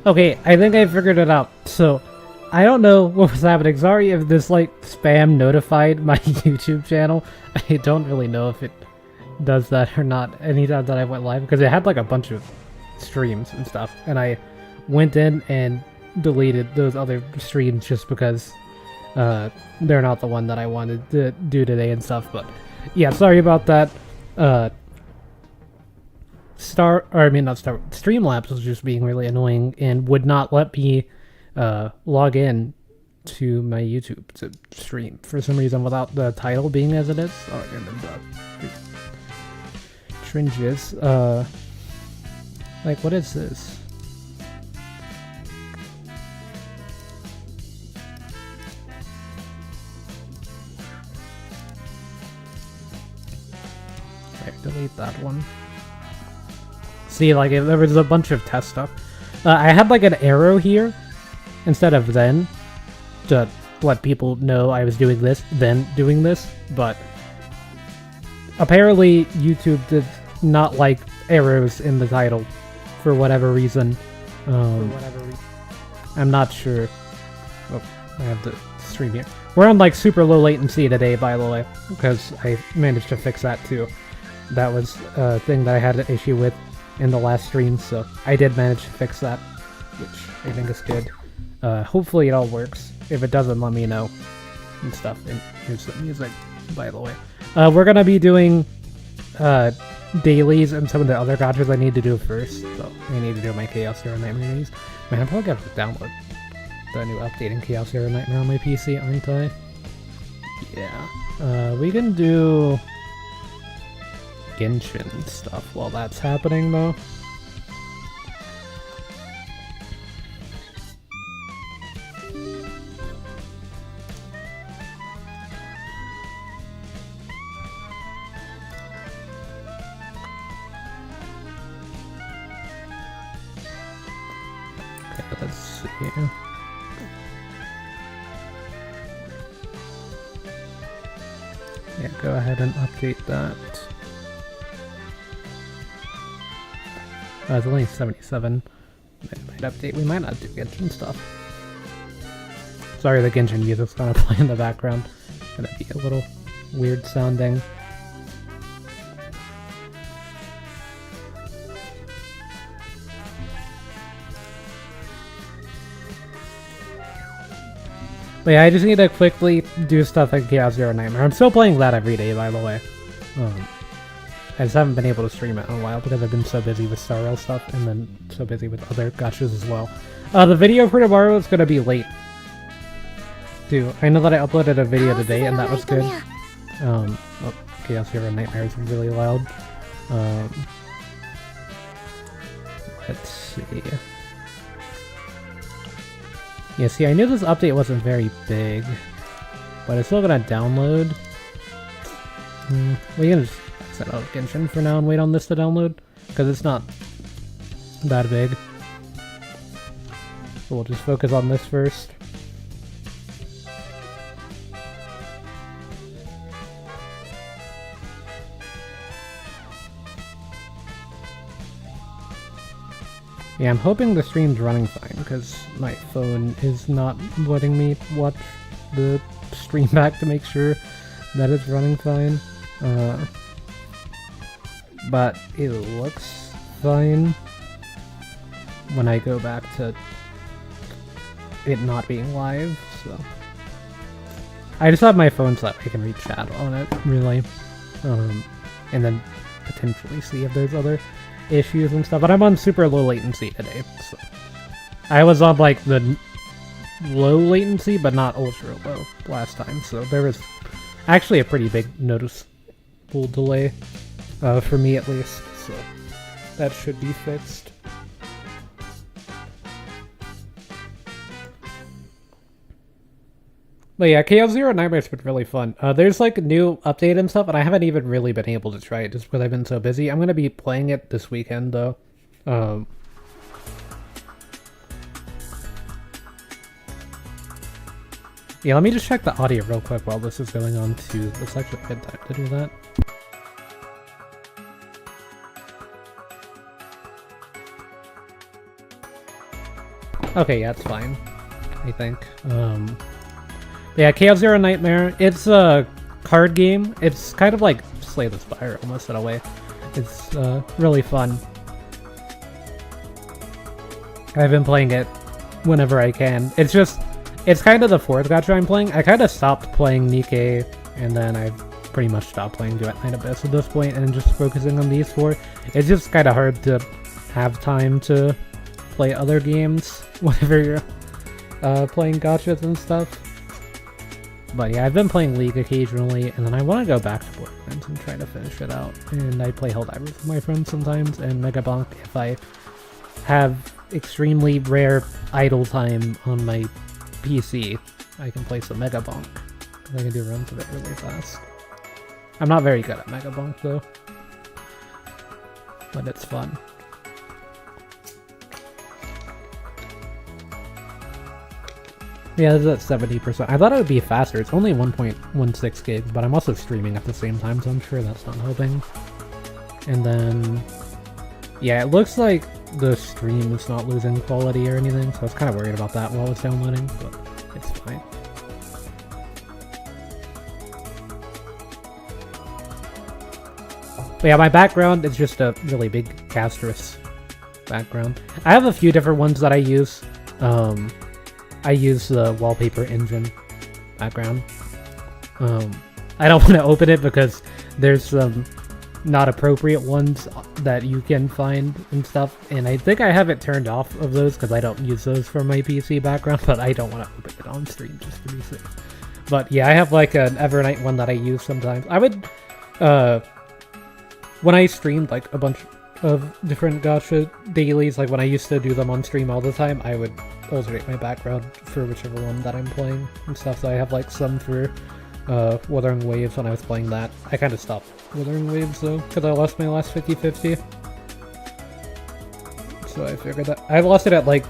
Okay, I think I figured it out. So, I don't know what was happening. Sorry if this, like, spam notified my YouTube channel. I don't really know if it does that or not anytime that I went live, because it had, like, a bunch of streams and stuff. And I went in and deleted those other streams just because they're not the one that I wanted to do today and stuff. But, yeah, sorry about that. Streamlabs was just being really annoying and would not let me log in to my YouTube to stream for some reason without the title being as it is. Oh, and then Tringes. Like, what is this? Right, delete that one. See, like, there was a bunch of test stuff. I had, like, an arrow here instead of then to let people know I was doing this, then doing this, but apparently YouTube did not like arrows in the title for whatever reason. I'm not sure. Oh, I have the stream here. We're on, like, super low latency today, by the way, because I managed to fix that, too. That was a thing that I had an issue with in the last stream, so I did manage to fix that, which I think is good. Hopefully it all works. If it doesn't, let me know and stuff. And here's the music, by the way. We're gonna be doing dailies and some of the other gachas I need to do first. So I need to do my Chaos Hero Nightmare dailies. Man, I'm probably gonna have to download the new update in Chaos Hero Nightmare on my PC, aren't I? Yeah. We can do Genshin stuff while that's happening, though. Okay, let's see. Yeah, go ahead and update that. It's only 77. Might update. We might not do Genshin stuff. Sorry, the Genshin music's gonna play in the background. It's gonna be a little weird sounding. But yeah, I just need to quickly do stuff like Chaos Zero Nightmare. I'm still playing that every day, by the way. I just haven't been able to stream it in a while because I've been so busy with Star Rail stuff and then so busy with other gachas as well. The video for tomorrow is going to be late, too. I know that I uploaded a video today and that was good. Oh, Chaos Hero Nightmare is really loud. Let's see. Yeah, see, I knew this update wasn't very big, but it's still going to download. We can just set out Genshin for now and wait on this to download, because it's not that big. So we'll just focus on this first. Yeah, I'm hoping the stream's running fine, because my phone is not letting me watch the stream back to make sure that it's running fine. But it looks fine when I go back to it not being live, so... I just have my phone so that I can read chat on it, really. And then potentially see if there's other issues and stuff. But I'm on super low latency today, so... I was on, like, the low latency, but not ultra low last time, so there was actually a pretty big noticeable delay, for me at least, so that should be fixed. But yeah, Chaos Zero Nightmare's been really fun. There's like a new update and stuff, and I haven't even really been able to try it just because I've been so busy. I'm gonna be playing it this weekend though. Yeah, let me just check the audio real quick while this is going on too. It's actually a good time to do that. Okay, yeah, it's fine. I think. Yeah, Chaos Zero Nightmare. It's a card game. It's kind of like Slay the Spire almost in a way. It's really fun. I've been playing it whenever I can. It's kind of the fourth gacha I'm playing. I kind of stopped playing Nikkei, and then I've pretty much stopped playing Duet Night Abyss at this point, and just focusing on these four. It's just kind of hard to have time to play other games whenever you're playing gachas and stuff. But yeah, I've been playing League occasionally, and then I want to go back to Borderlands and try to finish it out. And I play Helldivers with my friends sometimes, and Mega Bonk if I have extremely rare idle time on my PC. I can play some Mega Bonk, because I can do runs of it really fast. I'm not very good at Mega Bonk though, but it's fun. Yeah, this is at 70%. I thought it would be faster. It's only 1.16 gigs, but I'm also streaming at the same time, so I'm sure that's not helping. And then, yeah, it looks like the stream is not losing quality or anything, so I was kind of worried about that while I was downloading, but it's fine. But yeah, my background is just a really big Castris background. I have a few different ones that I use. I use the wallpaper engine background. I don't want to open it because there's some not appropriate ones that you can find and stuff, and I think I have it turned off of those because I don't use those for my PC background, but I don't want to open it on stream just to be safe. But yeah, I have like an Evernight one that I use sometimes. I would, when I streamed like a bunch of different gacha dailies, like when I used to do them on stream all the time, I would alternate my background for whichever one that I'm playing and stuff. So I have like some for Wuthering Waves when I was playing that. I kind of stopped Wuthering Waves though, because I lost my last 50-50. So I figured that I lost it at like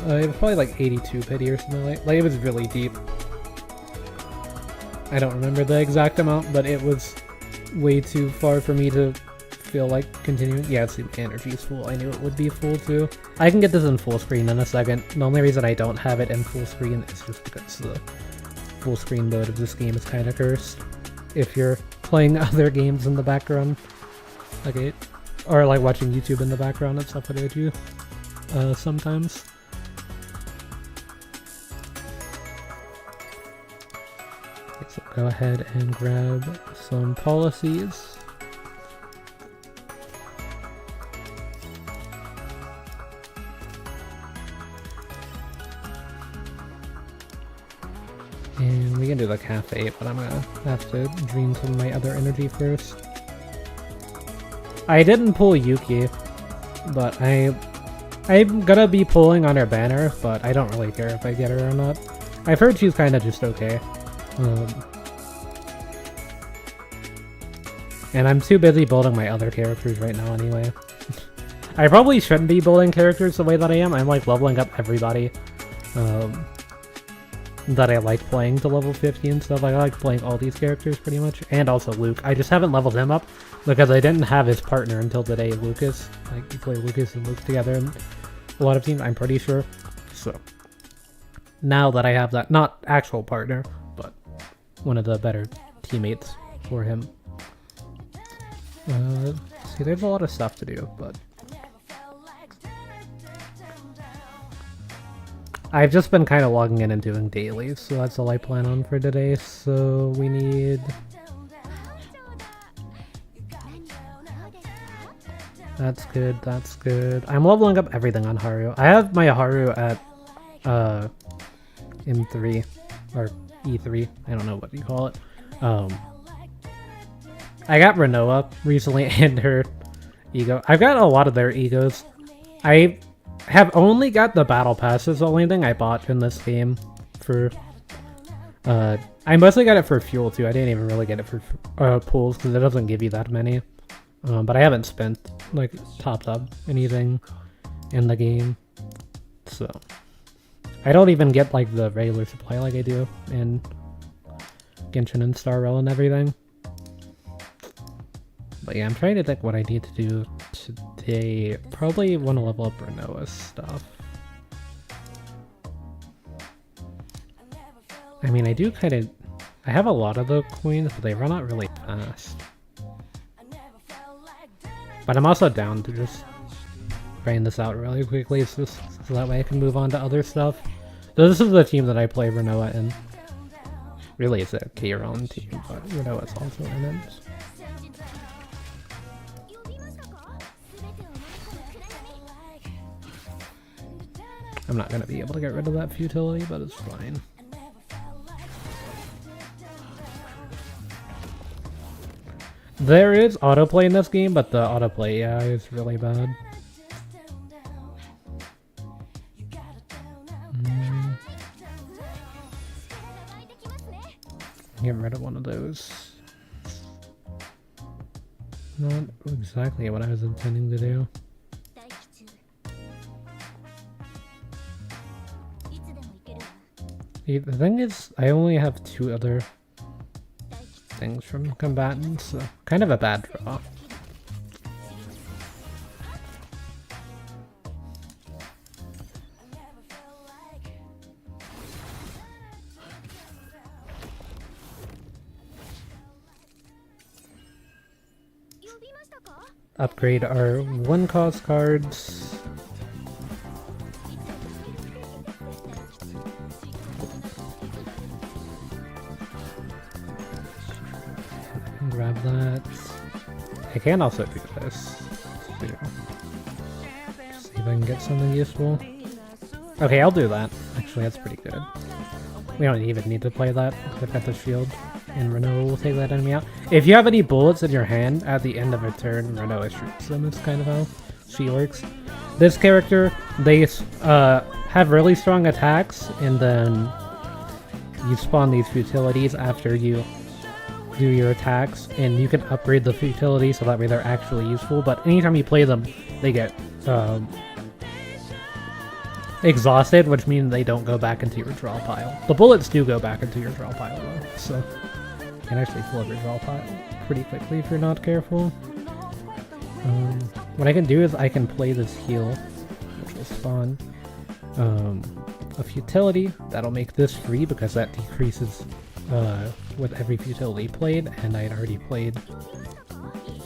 it was probably like 82 pity or something like it was really deep. I don't remember the exact amount, but it was way too far for me to feel like continuing. Yeah, see, my energy's full. I knew it would be full too. I can get this in full screen in a second. The only reason I don't have it in full screen is just because the full screen mode of this game is kind of cursed. If you're playing other games in the background, like or like watching YouTube in the background and stuff, what I do sometimes. Okay, so go ahead and grab some policies. And we can do the cafe, but I'm gonna have to drain some of my other energy first. I didn't pull Yuki, but I'm gonna be pulling on her banner, but I don't really care if I get her or not. I've heard she's kinda just okay. And I'm too busy building my other characters right now anyway. I probably shouldn't be building characters the way that I am. I'm like leveling up everybody. That I like playing to level 50 and stuff. I like playing all these characters pretty much, and also Luke. I just haven't leveled him up because I didn't have his partner until today, Lucas. Like, you play Lucas and Luke together in a lot of teams, I'm pretty sure. So, now that I have that, not actual partner, but one of the better teammates for him. See, there's a lot of stuff to do, but I've just been kind of logging in and doing dailies, so that's all I plan on for today. So we need... That's good, that's good. I'm leveling up everything on Haru. I have my Haru at M3, or E3, I don't know what you call it. I got Renoa recently and her ego. I've got a lot of their egos. I have only got the battle pass. Is the only thing I bought in this game for I mostly got it for fuel too. I didn't even really get it for pools because it doesn't give you that many. But I haven't spent like topped up anything in the game, so I don't even get like the regular supply like I do in Genshin and Star Rail and everything. But yeah, I'm trying to think what I need to do today. I probably want to level up Renoa's stuff. I mean, I do kind of... I have a lot of the coins, but they run out really fast. But I'm also down to just grind this out really quickly so that way I can move on to other stuff. So this is the team that I play Renoa in. Really, it's a Phainon team, but Renoa's also in it. I'm not going to be able to get rid of that futility, but it's fine. There is autoplay in this game, but the autoplay AI is really bad. Get rid of one of those. Not exactly what I was intending to do. The thing is, I only have 2 other things from combatants, so kind of a bad draw. Upgrade our 1-cost cards. Grab that. I can also do this. See if I can get something useful. Okay, I'll do that. Actually, that's pretty good. We don't even need to play that because I've got the shield. And Renoa will take that enemy out. If you have any bullets in your hand at the end of a turn, Renoa shoots them. It's kind of how she works. This character, they have really strong attacks, and then you spawn these futilities after you do your attacks, and you can upgrade the futility so that way they're actually useful, but anytime you play them, they get exhausted, which means they don't go back into your draw pile. The bullets do go back into your draw pile though, so you can actually fill up your draw pile pretty quickly if you're not careful. What I can do is I can play this heal, which will spawn a futility. That'll make this free because that decreases with every futility played, and I had already played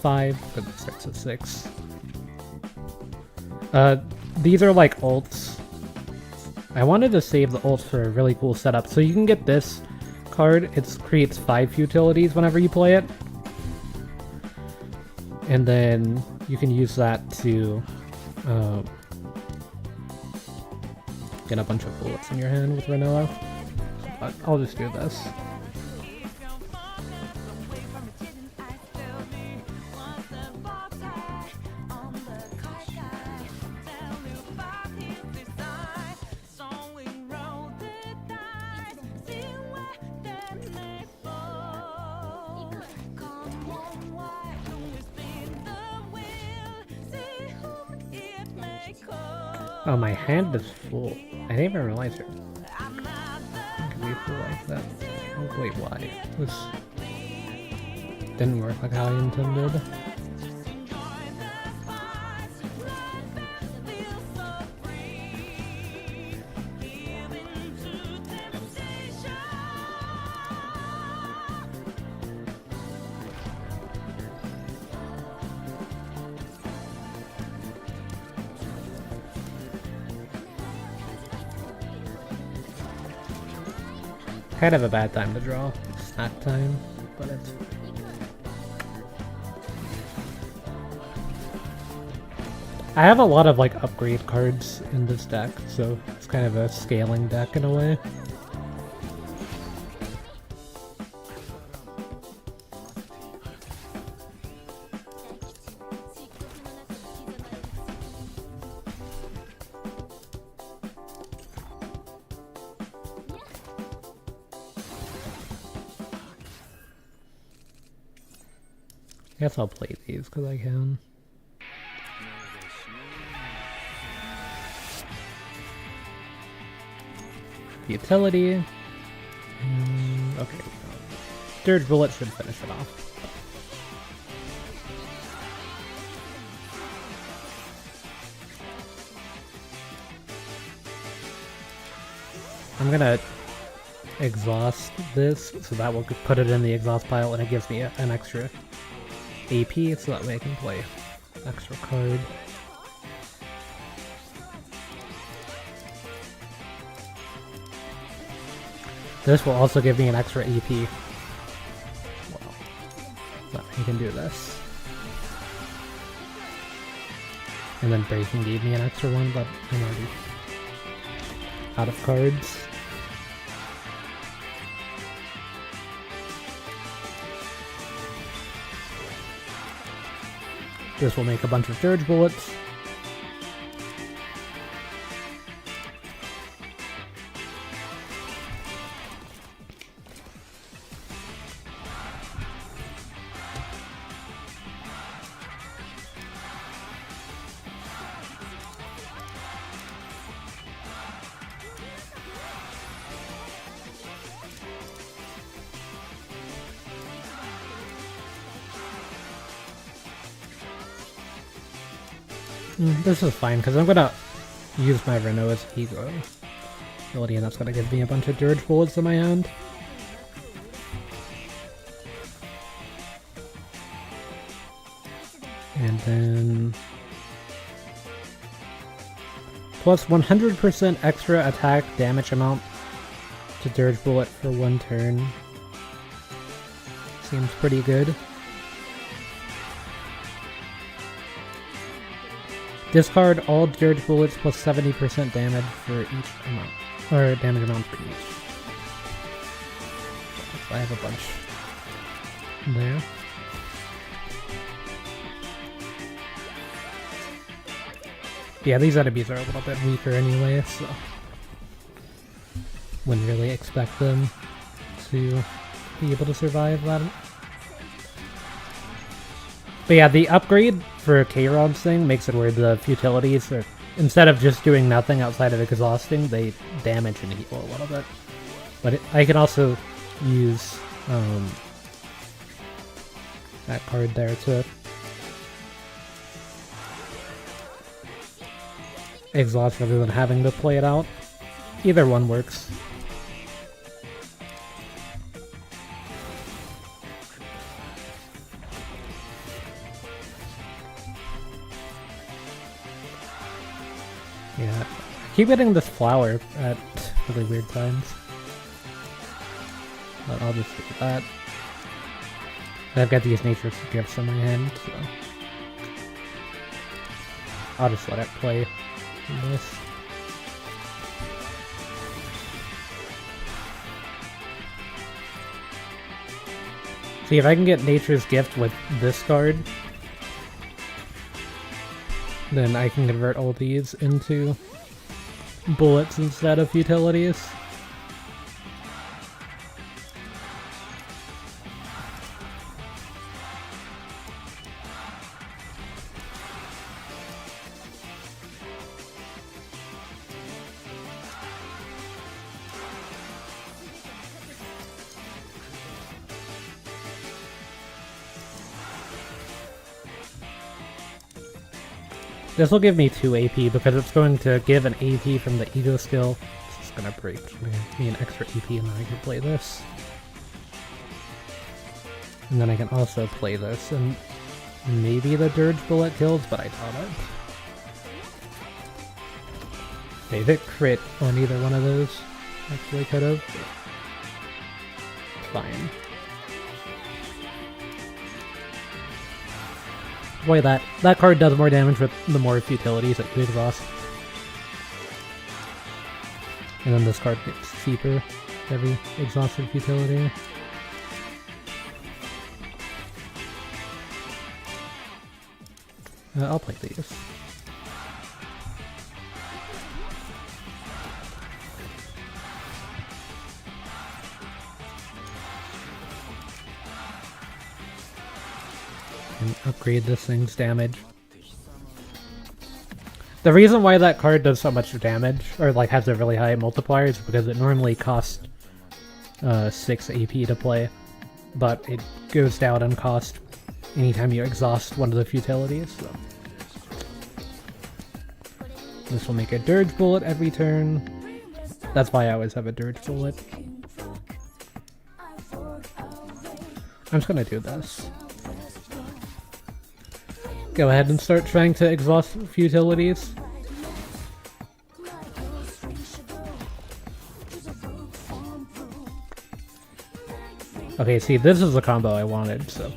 5, but it starts at 6. These are like ults. I wanted to save the ults for a really cool setup. So you can get this card, it creates 5 futilities whenever you play it. And then you can use that to get a bunch of bullets in your hand with Renoa. But I'll just do this. Oh, my hand is full. I didn't even realize it could be full like that. Oh, wait, why? This didn't work like how I intended. Kind of a bad time to draw. Snack time, but it's... I have a lot of like upgrade cards in this deck, so it's kind of a scaling deck in a way. I guess I'll play these because I can. Utility. Okay. Dirge Bullet should finish it off. I'm gonna exhaust this, so that will put it in the exhaust pile, and it gives me an extra AP, so that way I can play extra card. This will also give me an extra AP. Wow. So I can do this. And then breaking gave me an extra one, but I'm already out of cards. This will make a bunch of Dirge bullets. This is fine, because I'm gonna use my Renault as Hero ability, and that's gonna give me a bunch of Dirge bullets in my hand. And then plus 100% extra attack damage amount to Dirge bullet for 1 turn. Seems pretty good. Discard all Dirge bullets plus 70% damage for each amount, or damage amount for each. So I have a bunch there. Yeah, these enemies are a little bit weaker anyway, so wouldn't really expect them to be able to survive that. But yeah, the upgrade for K-Rod's thing makes it where the futilities are, instead of just doing nothing outside of exhausting, they damage and heal a little bit. But I can also use that card there to exhaust rather than having to play it out. Either one works. Yeah, I keep getting this flower at really weird times. But I'll just do that. I've got these nature gifts in my hand, so I'll just let it play this. See, if I can get Nature's Gift with this card, then I can convert all these into bullets instead of utilities. This will give me 2 AP because it's going to give an AP from the Ego skill. It's just gonna break me an extra AP and then I can play this. And then I can also play this, and maybe the Dirge bullet kills, but I doubt it. Okay, if it crit on either one of those, actually could have. Fine. Boy, that card does more damage with the more futilities that you exhaust. And then this card gets cheaper every exhausted futility. I'll play these. And upgrade this thing's damage. The reason why that card does so much damage, or like has a really high multiplier, is because it normally costs 6 AP to play, but it goes down in cost anytime you exhaust one of the futilities. So this will make a Dirge bullet every turn. That's why I always have a dirge bullet. I'm just gonna do this. Go ahead and start trying to exhaust futilities. Okay, see, this is the combo I wanted, so...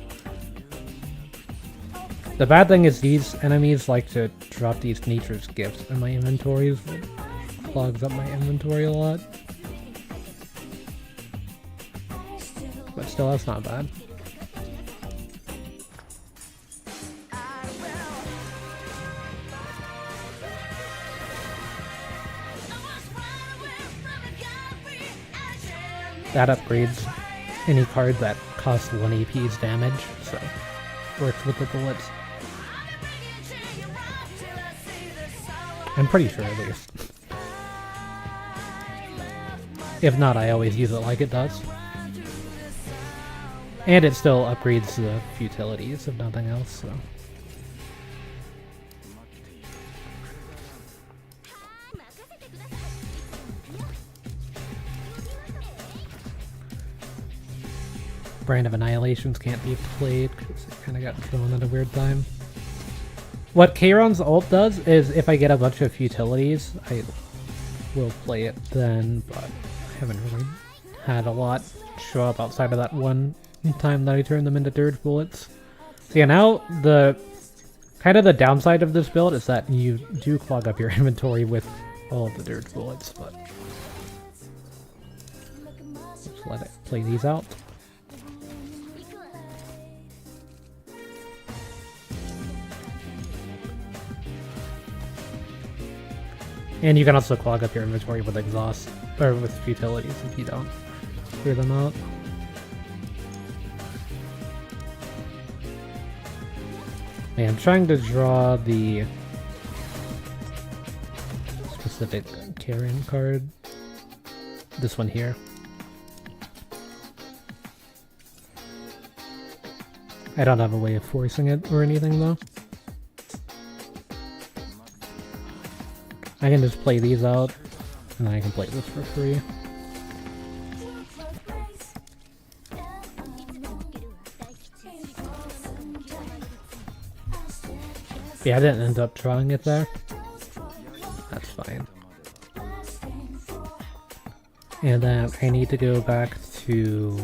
The bad thing is these enemies like to drop these nature's gifts in my inventories, which clogs up my inventory a lot. But still, that's not bad. That upgrades any card that costs 1 AP's damage, so works with the bullets. I'm pretty sure at least. If not, I always use it like it does. And it still upgrades the futilities, if nothing else, so... Brand of Annihilations can't be played because it kind of got thrown at a weird time. What Kairon's ult does is if I get a bunch of futilities, I will play it then, but I haven't really had a lot show up outside of that one time that I turned them into dirge bullets. So yeah, now the kind of the downside of this build is that you do clog up your inventory with all of the dirge bullets, but just let it play these out. And you can also clog up your inventory with exhaust, or with futilities if you don't clear them out. Yeah, I'm trying to draw the specific carrying card. This one here. I don't have a way of forcing it or anything though. I can just play these out, and then I can play this for free. Yeah, I didn't end up drawing it there. That's fine. And then I need to go back to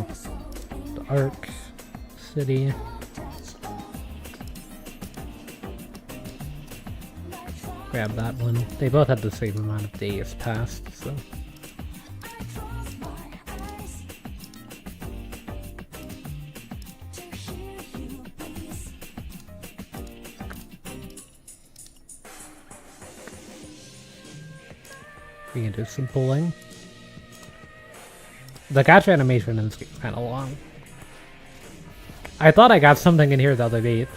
the Ark City. Grab that one. They both had the same amount of days passed, so... We can do some pulling. The gacha animation in this game is kind of long. I thought I got something in here the other day,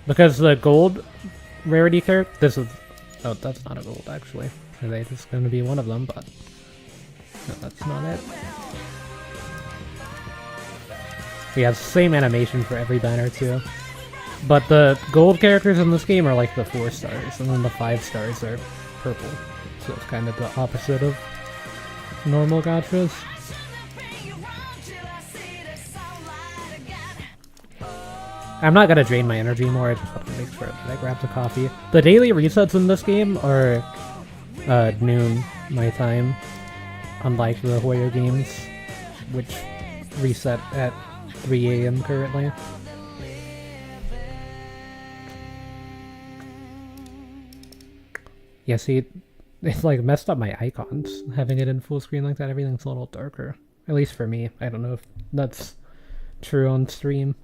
because the gold rarity character, this is... Oh, that's not a gold, actually. I think it's going to be one of them, but... No, that's not it. We have the same animation for every banner, too. But the gold characters in this game are like the 4 stars, and then the 5 stars are purple. So it's kind of the opposite of normal gachas. I'm not gonna drain my energy more, I just want to make sure that I grab the coffee. The daily resets in this game are noon my time, unlike the Hoyo games, which reset at 3 AM currently. Yeah, see, it's like messed up my icons, having it in full screen like that. Everything's a little darker. At least for me. I don't know if that's true on stream.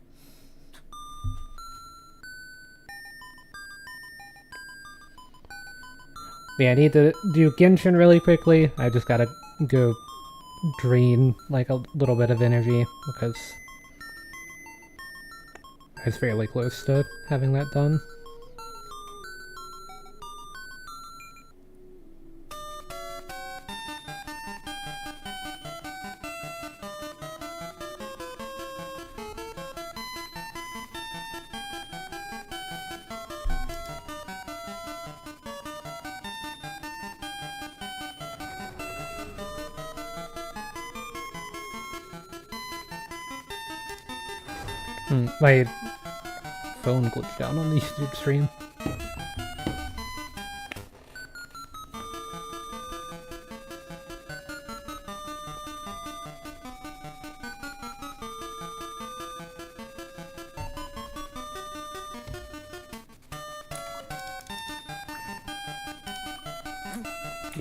Yeah, I need to do Genshin really quickly. I just gotta go drain like a little bit of energy because I was fairly close to having that done. My phone glitched out on the YouTube stream.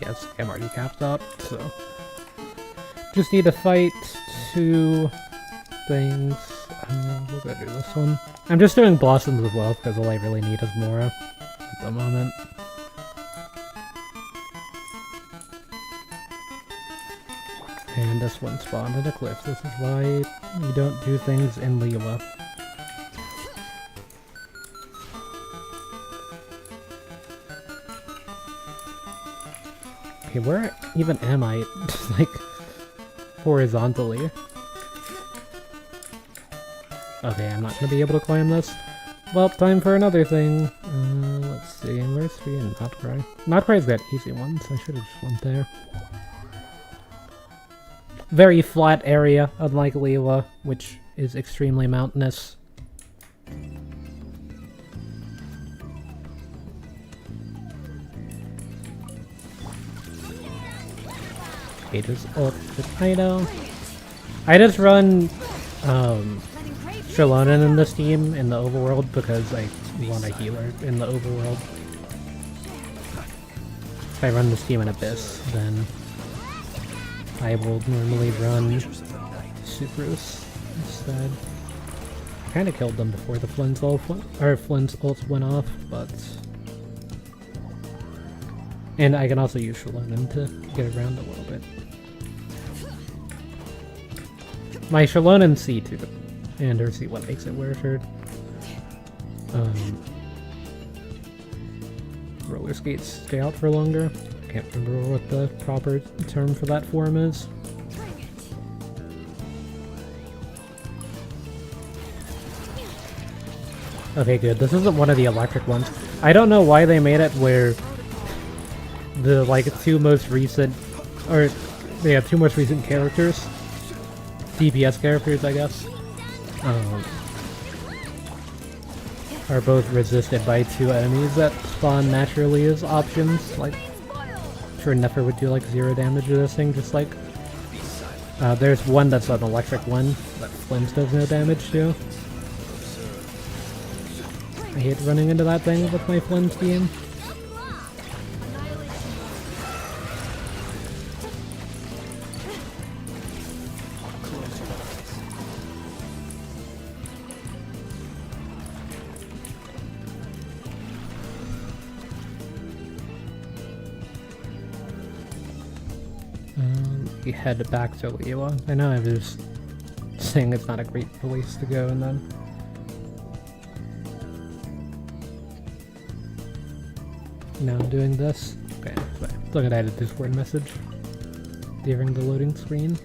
Yes, I'm already capped up, so just need to fight 2 things. We'll go do this one. I'm just doing Blossoms of Wealth because all I really need is Mora at the moment. And this one spawned in a cliff. This is why you don't do things in Leela. Okay, where even am I? Like, horizontally. Okay, I'm not gonna be able to climb this. Well, time for another thing. Let's see, where's 3 and Notcry? Notcry's got easy ones, I should've just went there. Very flat area, unlike Leela, which is extremely mountainous. Okay, just ult the Phainon. I just run Phainon in this team in the overworld because I want a healer in the overworld. If I run this team in Abyss, then I will normally run Sucrose instead. I kinda killed them before the Flynn's ult went off, but... And I can also use Phainon to get around a little bit. My Phainon C2 and her C1 makes it worth her. Roller skates stay out for longer. Can't remember what the proper term for that form is. Okay, good. This isn't one of the electric ones. I don't know why they made it where the, like, 2 most recent... Or, yeah, 2 most recent characters. DPS characters, I guess. Are both resisted by 2 enemies that spawn naturally as options. Like, sure Nefer would do like 0 damage to this thing, just like... there's one that's an electric one that Flynn's does no damage to. I hate running into that thing with my Flynn's team. We head back to Leela. I know I was saying it's not a great place to go, and then... Now I'm doing this. Okay, look at that a Discord message during the loading screen.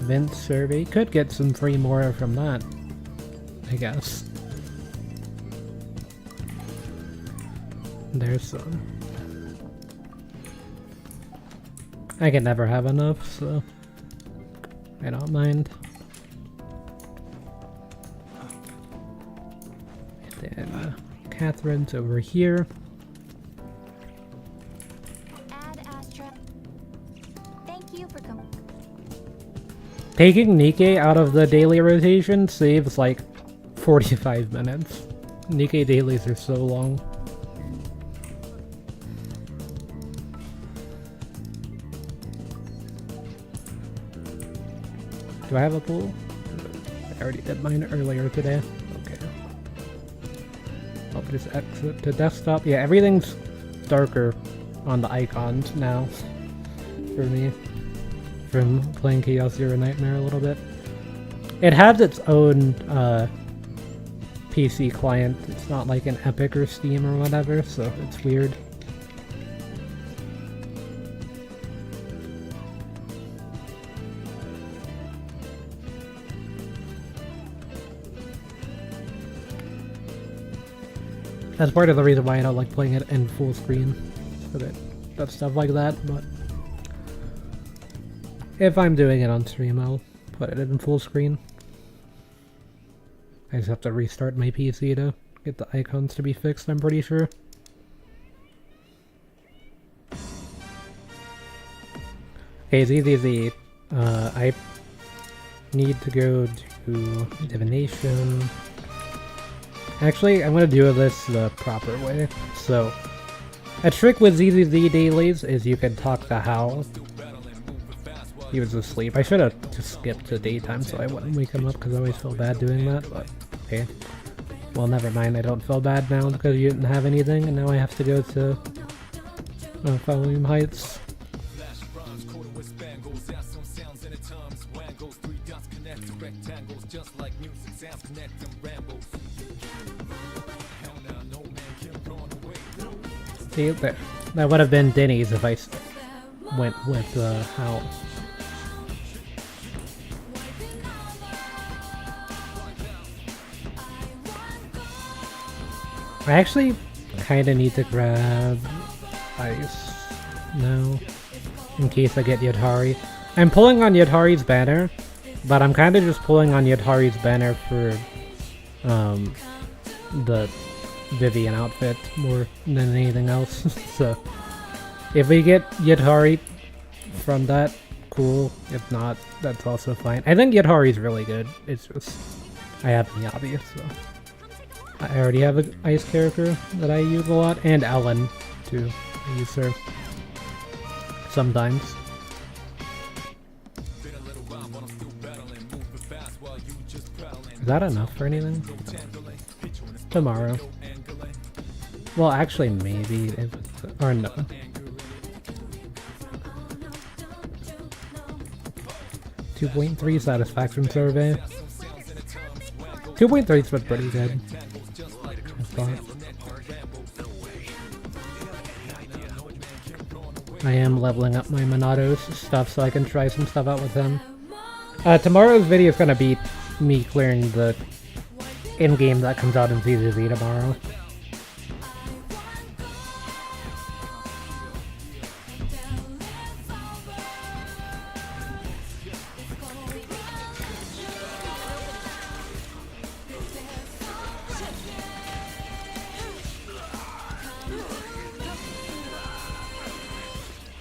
Event survey. Could get some free Mora from that, I guess. There's some. I can never have enough, so I don't mind. And then Catherine's over here. Taking Nikke out of the daily rotation saves like 45 minutes. Nikke dailies are so long. Do I have a pool? I already did mine earlier today. Okay. I'll just exit to desktop. Yeah, everything's darker on the icons now for me. From playing Chaos Zero Nightmare a little bit. It has its own PC client. It's not like an Epic or Steam or whatever, so it's weird. That's part of the reason why I don't like playing it in full screen. because it does stuff like that, but if I'm doing it on stream, I'll put it in full screen. I just have to restart my PC to get the icons to be fixed, I'm pretty sure. Okay, ZZZ. I need to go to divination. Actually, I'm gonna do this the proper way. So, a trick with ZZZ dailies is you can talk to Hal. He was asleep. I should have just skipped to daytime so I wouldn't wake him up because I always feel bad doing that, but okay. Well, never mind. I don't feel bad now because you didn't have anything, and now I have to go to Phainon Heights. See, that would have been Denny's if I went with Hal. I actually kind of need to grab ice now, in case I get Yadhari. I'm pulling on Yadhari's banner, but I'm kind of just pulling on Yadhari's banner for the Vivian outfit more than anything else. So, if we get Yadhari from that, cool. If not, that's also fine. I think Yadhari's really good. It's just, I have Miyabi, so. I already have an ice character that I use a lot, and Ellen, too. I use her sometimes. Is that enough for anything? Tomorrow. Well, actually, maybe. Or no. .3 satisfaction survey. 2.3's been pretty good. I am leveling up my Monato's stuff so I can try some stuff out with him. Tomorrow's video is gonna be me clearing the in-game that comes out in ZZZ tomorrow.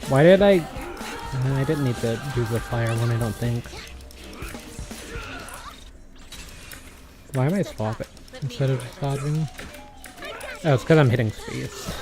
Why did I didn't need to do the fire one, I don't think. Why am I swapping instead of just dodging? Oh, it's because I'm hitting space.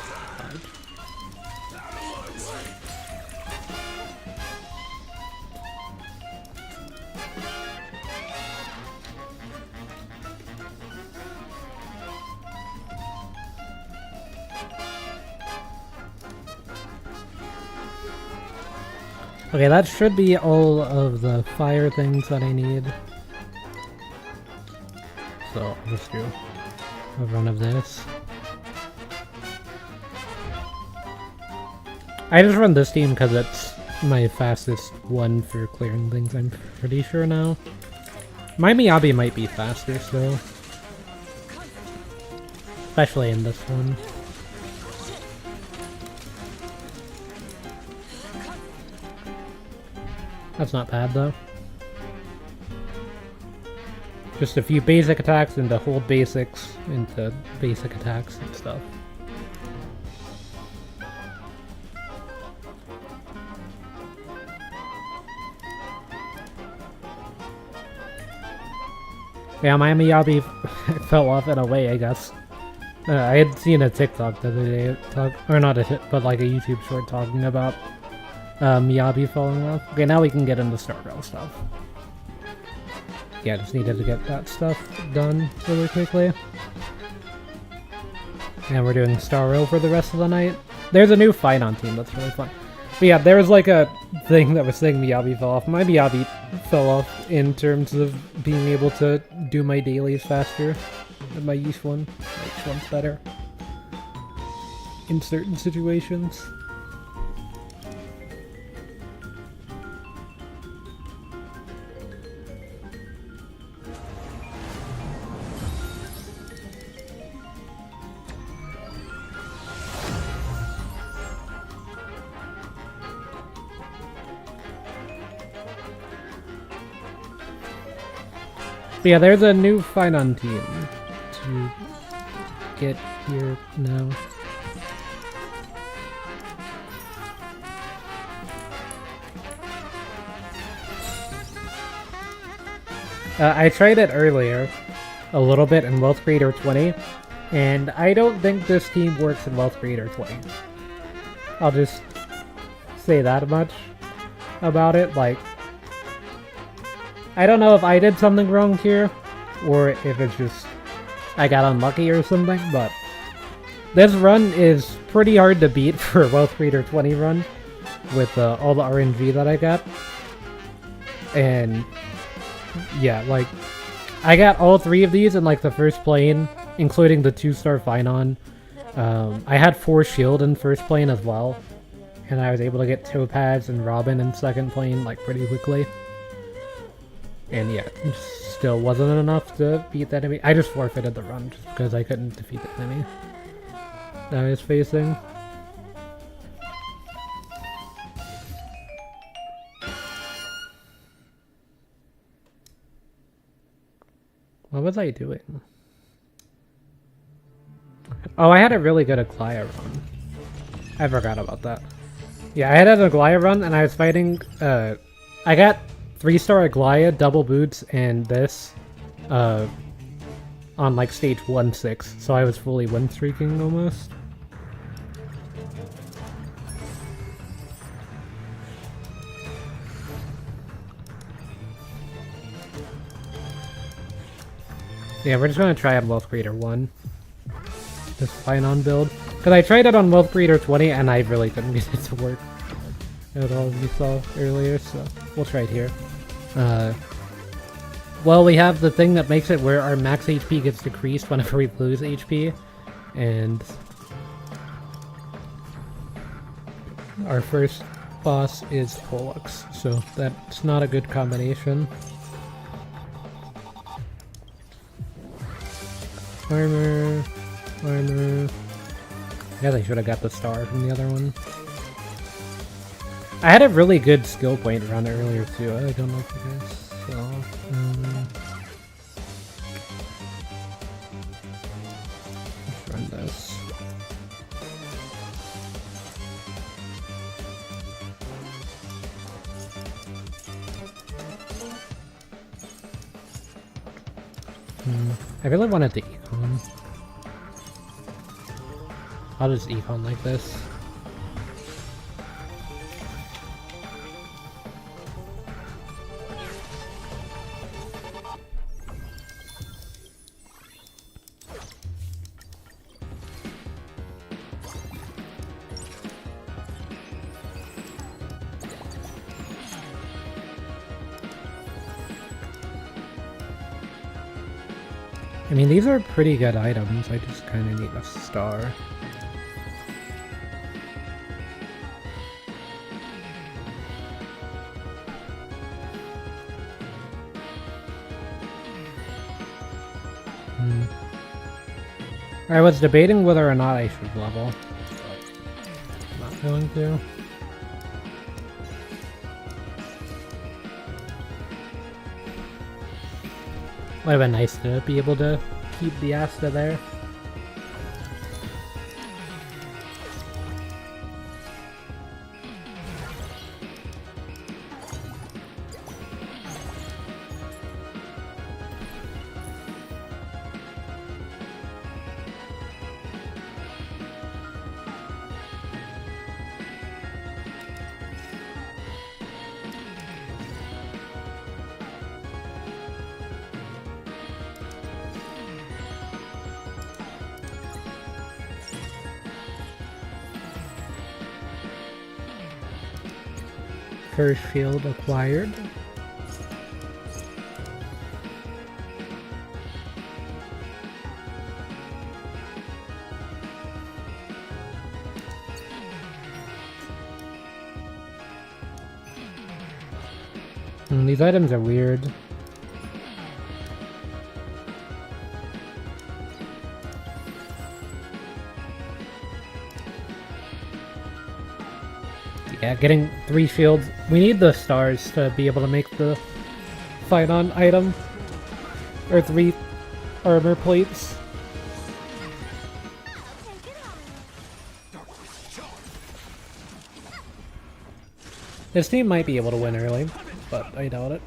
Okay, that should be all of the fire things that I need. So I'll just do a run of this. I just run this team because it's my fastest one for clearing things, I'm pretty sure now. My Miyabi might be faster still. Especially in this one. That's not bad though. Just a few basic attacks into hold basics into basic attacks and stuff. Yeah, my Miyabi fell off in a way, I guess. I had seen a TikTok the other day, or not a hit, but like a YouTube short talking about Miyabi falling off. Okay, now we can get into Star Rail stuff. Yeah, just needed to get that stuff done really quickly. And we're doing Star Rail for the rest of the night. There's a new Phainon team that's really fun. But yeah, there was like a thing that was saying Miyabi fell off. My Miyabi fell off in terms of being able to do my dailies faster than my Yeesh one. Which one's better in certain situations. But yeah, there's a new Phainon team to get here now. I tried it earlier, a little bit in Wealth Creator 20, and I don't think this team works in Wealth Creator 20. I'll just say that much about it. Like, I don't know if I did something wrong here, or if it's just I got unlucky or something, but this run is pretty hard to beat for a Wealth Creator 20 run with all the RNG that I got. And yeah, like, I got all 3 of these in like the first plane, including the 2-star Phainon. I had 4 shield in first plane as well, and I was able to get Topaz and Robin in second plane like pretty quickly. And yeah, still wasn't enough to beat the enemy. I just forfeited the run just because I couldn't defeat the enemy that I was facing. What was I doing? Oh, I had a really good Aglaya run. I forgot about that. Yeah, I had an Aglaya run, and I was fighting, I got 3-star Aglaya, double boots, and this, on like stage 1-6, so I was fully win streaking almost. Yeah, we're just gonna try on Wealth Creator 1. This Phainon build. Because I tried it on Wealth Creator 20 and I really couldn't get it to work at all, as you saw earlier, so we'll try it here. Well, we have the thing that makes it where our max HP gets decreased whenever we lose HP, and our first boss is Pollux, so that's not a good combination. Armor, armor. I guess I should have got the star from the other one. I had a really good skill point run earlier too. I don't know if you guys saw. Let's run this. I really wanted to econ. I'll just econ like this. I mean, these are pretty good items, I just kind of need a star. I was debating whether or not I should level, but I'm not going to. Would have been nice to be able to keep the Asta there. First field acquired. These items are weird. Yeah, getting 3 shields. We need the stars to be able to make the Phainon item. or 3 armor plates. This team might be able to win early, but I doubt it.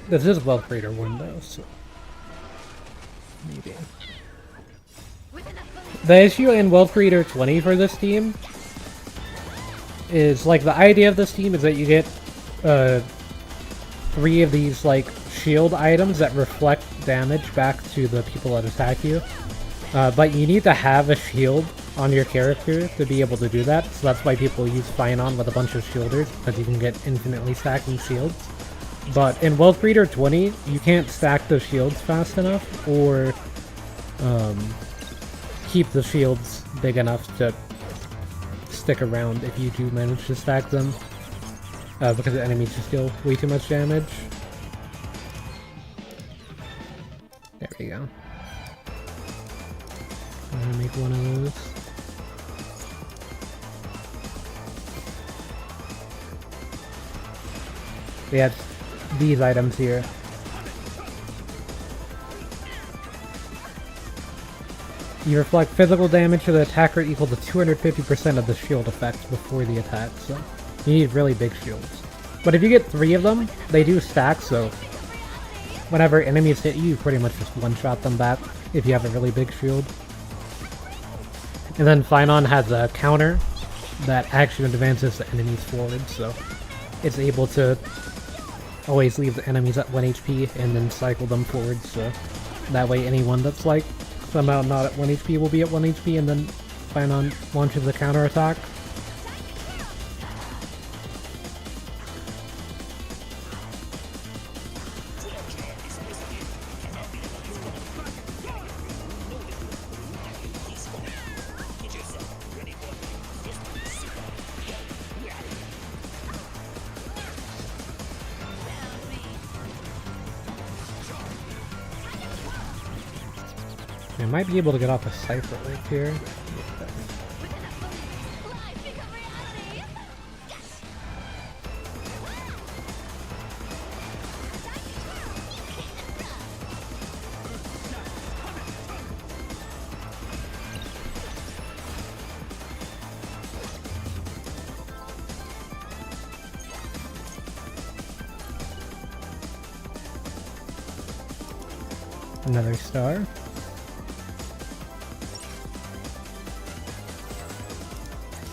This is Wealth Breeder 1 though, so maybe. The issue in Wealth Breeder 20 for this team is, like, the idea of this team is that you get 3 of these, like, shield items that reflect damage back to the people that attack you. But you need to have a shield on your character to be able to do that, so that's why people use Phainon with a bunch of shielders, because you can get infinitely stacking shields. But in Wealth Breeder 20, you can't stack the shields fast enough, or keep the shields big enough to stick around if you do manage to stack them, because the enemies just deal way too much damage. There we go. I'm gonna make one of those. Yeah, it's these items here. You reflect physical damage to the attacker equal to 250% of the shield effect before the attack, so you need really big shields. But if you get 3 of them, they do stack, so whenever enemies hit you, you pretty much just one-shot them back if you have a really big shield. And then Phainon has a counter that actually advances the enemies forward, so it's able to always leave the enemies at 1 HP and then cycle them forward, so that way anyone that's like somehow not at 1 HP will be at 1 HP, and then Phainon launches the counter attack. I might be able to get off a Cypher right here. Another star.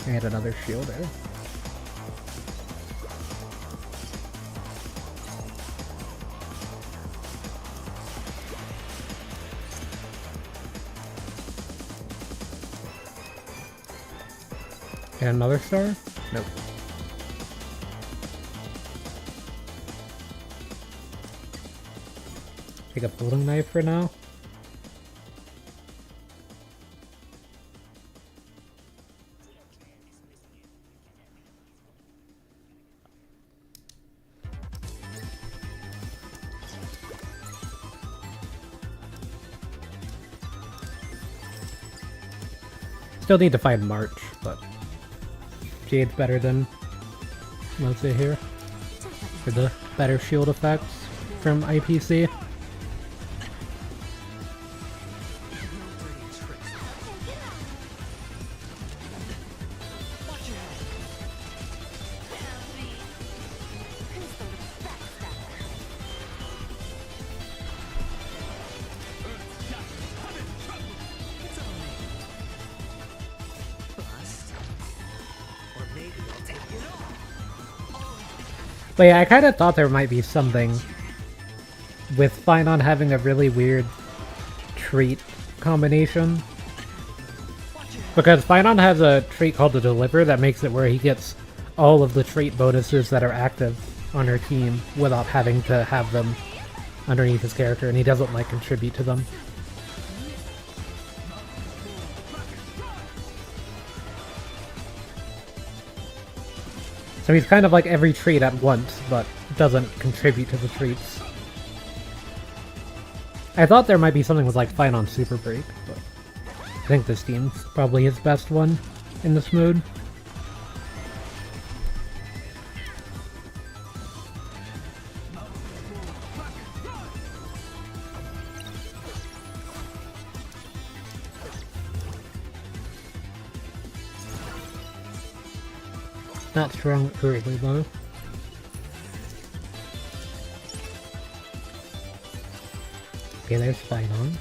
And another shielder. And another star? Nope. Take a folding knife for now. Still need to find March, but Jade's better than Mose here for the better shield effects from IPC. But yeah, I kind of thought there might be something with Phainon having a really weird trait combination. Because Phainon has a trait called the Deliver that makes it where he gets all of the trait bonuses that are active on her team without having to have them underneath his character, and he doesn't like contribute to them. So he's kind of like every trait at once, but doesn't contribute to the traits. I thought there might be something with like Phainon Super Break, but I think this team's probably his best one in this mode. Not strong early though. Okay, there's Phainon.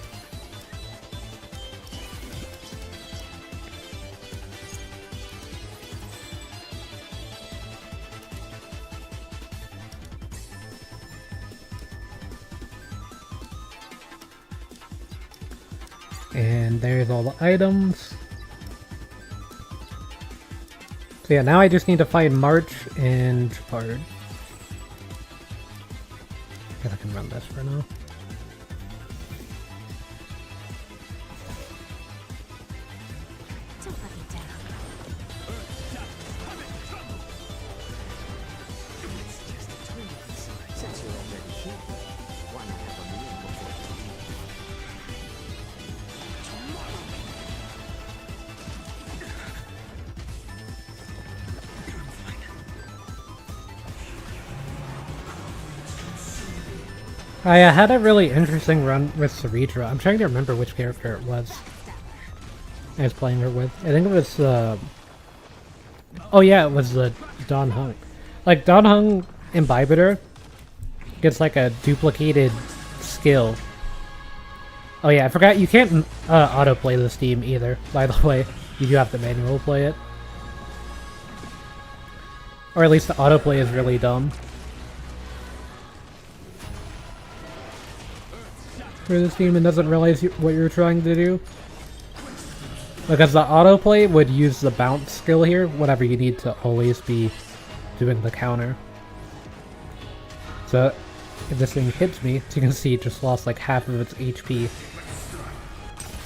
And there's all the items. So yeah, now I just need to find March and Shepard. I guess I can run this for now. Don't let me down. It's just a twin inside. Since you're already here, why not have a meal before you leave? I had a really interesting run with Saritra. I'm trying to remember which character it was I was playing her with. I think it was, oh yeah, it was the Don Hung. Like, Don Hung Imbibitor gets like a duplicated skill. Oh yeah, I forgot you can't autoplay this team either, by the way. You do have to manual play it. Or at least the autoplay is really dumb. For this team and doesn't realize what you're trying to do. Because the autoplay would use the bounce skill here whenever you need to always be doing the counter. So if this thing hits me, as you can see, it just lost like half of its HP.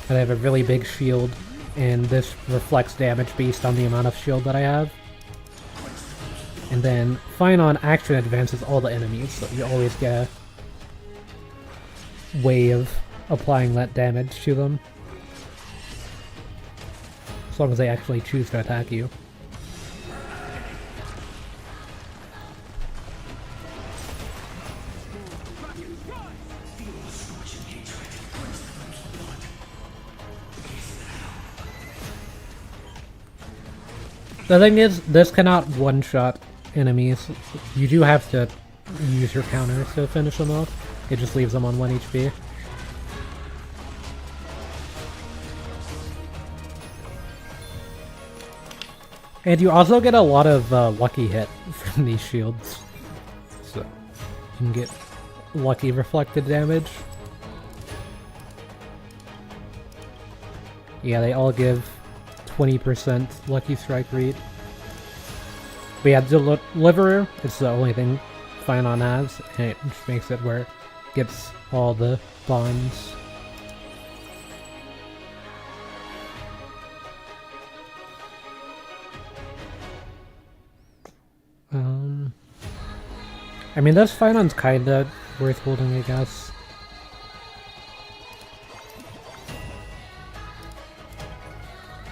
And I have a really big shield, and this reflects damage based on the amount of shield that I have. And then Phainon action advances all the enemies, so you always get a way of applying that damage to them. As long as they actually choose to attack you. The thing is, this cannot one-shot enemies. You do have to use your counters to finish them off. It just leaves them on 1 HP. And you also get a lot of lucky hit from these shields. So you can get lucky reflected damage. Yeah, they all give 20% lucky strike rate. But yeah, Deliverer, it's the only thing Phainon has, and it just makes it where it gets all the bonds. I mean, this Phainon's kinda worth holding, I guess.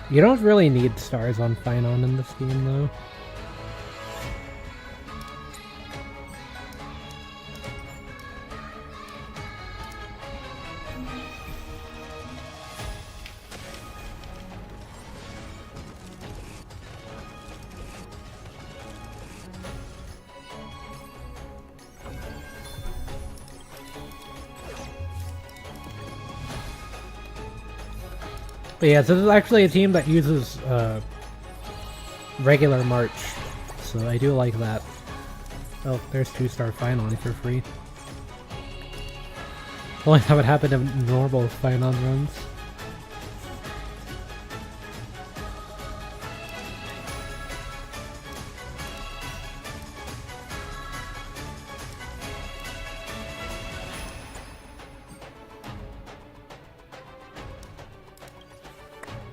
You don't really need stars on Phainon in this game, though. But yeah, so this is actually a team that uses regular March, so I do like that. Oh, there's 2-star Phainon for free. Only that would happen in normal Phainon runs.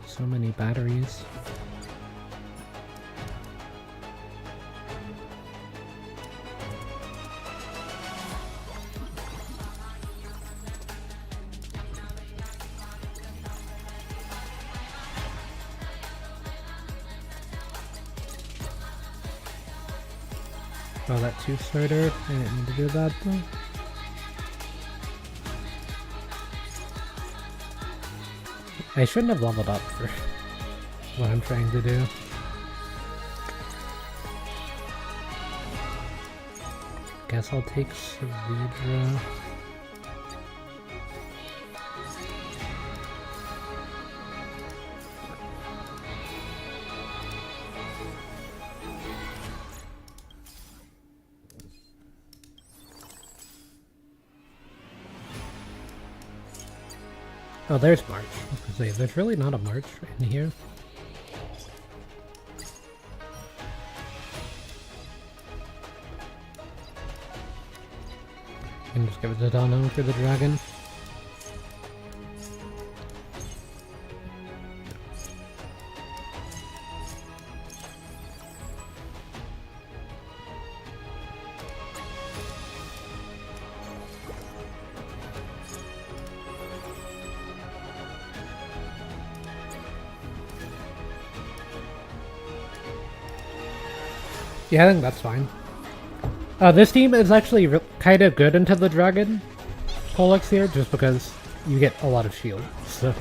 So many batteries. Oh, that 2-starter. I didn't need to do that though. I shouldn't have leveled up for what I'm trying to do. guess I'll take Cerebra. Oh, there's March. I was gonna say, there's really not a March in here. I can just give it to Dano for the dragon. Yeah, I think that's fine. This team is actually kind of good into the dragon Polex here, just because you get a lot of shield, so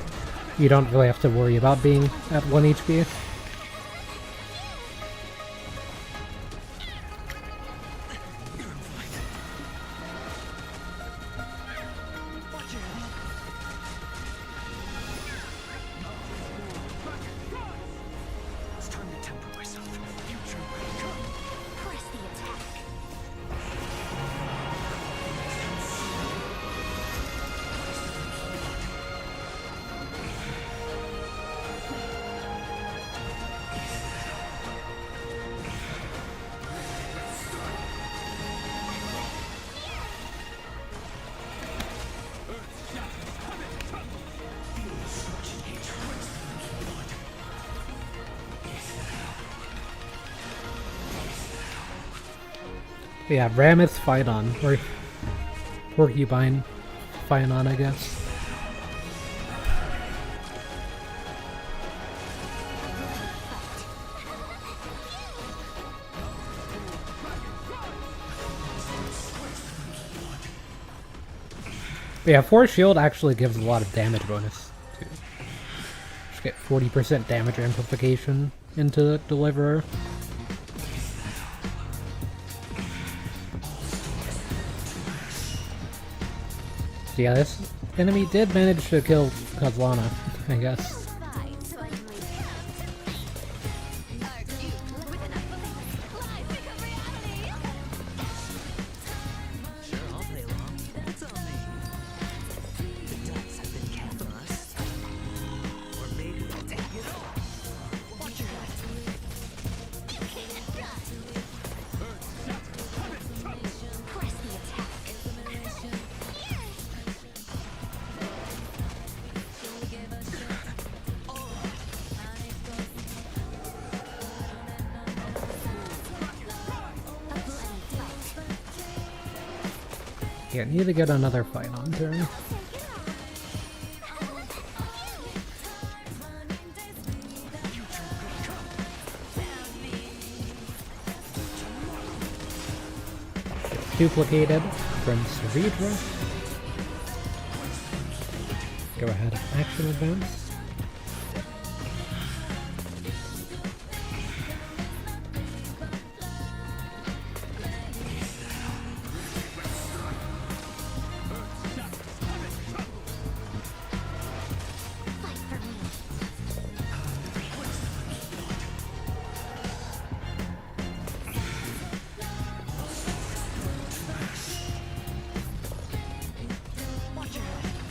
you don't really have to worry about being at 1 HP. Yeah, Ramith Phainon, or Porcupine Phainon, I guess. But yeah, 4 shield actually gives a lot of damage bonus too. Just get 40% damage amplification into the Deliverer. Yeah, this enemy did manage to kill Kozlana, I guess. Yeah, need to get another fight on turn. Duplicated from Cerebra. Go ahead and action advance.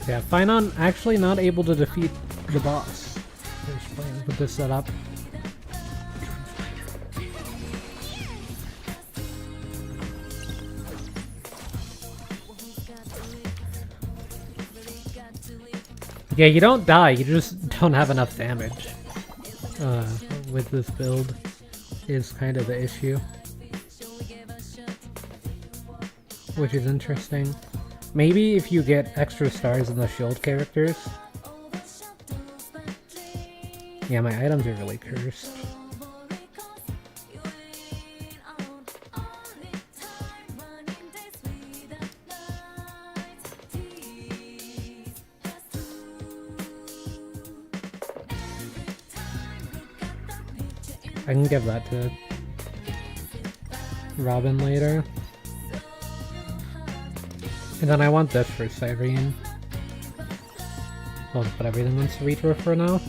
Yeah, Phainon actually not able to defeat the boss. Just playing with this setup. Yeah, you don't die, you just don't have enough damage. With this build is kind of the issue. Which is interesting. Maybe if you get extra stars in the shield characters. Yeah, my items are really cursed. I can give that to Robin later. And then I want this for Cyrene. I'll just put everything on Ceretra for now.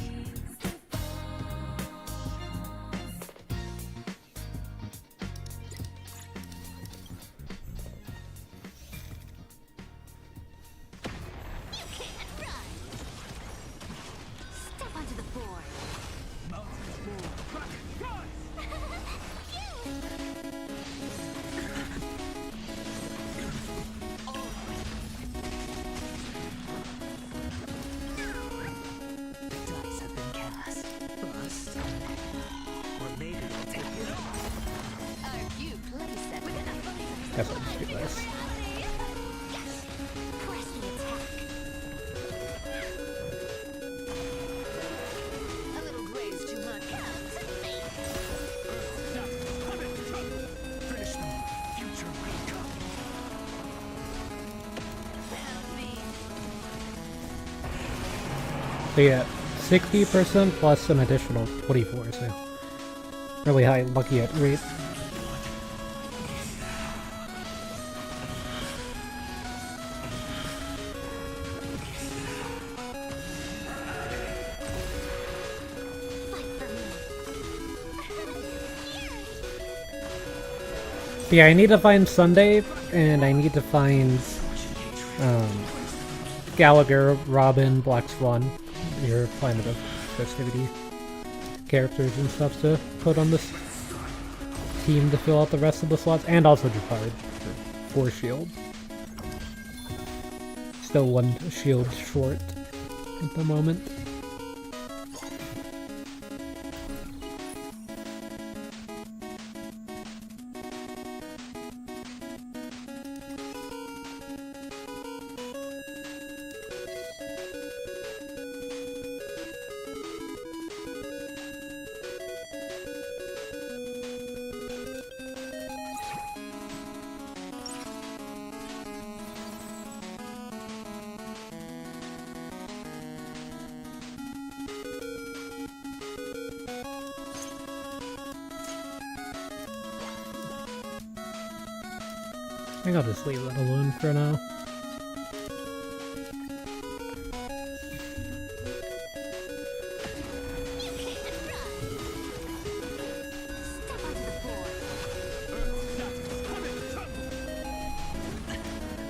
Guess I'll just do this. So yeah, 60% plus an additional 24, so really high lucky hit rate. Yeah, I need to find Sunday, and I need to find Gallagher, Robin, Black Swan, your Planet of Festivity characters and stuff to put on this team to fill out the rest of the slots, and also Japard for 4 shield. Still 1 shield short at the moment. I think I'll just leave that alone for now.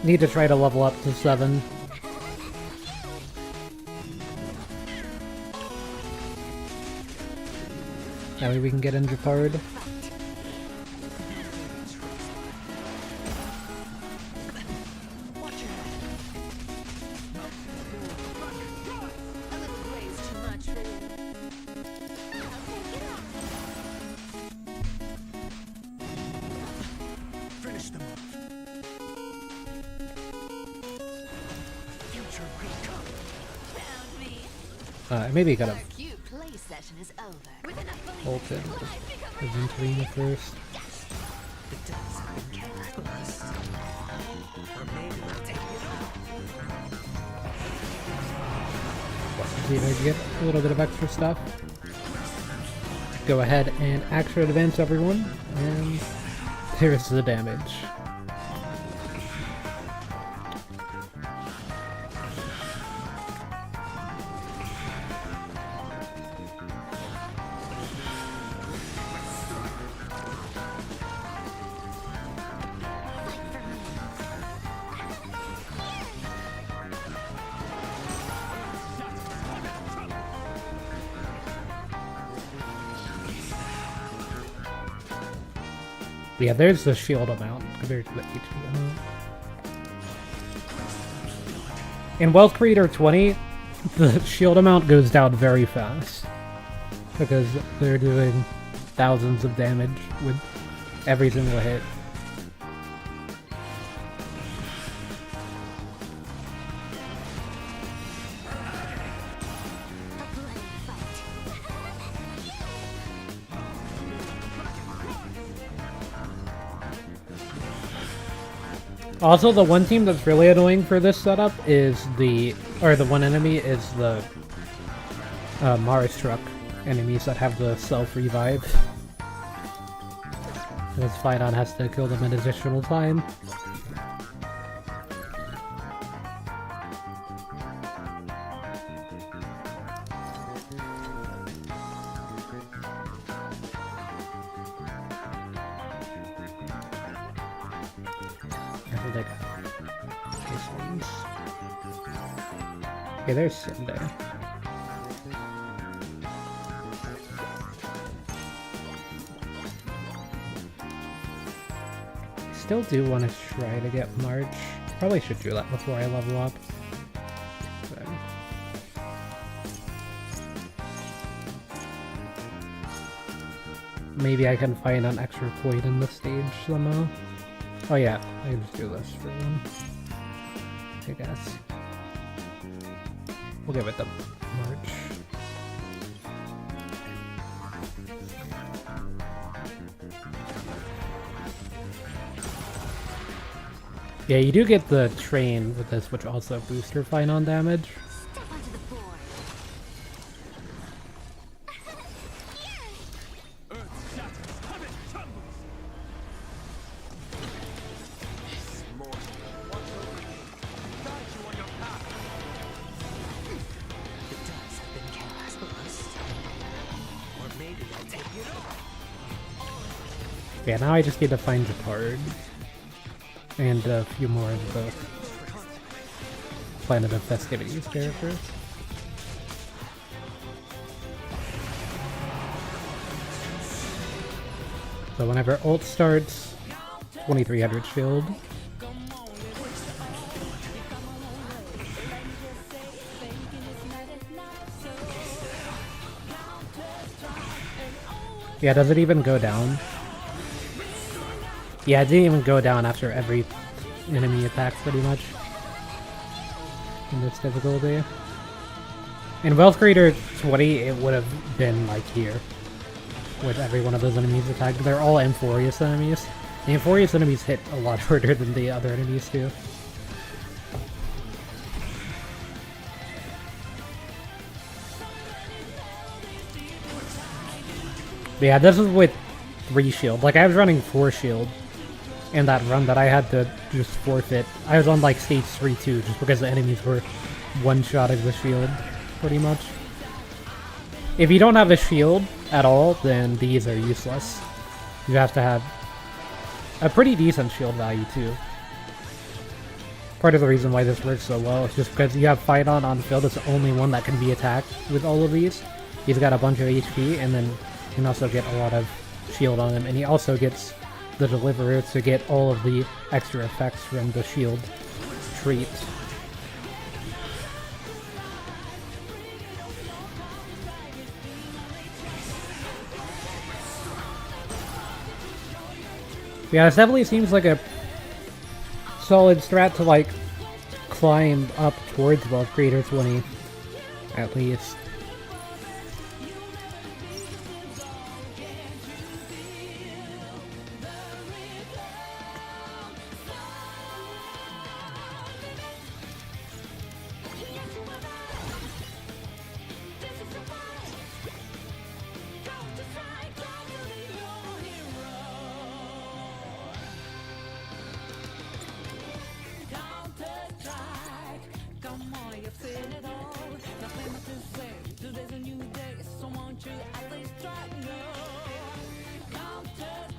Need to try to level up to 7. That way we can get in Japard. Maybe gotta ult it with Venturina first. See if I can get a little bit of extra stuff. Go ahead and extra advance everyone, and here's the damage. Yeah, there's the shield amount compared to the HP amount. In Wealth Creator 20, the shield amount goes down very fast because they're doing thousands of damage with every single hit. Also, the one team that's really annoying for this setup is the one enemy is the Mars truck enemies that have the self-revive. Because Phainon has to kill them an additional time. like these ones. Okay, there's Sunday. Still do want to try to get March. Probably should do that before I level up. But maybe I can find an extra point in the stage somehow. Oh yeah, I can just do this for one. I guess. We'll give it the March. Yeah, you do get the train with this, which also boosts your Phainon damage. Step onto the board. The dice have been cast. Or maybe I'll take it off. Yeah, now I just need to find Japard. And a few more of the Planet of Festivities characters. So whenever ult starts, 2300 shield. Yeah, does it even go down? Yeah, it didn't even go down after every enemy attack, pretty much. In this difficulty. In Wealth Creator 20, it would have been like here. With every one of those enemies attacked. They're all Amphorius enemies. The Amphorius enemies hit a lot harder than the other enemies do. But yeah, this is with 3 shield. Like, I was running 4 shield. In that run that I had to just forfeit. I was on like stage 3-2 just because the enemies were one-shotting the shield, pretty much. If you don't have a shield at all, then these are useless. You have to have a pretty decent shield value too. Part of the reason why this works so well is just because you have Phainon on the field. It's the only one that can be attacked with all of these. He's got a bunch of HP, and then you can also get a lot of shield on him, and he also gets the Deliverer to get all of the extra effects from the shield trait. Yeah, this definitely seems like a solid strat to like climb up towards Wealth Creator 20, at least.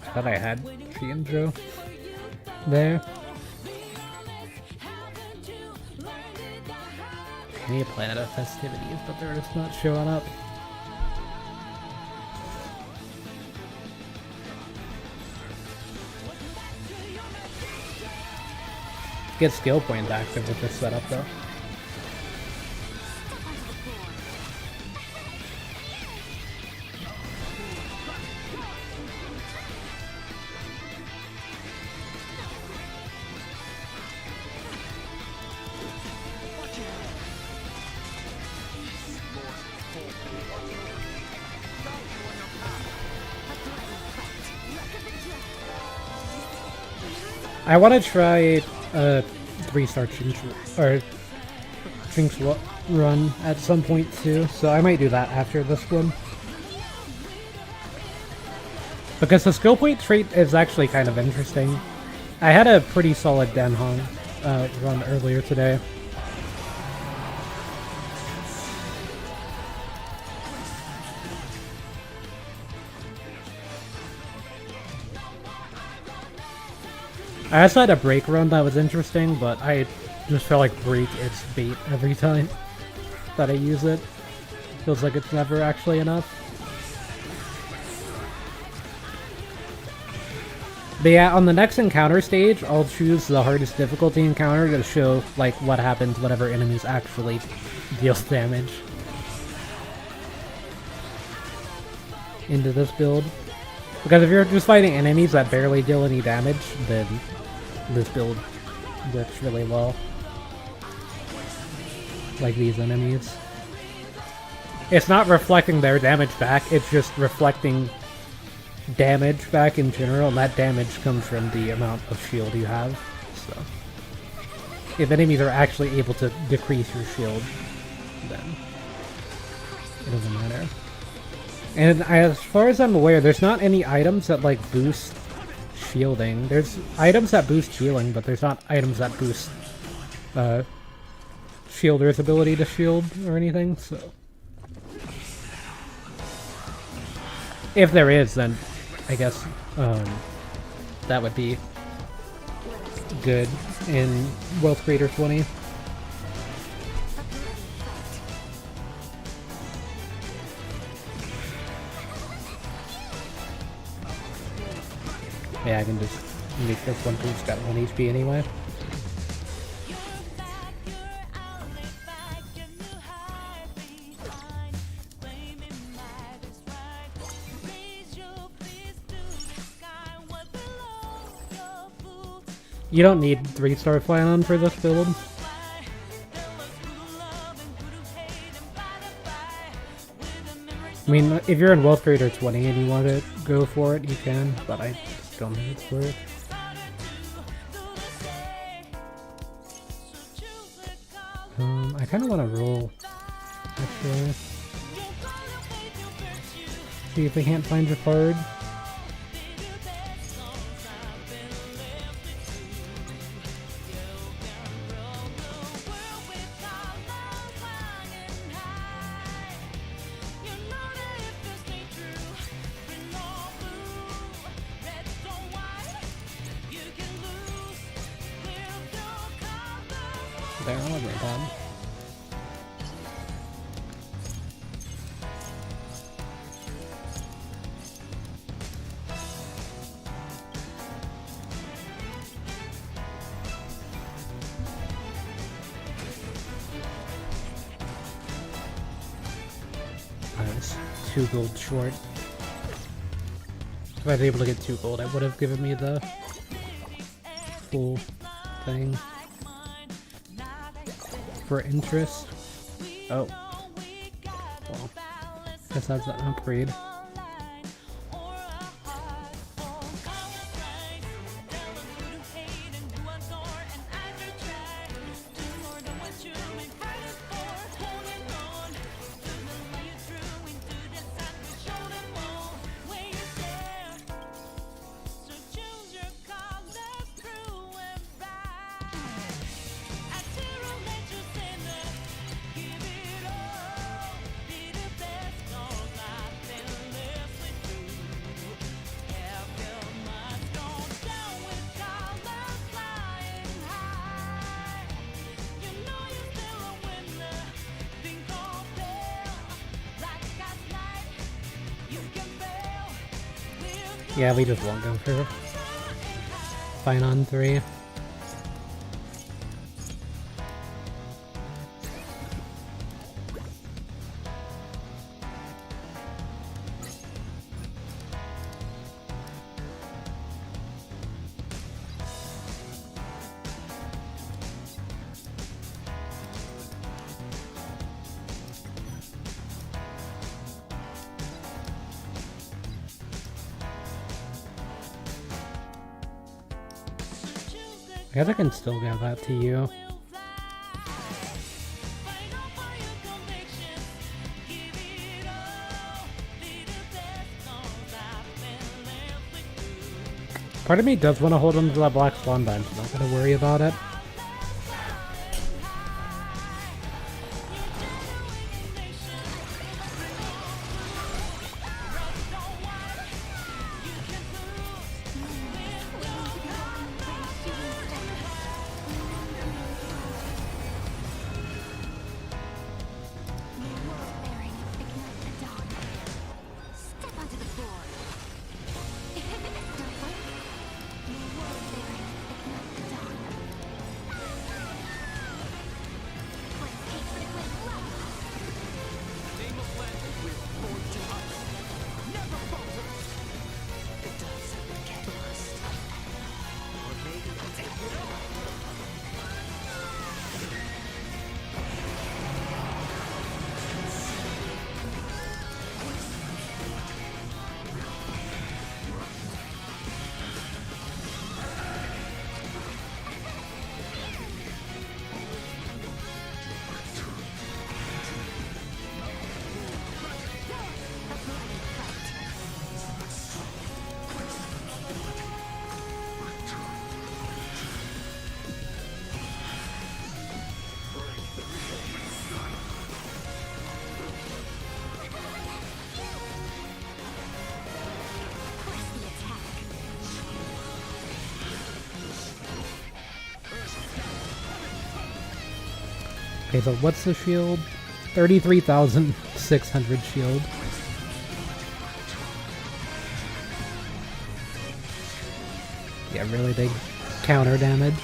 I thought I had the intro there. I need a Planet of Festivities, but they're just not showing up. Get skill points active with this setup though. I want to try a 3-star Jinx run at some point too, so I might do that after this one. Because the skill point trait is actually kind of interesting. I had a pretty solid Danhong run earlier today. I also had a break run that was interesting, but I just felt like break is bait every time that I use it. Feels like it's never actually enough. But yeah, on the next encounter stage, I'll choose the hardest difficulty encounter to show like what happens whenever enemies actually deal damage into this build. Because if you're just fighting enemies that barely deal any damage, then this build works really well. Like these enemies. It's not reflecting their damage back, it's just reflecting damage back in general, and that damage comes from the amount of shield you have. So, if enemies are actually able to decrease your shield, then it doesn't matter. And as far as I'm aware, there's not any items that like boost shielding. There's items that boost healing, but there's not items that boost Shielder's ability to shield or anything, so... If there is, then I guess that would be good in Wealth Creator 20. Yeah, I can just make this one who's got 1 HP anyway. You don't need 3-star Phainon for this build. I mean, if you're in Wealth Creator 20 and you want to go for it, you can, but I just don't think it's worth. I kind of want to roll, actually. See if I can't find your card. There, I'll have my done. I was 2 gold short. If I was able to get 2 gold, I would have given me the full thing. For interest. Oh. Well, guess that's an upgrade. Yeah, we just won't go for Phainon 3. I guess I can still give that to you. Part of me does want to hold on to that Black Swan, but I'm not going to worry about it. Okay, so what's the shield? 33,600 shield. Yeah, really big counter damage.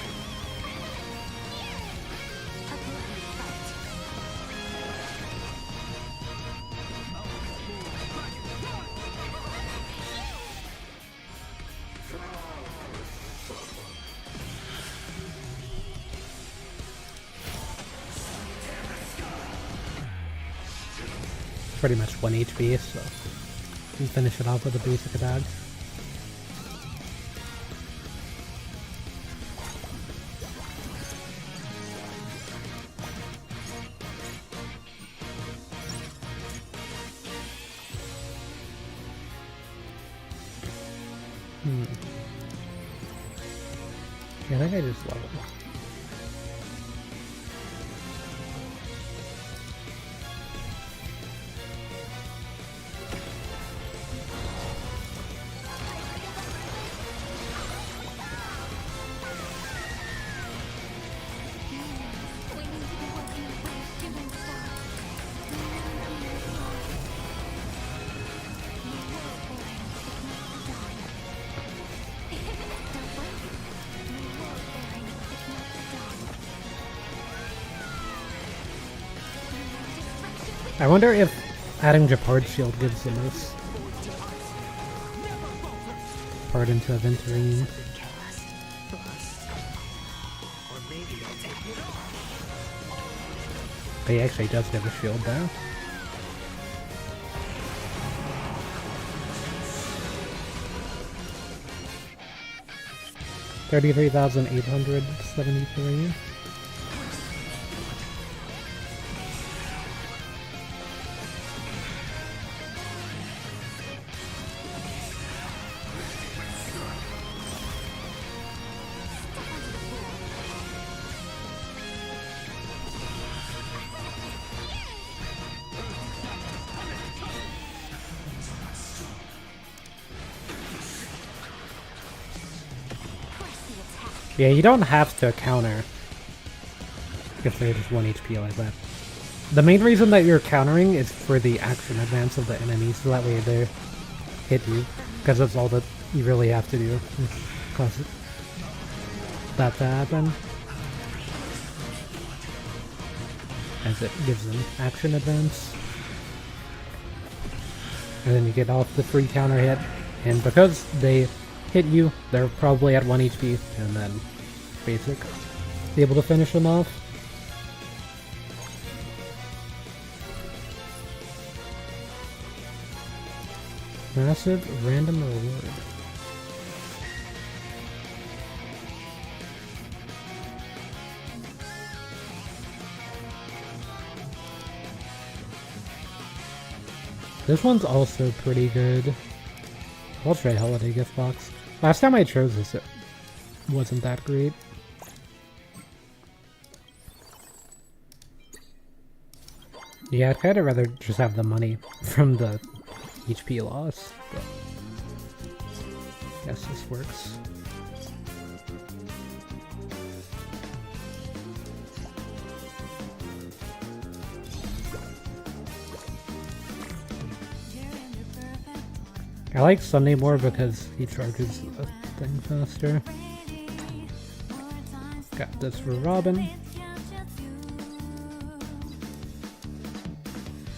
Pretty much 1 HP, so you can finish it off with a basic attack. Yeah, I think I just leveled. I wonder if adding Japard's shield gives the most part into Aventurine. But he actually does have a shield though. $33,873. Yeah, you don't have to counter if they're just 1 HP like that. The main reason that you're countering is for the action advance of the enemy, so that way they hit you, because that's all that you really have to do, cause that to happen. As it gives them action advance. And then you get off the free counter hit, and because they hit you, they're probably at 1 HP, and then basic. Be able to finish them off. Massive random reward. This one's also pretty good. I'll try Holiday Gift Box. Last time I chose this, it wasn't that great. Yeah, I'd kind of rather just have the money from the HP loss, but I guess this works. I like Sunday more because he charges the thing faster. Got this for Robin.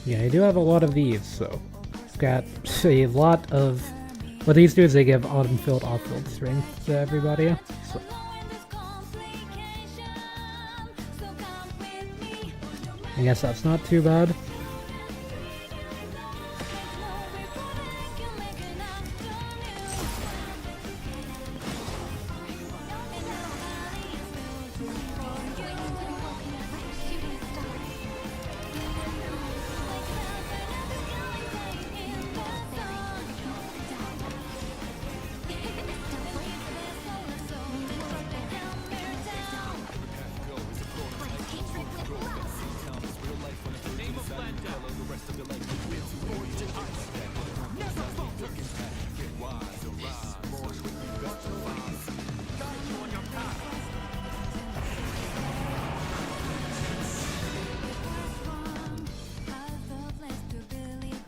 Yeah, I do have a lot of these, so got a lot of... What these do is they give on-field, off-field strength to everybody, so... I guess that's not too bad.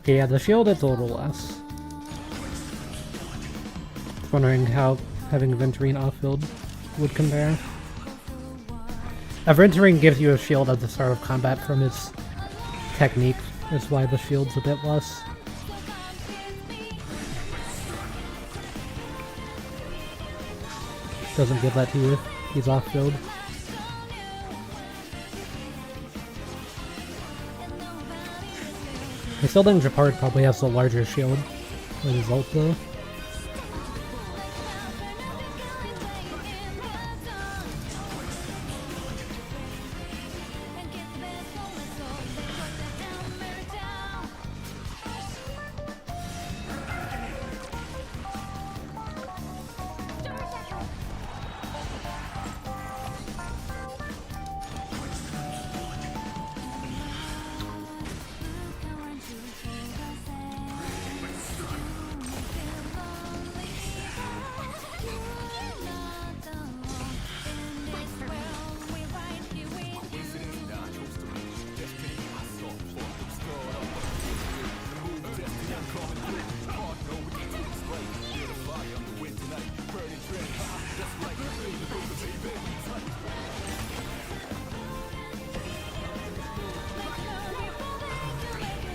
Okay, yeah, the shield is a little less. Wondering how having Venturine off-field would compare. Venturine gives you a shield at the start of combat from his technique, is why the shield's a bit less. Doesn't give that to you if he's off-field. I still think Japard probably has the larger shield with his ult though.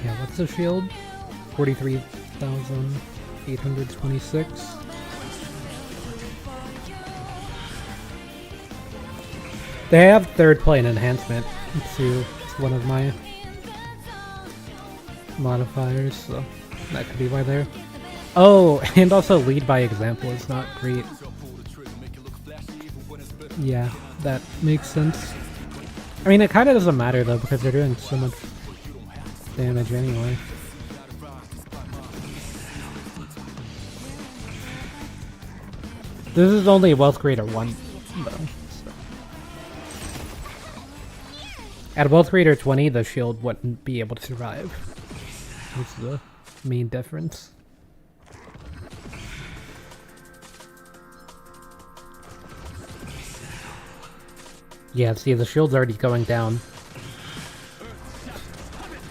Yeah, what's the shield? 43,826. They have third plane enhancement too. It's one of my modifiers, so that could be why they're... Oh, and also lead by example is not great. Yeah, that makes sense. I mean, it kind of doesn't matter though, because they're doing so much damage anyway. This is only Wealth Creator 1 though. So. At Wealth Creator 20, the shield wouldn't be able to survive. That's the main difference. Yeah, see, the shield's already going down.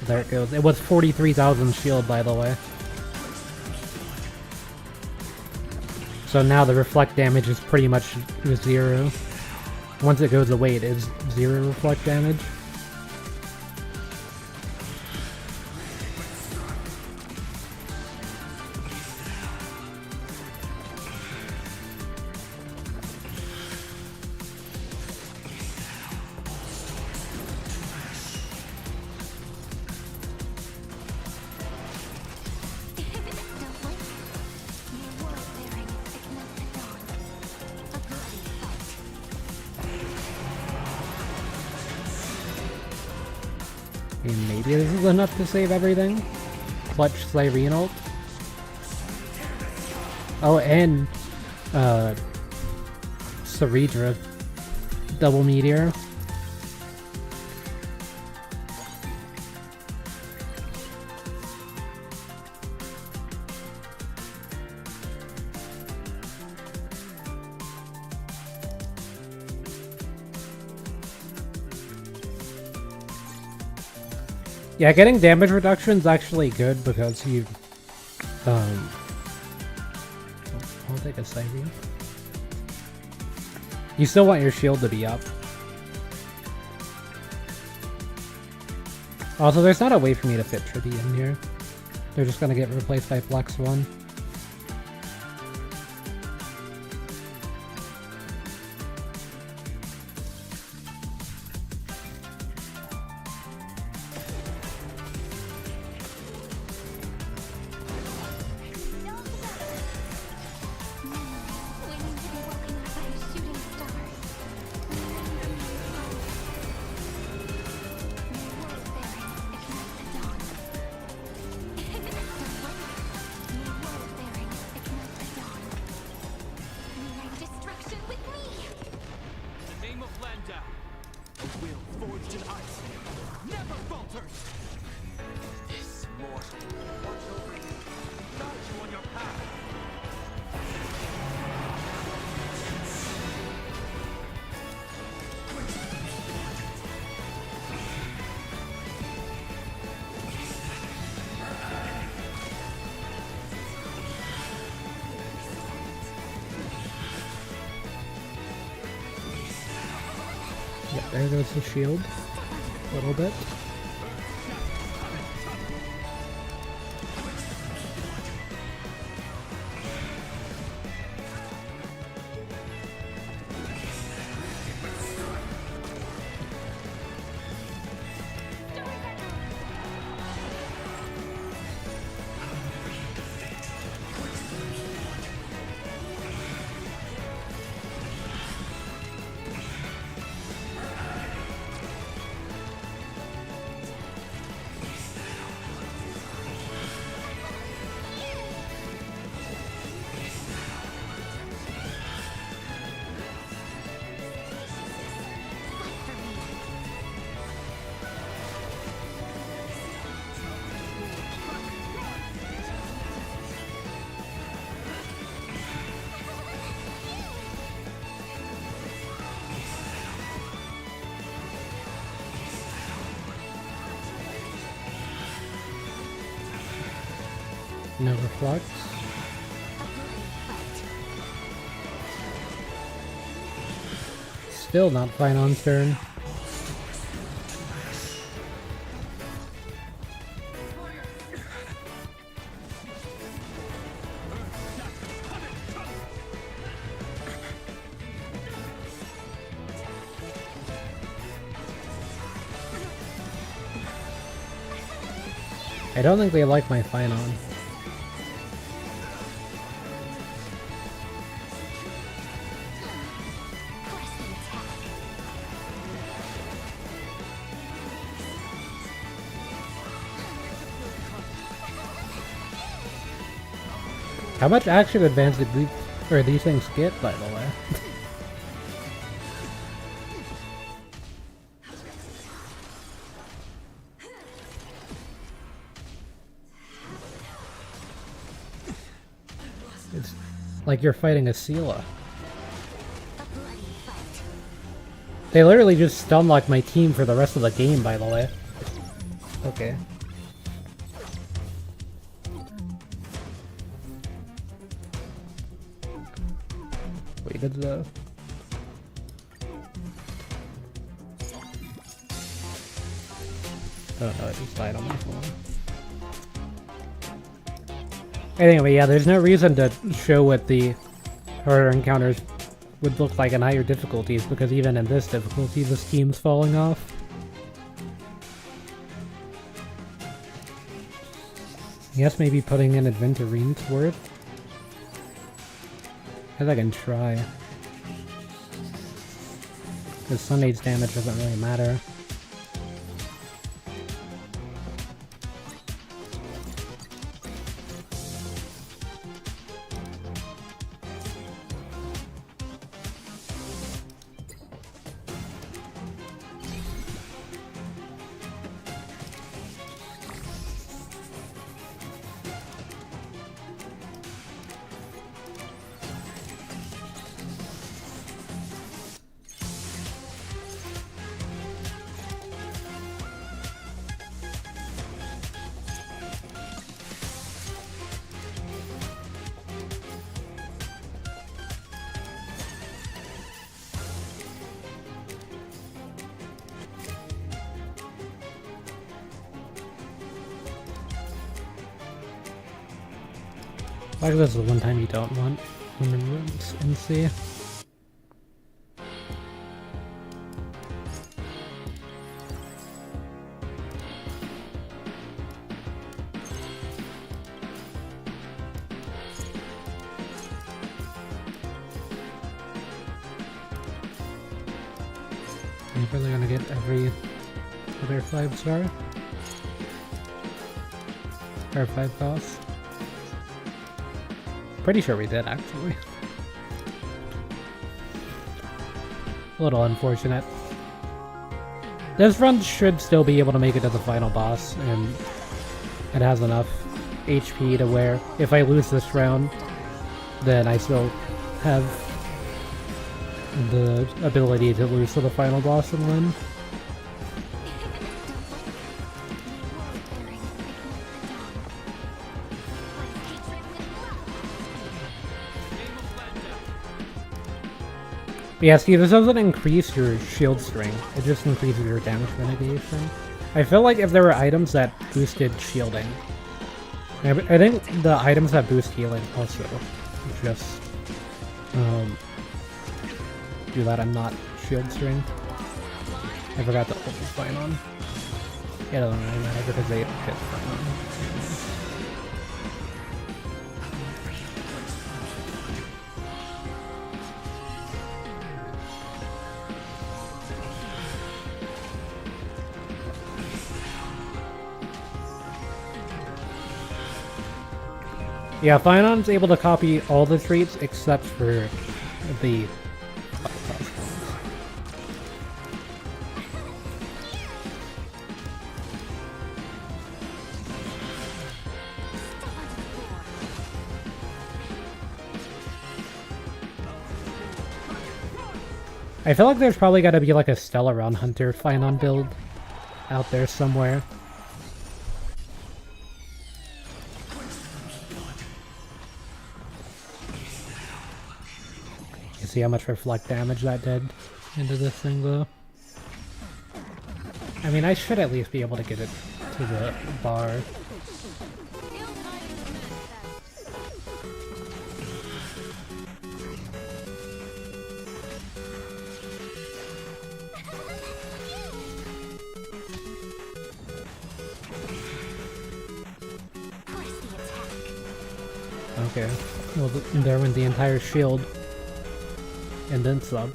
There it goes. It was 43,000 shield, by the way. So now the reflect damage is pretty much 0. Once it goes away, it is 0 reflect damage. Maybe this is enough to save everything. Clutch Cyrene ult. Oh, and Ceredra double meteor. Yeah, getting damage reduction is actually good because you, I'll take a Cyrene. You still want your shield to be up. Also, there's not a way for me to fit Trippy in here. They're just gonna get replaced by Flex 1. There goes the shield. A little bit. No reflux. Still not Phainon's turn. I don't think they like my Phainon. How much action advance did these things get, by the way? It's like you're fighting a Sela. They literally just stun-locked my team for the rest of the game, by the way. Okay. Waited though. Oh no, I just died on my phone. Anyway, yeah, there's no reason to show what the harder encounters would look like in higher difficulties, because even in this difficulty, the steam's falling off. I guess maybe putting in Adventurine's worth. I guess I can try. Because Sunday's damage doesn't really matter. Like this is the one time you don't want remembrance NC. I'm really gonna get every other 5-star. Or 5 costs. Pretty sure we did, actually. A little unfortunate. This run should still be able to make it to the final boss, and it has enough HP to where if I lose this round, then I still have the ability to lose to the final boss and win. Yeah, see, this doesn't increase your shield strength, it just increases your damage mitigation. I feel like if there were items that boosted shielding, I think the items that boost healing also just do that and not shield strength. I forgot to open Phainon. It doesn't really matter because they hit Phainon. Yeah, Phainon's able to copy all the traits except for the I feel like there's probably gotta be like a Stellaron Hunter Phainon build out there somewhere. You see how much reflect damage that did into this thing though? I mean, I should at least be able to get it to the bar. Okay, well there went the entire shield. And then some.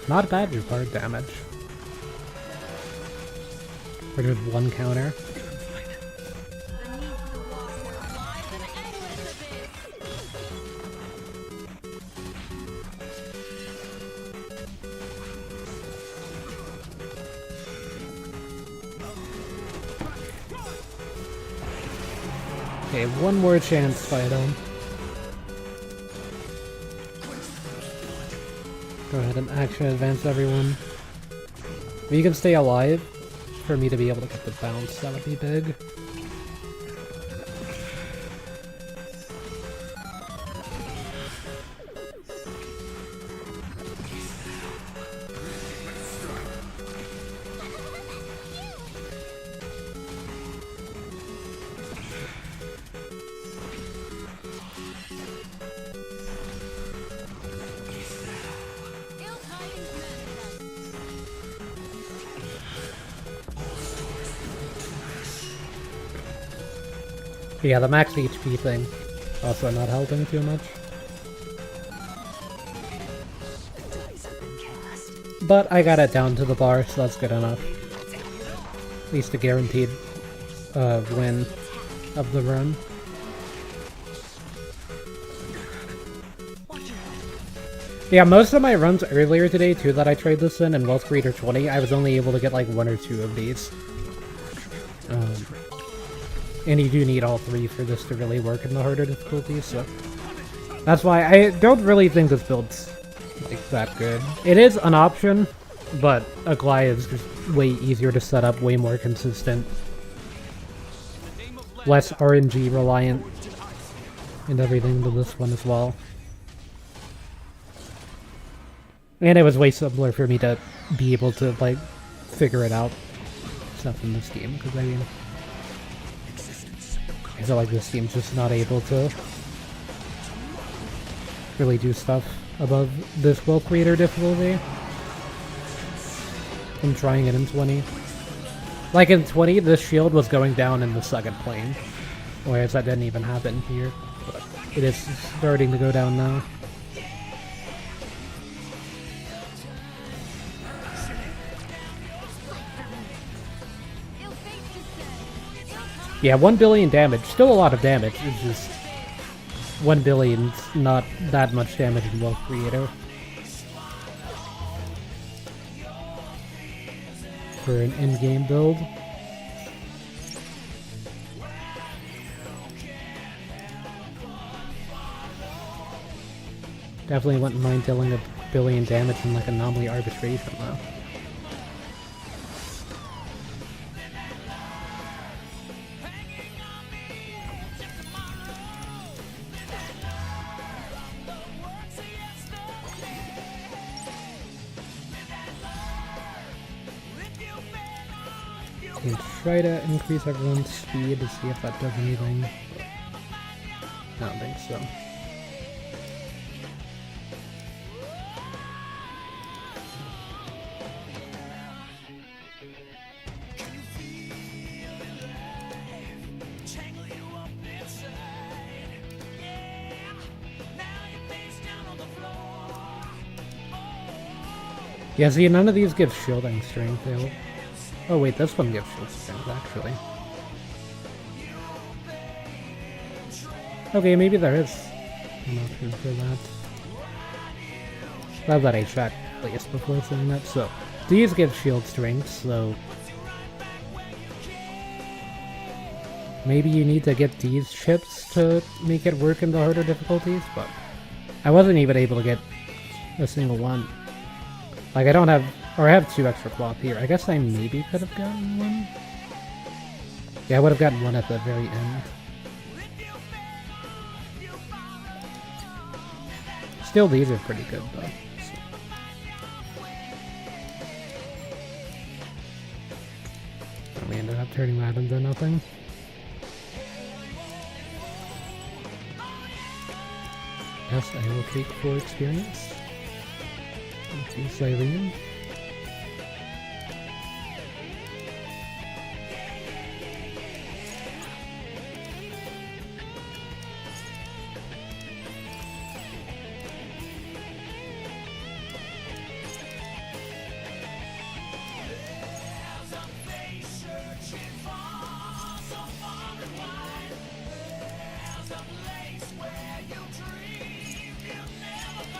Not bad for hard damage. For just one counter. Okay, one more chance, Phainon. Go ahead and action advance everyone. If you can stay alive, for me to be able to get the bounce, that would be big. Yeah, the max HP thing also not helping too much. But I got it down to the bar, so that's good enough. At least a guaranteed win of the run. Yeah, most of my runs earlier today too that I tried this in Wealth Creator 20, I was only able to get like 1 or 2 of these. And you do need all 3 for this to really work in the harder difficulties, so that's why I don't really think this build's like that good. It is an option, but Aglaia is just way easier to set up, way more consistent, less RNG reliant, and everything to this one as well. And it was way simpler for me to be able to like figure it out stuff in this game, because I mean, I feel like this game's just not able to really do stuff above this Wealth Creator difficulty. I'm trying it in 20. Like in 20, this shield was going down in the second plane, whereas that didn't even happen here, but it is starting to go down now. Yeah, 1 billion damage. Still a lot of damage. It's just 1 billion's not that much damage in Wealth Creator. For an in-game build. Definitely wouldn't mind dealing a billion damage in like Anomaly Arbitration though. And try to increase everyone's speed to see if that does anything. I don't think so. Yeah, see, none of these give shielding strength. Oh wait, this one gives shield strength, actually. Okay, maybe there is an option for that. Glad that I checked, at least, before saying that. So, these give shield strength, so... maybe you need to get these chips to make it work in the harder difficulties, but... I wasn't even able to get a single one. Like, I don't have... or I have 2 extra cloth here. I guess I maybe could have gotten one? Yeah, I would have gotten one at the very end. Still, these are pretty good, though. So. And we ended up turning that into nothing. Yes, I will take 4 experience. Thank you, Phainon.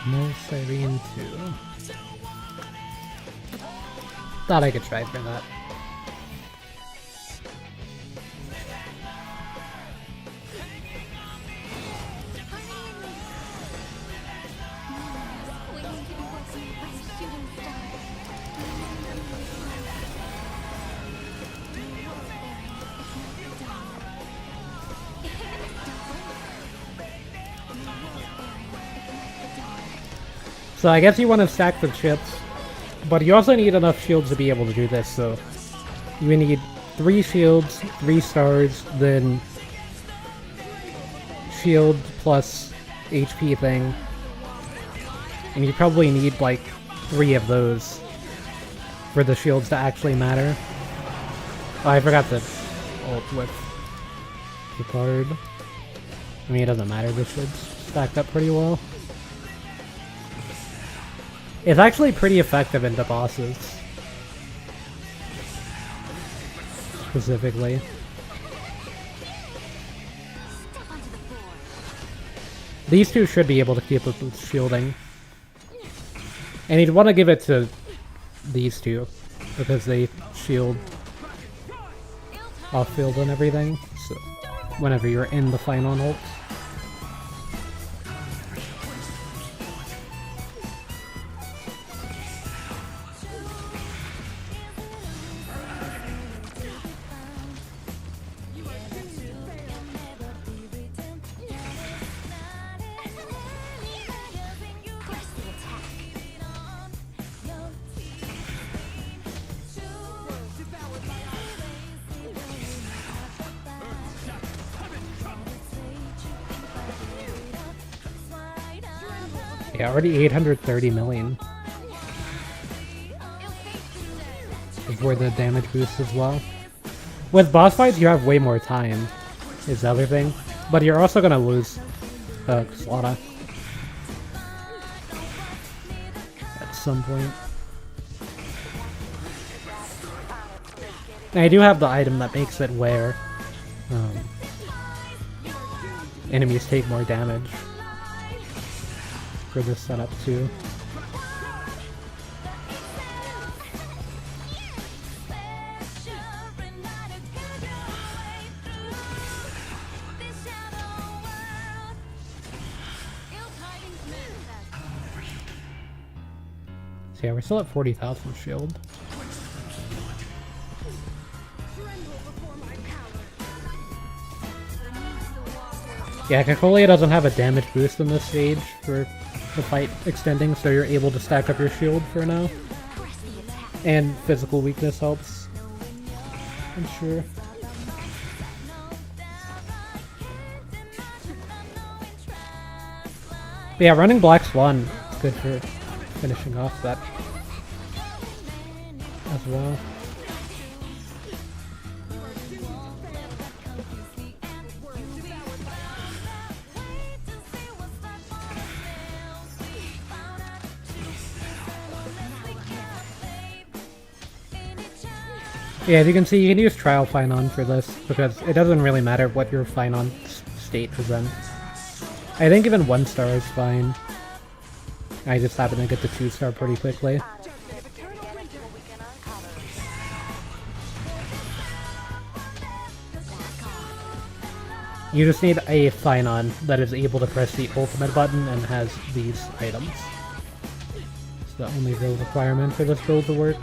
No Siren 2. Thought I could try for that. So I guess you want to stack the chips, but you also need enough shields to be able to do this, so you need 3 shields, 3 stars, then shield plus HP thing, and you probably need like 3 of those for the shields to actually matter. Oh, I forgot to ult with the card. I mean, it doesn't matter, this should stack up pretty well. It's actually pretty effective into bosses. Specifically. These 2 should be able to keep up with shielding. And you'd want to give it to these 2, because they shield off-field and everything, so whenever you're in the Phainon ult. Yeah, already 830 million. Before the damage boost as well. With boss fights, you have way more time, is the other thing. But you're also gonna lose Slaughter at some point. And I do have the item that makes it where enemies take more damage for this setup too. So yeah, we're still at 40,000 shield. Yeah, Kakolia doesn't have a damage boost in this stage for the fight extending, so you're able to stack up your shield for now. And physical weakness helps, I'm sure. But yeah, running Black Swan is good for finishing off that as well. Yeah, as you can see, you can use Trial Phainon for this, because it doesn't really matter what your Phainon state is in. I think even 1 star is fine. I just happen to get the 2 star pretty quickly. You just need a Phainon that is able to press the ultimate button and has these items. It's the only real requirement for this build to work.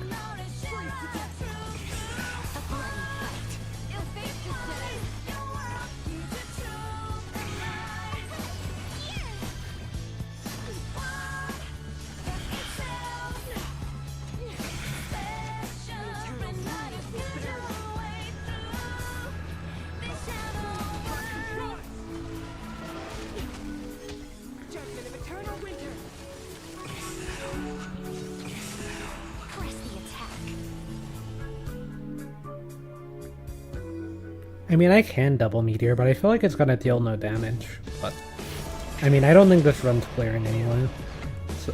I mean, I can double Meteor, but I feel like it's gonna deal no damage. But I mean, I don't think this run's clearing anyway, so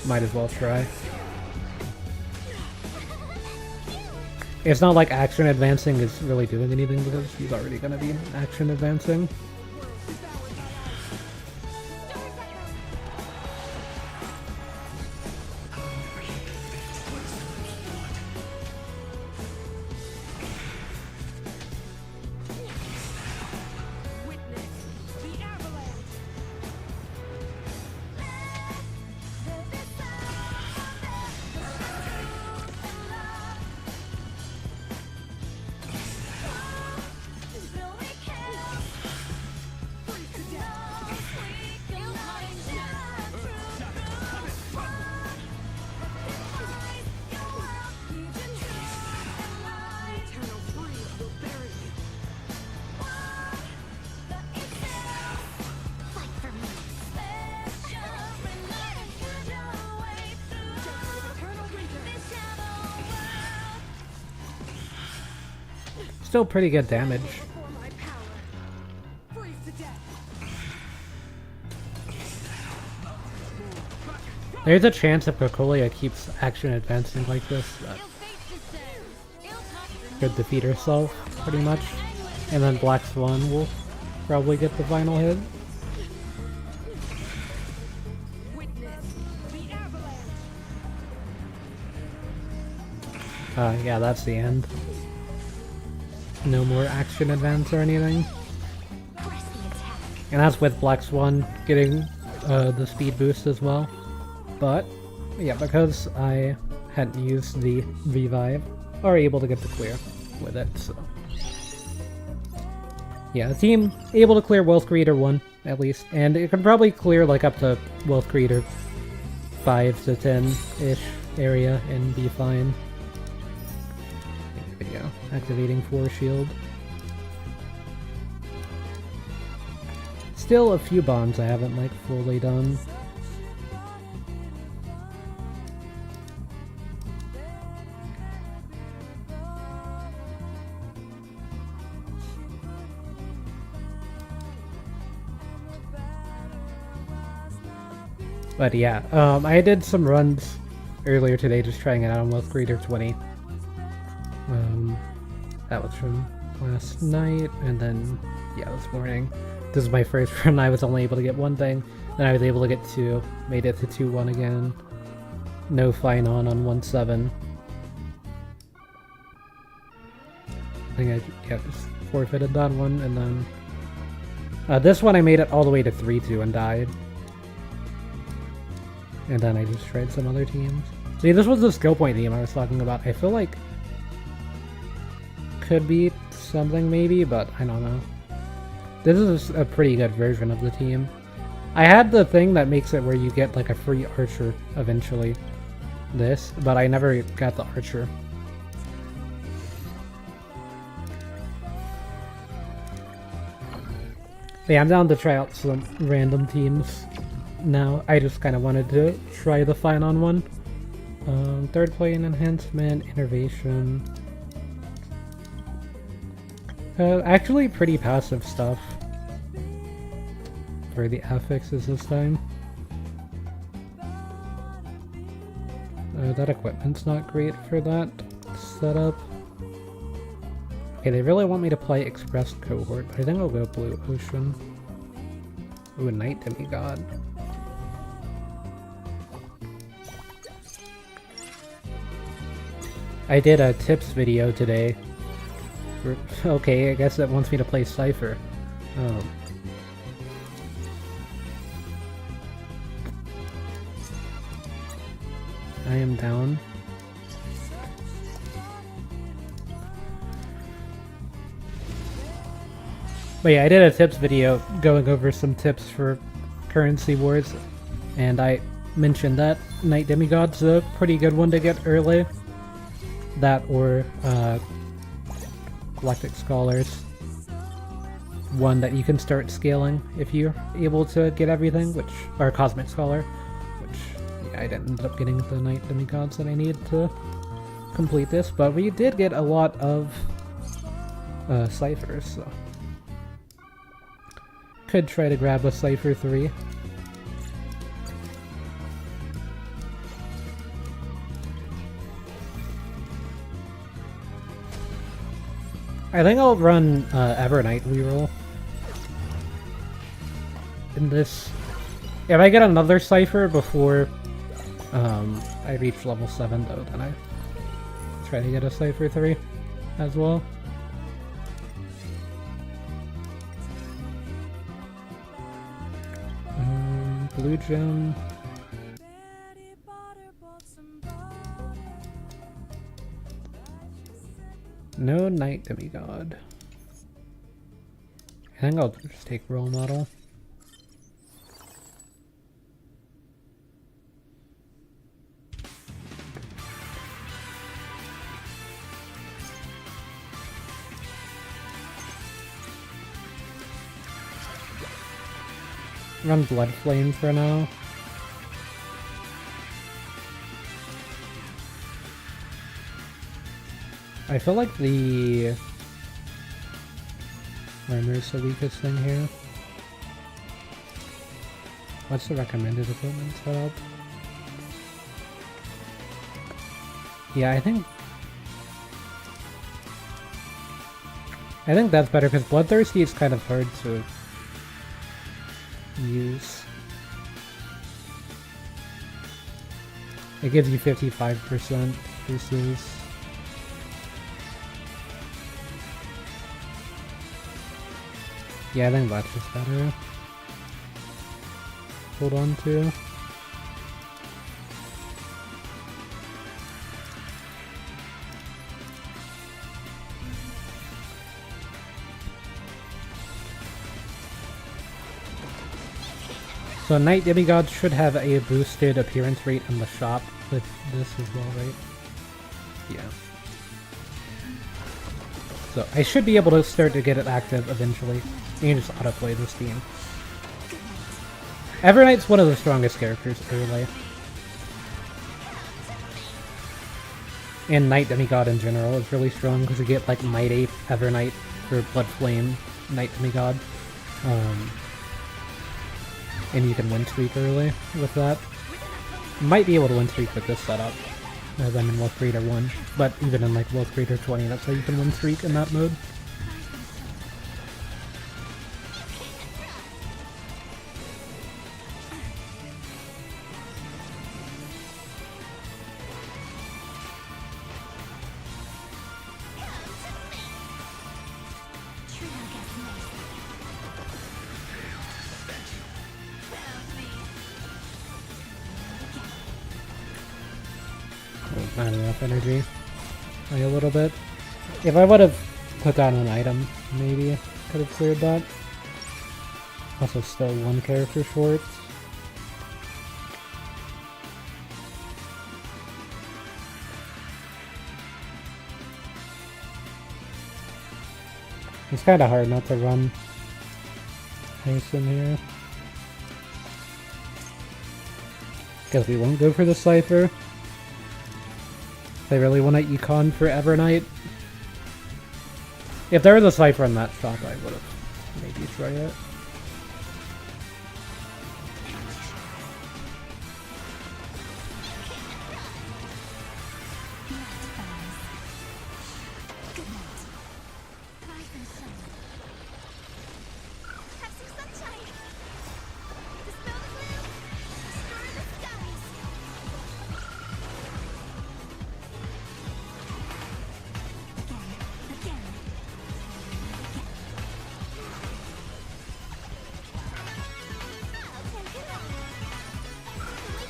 might as well try. It's not like action advancing is really doing anything because he's already gonna be action advancing. Still pretty good damage. There's a chance if Kakolia keeps action advancing like this that could defeat herself, pretty much. And then Black Swan will probably get the final hit. Yeah, that's the end. No more action advance or anything. And that's with Black Swan getting the speed boost as well. But, yeah, because I hadn't used the revive, are able to get the clear with it, so. Yeah, the team able to clear Wealth Creator 1, at least. And it can probably clear like up to Wealth Creator 5 to 10-ish area and be fine. Video. Activating 4 shield. Still a few bonds I haven't like fully done. But yeah, I did some runs earlier today just trying it out on Wealth Creator 20. That was from last night, and then, yeah, this morning. This is my first run. I was only able to get one thing, then I was able to get two. Made it to 2-1 again. No Phainon on 1-7. I think I just forfeited that one, and then this one I made it all the way to 3-2 and died. And then I just tried some other teams. See, this was the skill point team I was talking about. I feel like could be something maybe, but I don't know. This is a pretty good version of the team. I had the thing that makes it where you get like a free archer eventually. This, but I never got the archer. Yeah, I'm down to try out some random teams now. I just kind of wanted to try the Phainon one. Third plane enhancement, innovation. Actually pretty passive stuff for the affixes this time. That equipment's not great for that setup. Okay, they really want me to play Express Cohort, but I think I'll go Blue Ocean. Ooh, a Night Demigod. I did a tips video today. Okay, I guess it wants me to play Cypher. I am down. But yeah, I did a tips video going over some tips for currency wars, and I mentioned that Night Demigod's a pretty good one to get early. That or Galactic Scholars. One that you can start scaling if you're able to get everything, or Cosmic Scholar, which yeah, I didn't end up getting the Night Demigods that I need to complete this, but we did get a lot of ciphers, so could try to grab a Cypher 3. I think I'll run Evernight reroll in this. If I get another Cypher before I reach level 7 though, then I try to get a Cypher 3 as well. Blue gem. No Night Demigod. I think I'll just take Role Model. Run Blood Flame for now. I feel like the armor is the weakest thing here. What's the recommended equipment setup? Yeah, I think that's better because Bloodthirsty is kind of hard to use. It gives you 55% versus yeah, I think that's just better. Hold on to. So Night Demigod should have a boosted appearance rate in the shop with this as well, right? Yeah. So I should be able to start to get it active eventually. You can just autoplay this team. Evernight's one of the strongest characters early. And Night Demigod in general is really strong because you get like Might Ape, Evernight for Blood Flame, Night Demigod. And you can win streak early with that. Might be able to win streak with this setup, as I'm in Wealth Creator 1, but even in like Wealth Creator 20, that's how you can win streak in that mode. Not enough energy. Like a little bit. If I would have put down an item, maybe could have cleared that. Also still one character short. It's kind of hard not to run Phainon here. Guess we won't go for the Cypher. They really want to econ for Evernight. If there was a Cypher in that shop, I would have maybe tried it.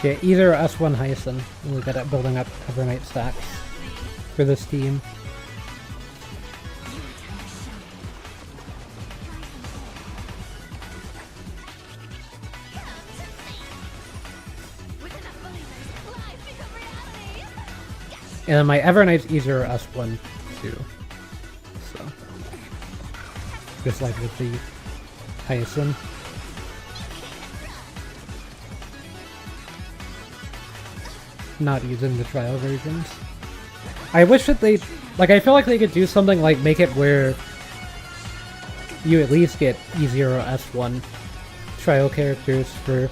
Yeah, either S1 Hyson, really good at building up Evernight stacks for this team. And then my Evernight's easier S1 too. So, just like with the Hyson. Not using the trial versions. I wish that they, like, I feel like they could do something like make it where you at least get E0 S1 trial characters for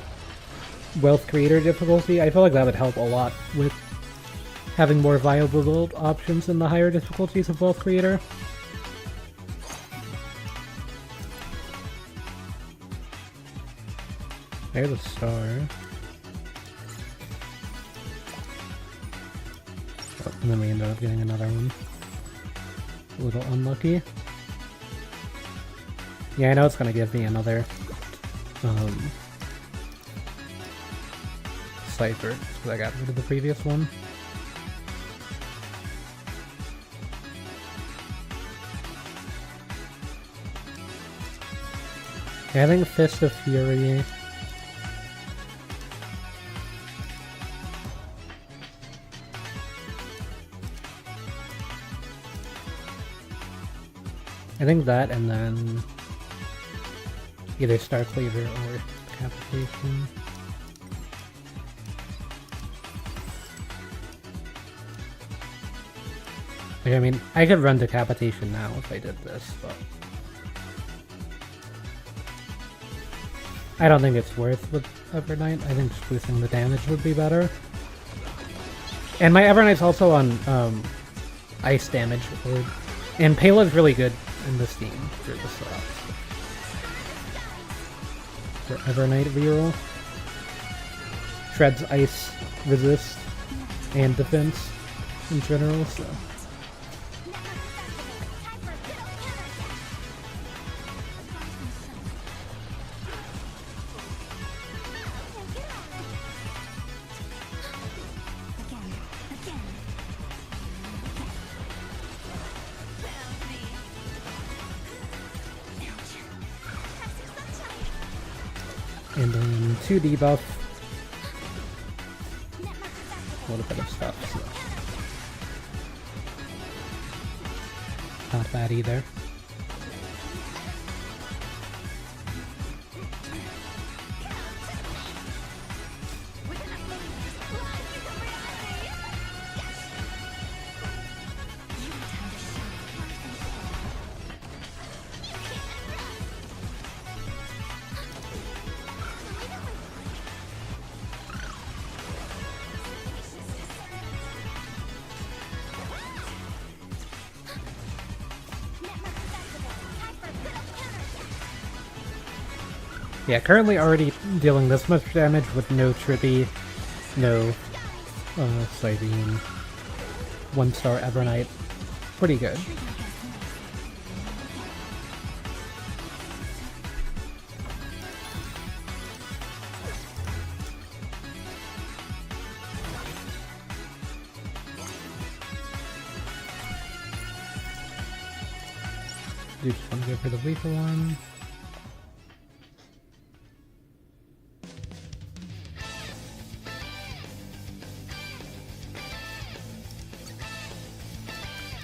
wealth creator difficulty. I feel like that would help a lot with having more viable build options in the higher difficulties of wealth creator. There's a star. Oh, and then we ended up getting another one. A little unlucky. Yeah, I know it's gonna give me another Cypher, because I got rid of the previous one. Yeah, I think Fist of Fury. I think that, and then either Star Cleaver or Decapitation. Like, I mean, I could run Decapitation now if I did this, but I don't think it's worth with Evernight. I think just boosting the damage would be better. And my Evernight's also on ice damage, and Payload's really good in this team for the slots. For Evernight reroll. Shred's ice resist and defense in general, so. And then 2 debuff. A little bit of stuff, so. Not bad either. Yeah, currently already dealing this much damage with no Trippy, no Phainon, 1-star Evernight. Pretty good. Do just want to go for the lethal one.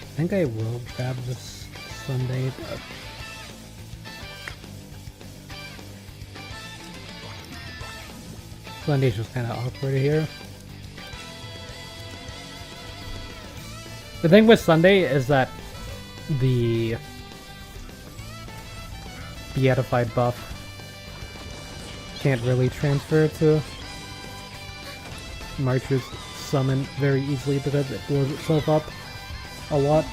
I think I will grab this Sunday, but Sunday's just kind of awkward here. The thing with Sunday is that the beatified buff can't really transfer to March's summon very easily because it blows itself up a lot.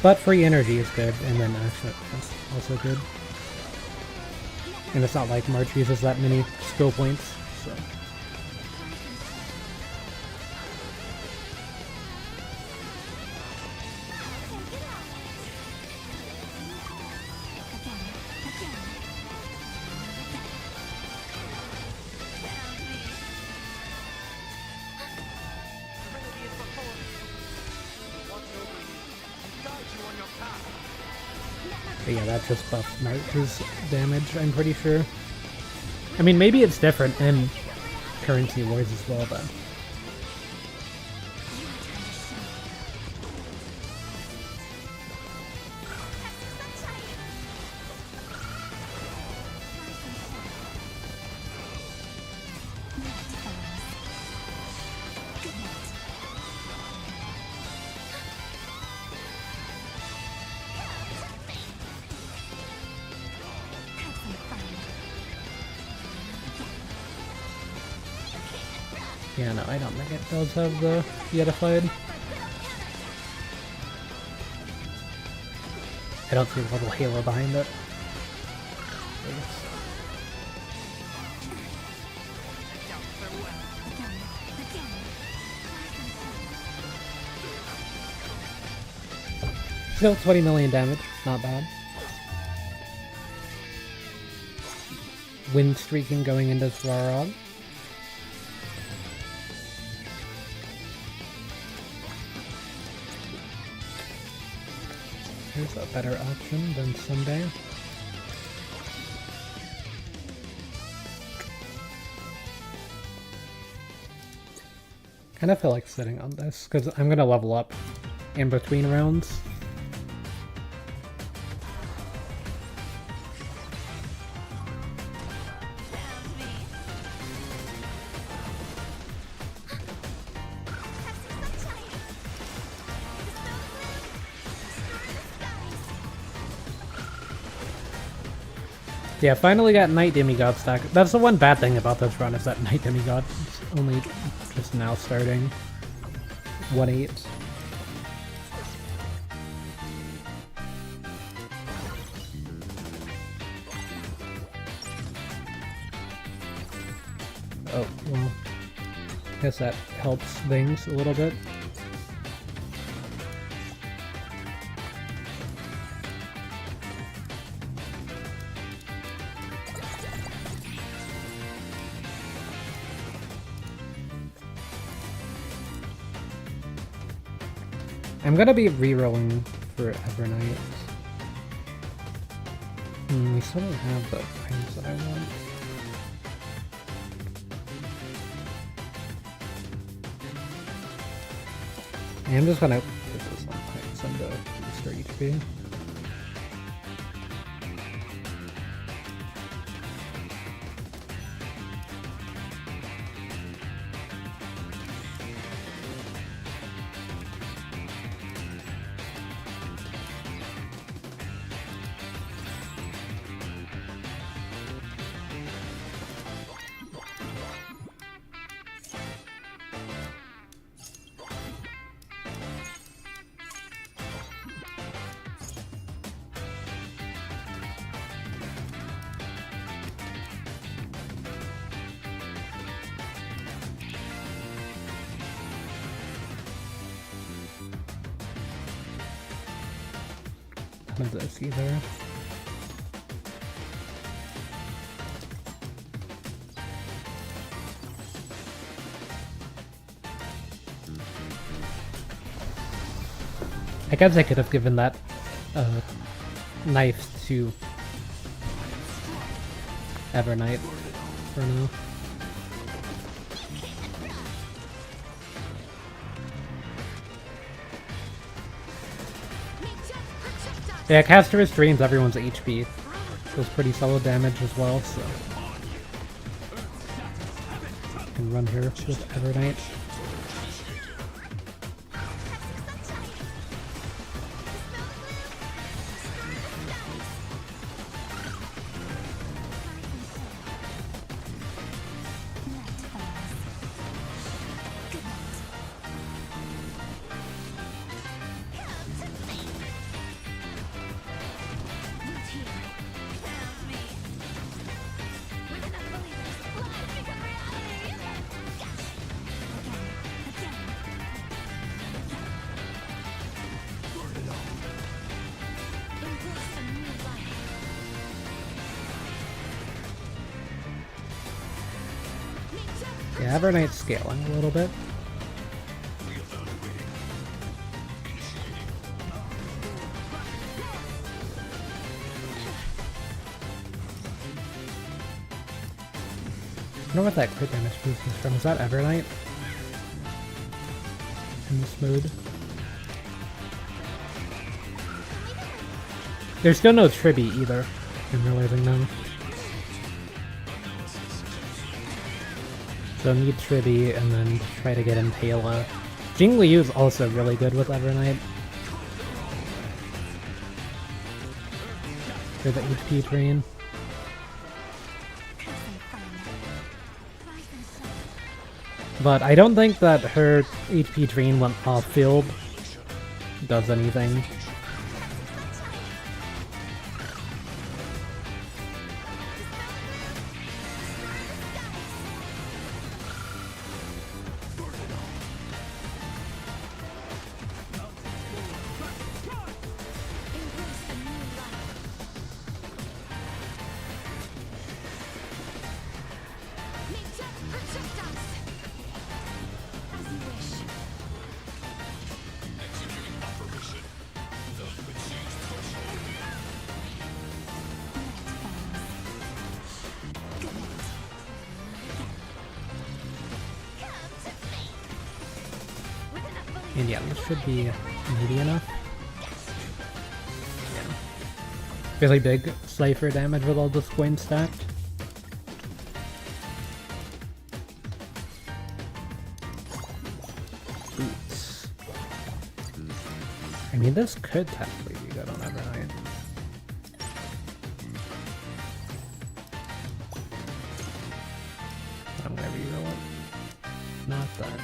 But free energy is good, and then action is also good. And it's not like March uses that many skill points, so. But yeah, that just buffs March's damage, I'm pretty sure. I mean, maybe it's different in Currency Wars as well, though. Yeah, no, I don't think it does have the Yetified. I don't see the little halo behind it. Still 20 million damage, not bad. Wind streaking going into Svarog. Here's a better option than Sunday. Kind of feel like sitting on this because I'm gonna level up in between rounds. Yeah, finally got Night Demigod stack. That's the one bad thing about this run is that Night Demigod is only just now starting. 1-8. Oh, well, I guess that helps things a little bit. I'm gonna be rerolling for Evernight. We still don't have the items that I want. I'm just gonna put this on Titans and go booster HP. Of this either. I guess I could have given that knife to Evernight for now. Yeah, Caster restrains everyone's HP. Does pretty solid damage as well, so I can run here with Evernight. Yeah, Evernight's scaling a little bit. I don't know what that crit damage boost is from. Is that Evernight? In this mode? There's still no Tribby either. I'm realizing now. So need Tribby and then try to get Impala. Jing Liu is also really good with Evernight. For the HP drain. But I don't think that her HP drain when off field does anything. And yeah, this should be meaty enough. Yeah. Really big Cypher damage with all this coin stacked. Boots. I mean, this could technically be good on Evernight. I'm gonna reroll it. Not that.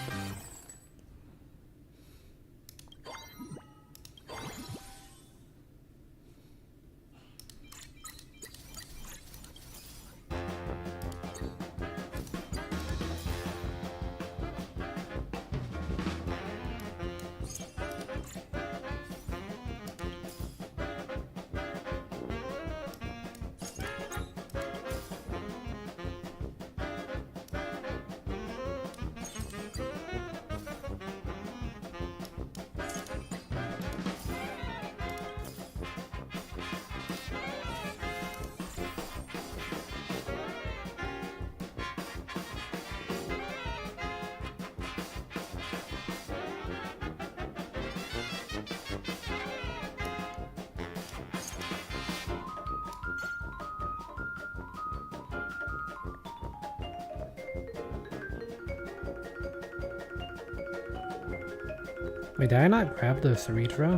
Wait, did I not grab the Ceretro?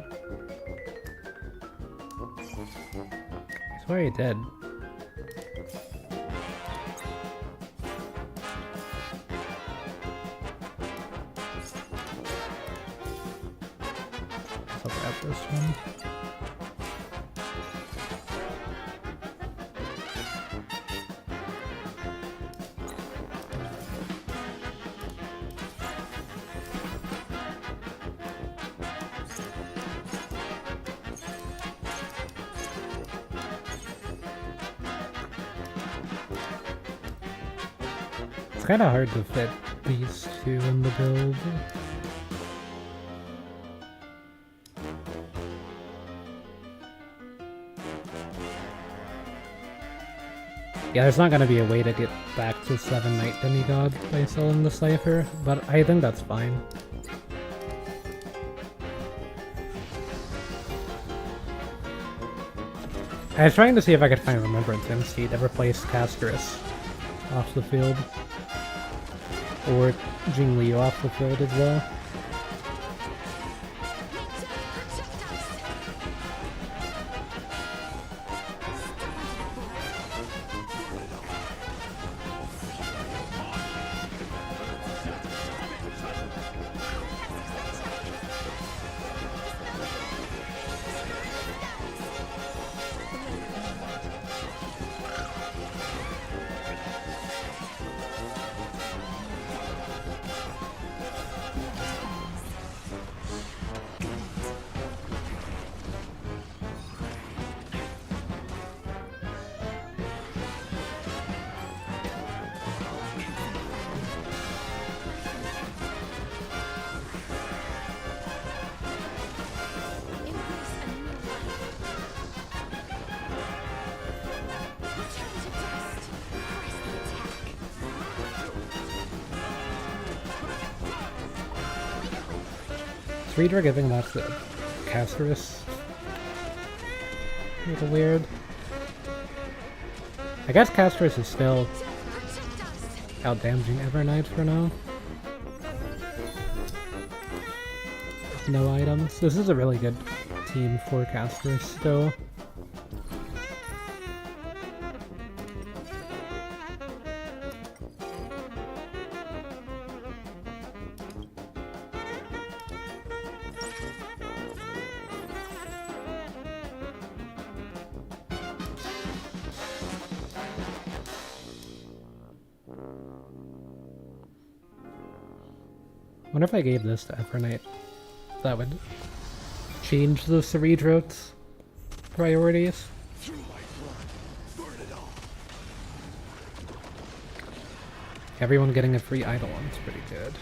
I swear I did. I'll grab this one. It's kind of hard to fit these two in the build. Yeah, there's not gonna be a way to get back to 7 Night Demigod by selling the Cypher, but I think that's fine. I was trying to see if I could find Remembrance MC to replace Castorus off the field. Or Jing Liu off the field as well. Reader giving that to Castorus. A little weird. I guess Castorus is still out damaging Evernight for now. With no items. This is a really good team for Castorus still. I wonder if I gave this to Evernight, that would change the Ceredro's priorities. Everyone getting a free Eidolon's pretty good.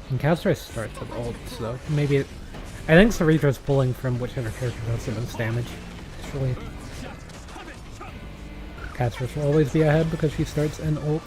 And Castorus starts with ult, so maybe it, I think Ceredro's pulling from whichever character does the most damage. Actually, Castorus will always be ahead because she starts in ult.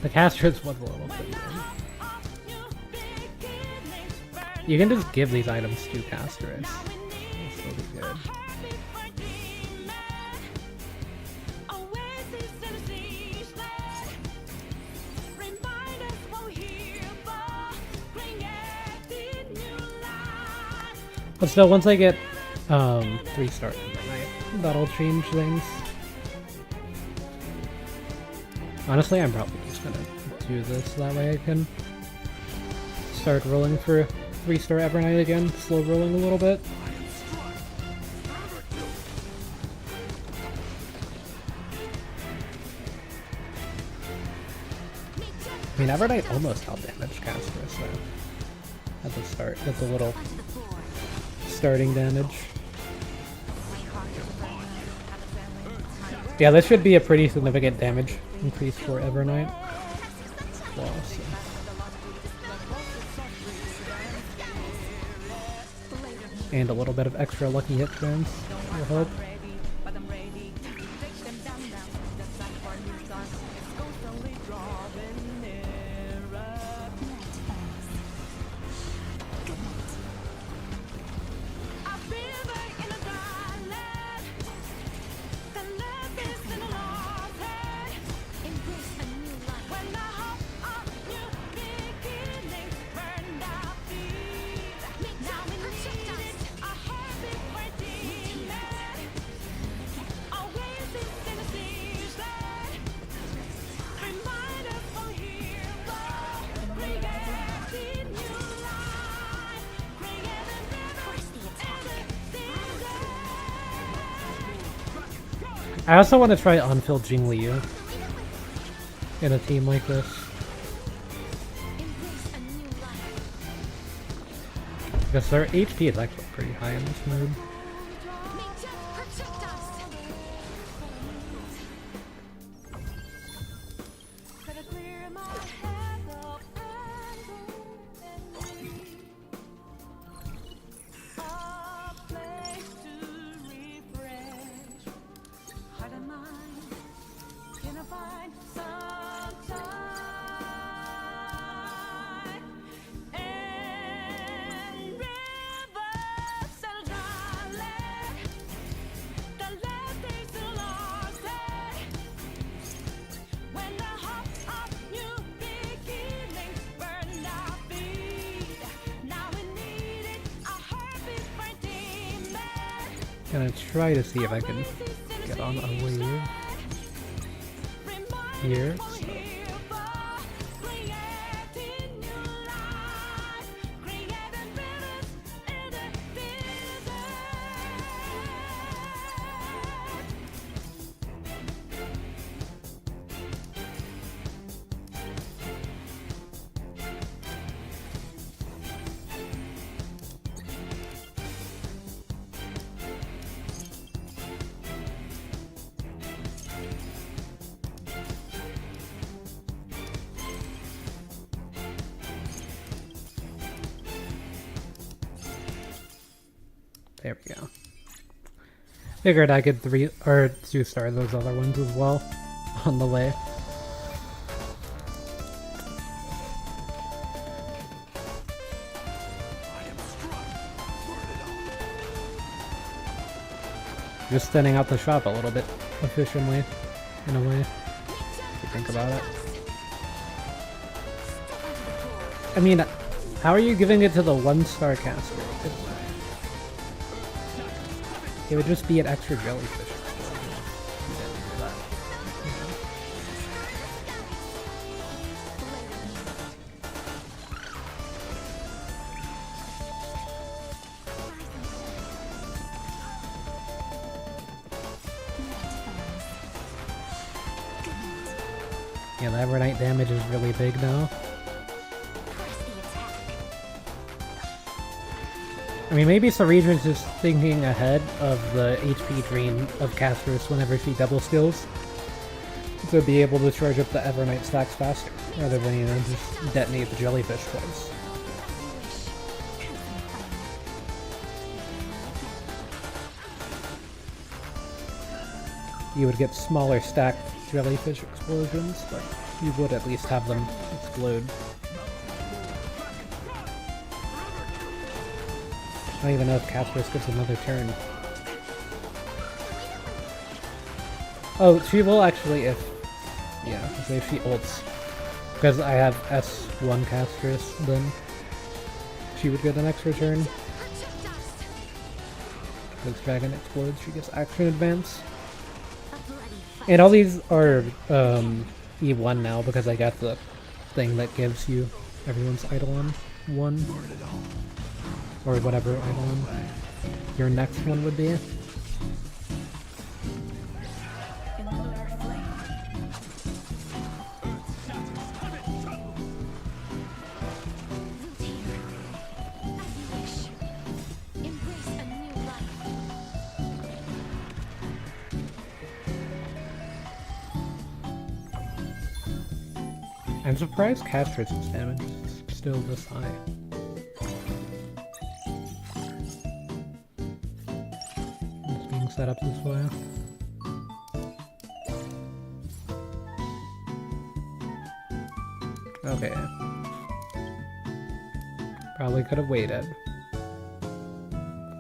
The Castorus was a little bit weird. You can just give these items to Castorus. This will be good. But still, once I get 3-star Evernight, that'll change things. Honestly, I'm probably just gonna do this, that way I can start rolling for 3-star Evernight again, slow rolling a little bit. I mean, Evernight almost outdamaged Castorus though, at the start. That's a little starting damage. Yeah, this should be a pretty significant damage increase for Evernight. Well, so. And a little bit of extra lucky hit chance will help. I also want to try on-field Jingliu in a team like this. Because their HP is actually pretty high in this mode. Gonna try to see if I can get on a wave here. So. There we go. Figured I could 2-star those other ones as well on the way. Just thinning out the shop a little bit efficiently, in a way, if you think about it. I mean, how are you giving it to the 1-star caster? It would just be an extra jellyfish. Yeah, the Evernight damage is really big now. I mean, maybe Saridrin's just thinking ahead of the HP drain of Castris whenever she double skills to be able to charge up the Evernight stacks faster, rather than, you know, just detonate the jellyfish twice. You would get smaller stacked jellyfish explosions, but you would at least have them explode. I don't even know if Castris gets another turn. Oh, she will actually if she ults. Because I have S1 Castris, then she would get an extra turn. Because Dragon explodes, she gets action advance. And all these are E1 now because I got the thing that gives you everyone's Eidolon 1. Or whatever Eidolon your next one would be. I'm surprised Castris' damage is still this high. setup this way. Okay. Probably could have waited.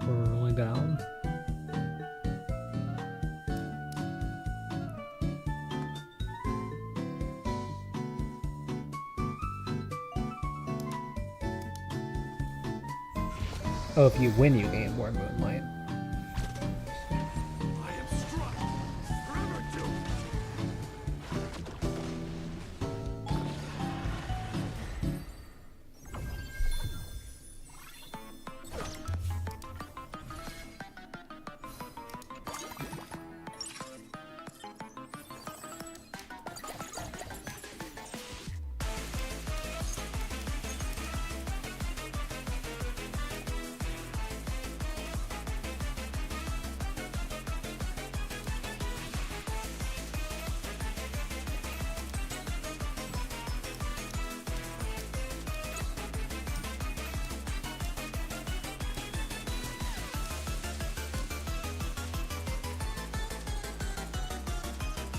We're rolling down. Oh, if you win, you gain more moonlight. I am struck. Forever doomed.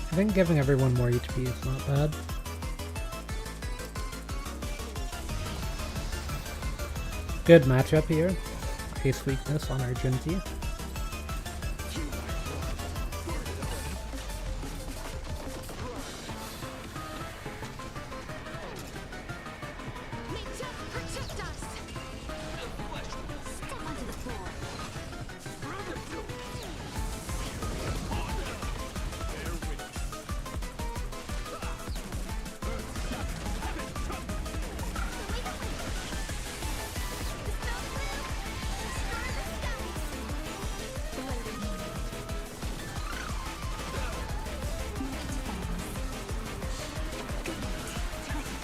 I think giving everyone more HP is not bad. Good matchup here. Case weakness on our Genji.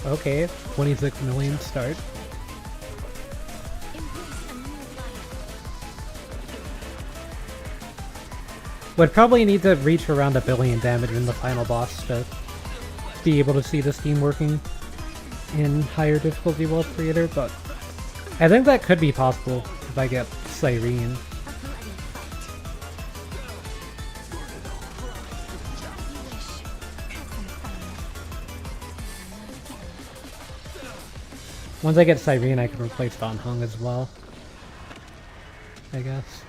Okay, 26 million start. Would probably need to reach around 1 billion damage in the final boss to be able to see this team working in higher difficulty World Creator, but I think that could be possible if I get Cyrene. Once I get Cyrene, I can replace Don Hung as well, I guess.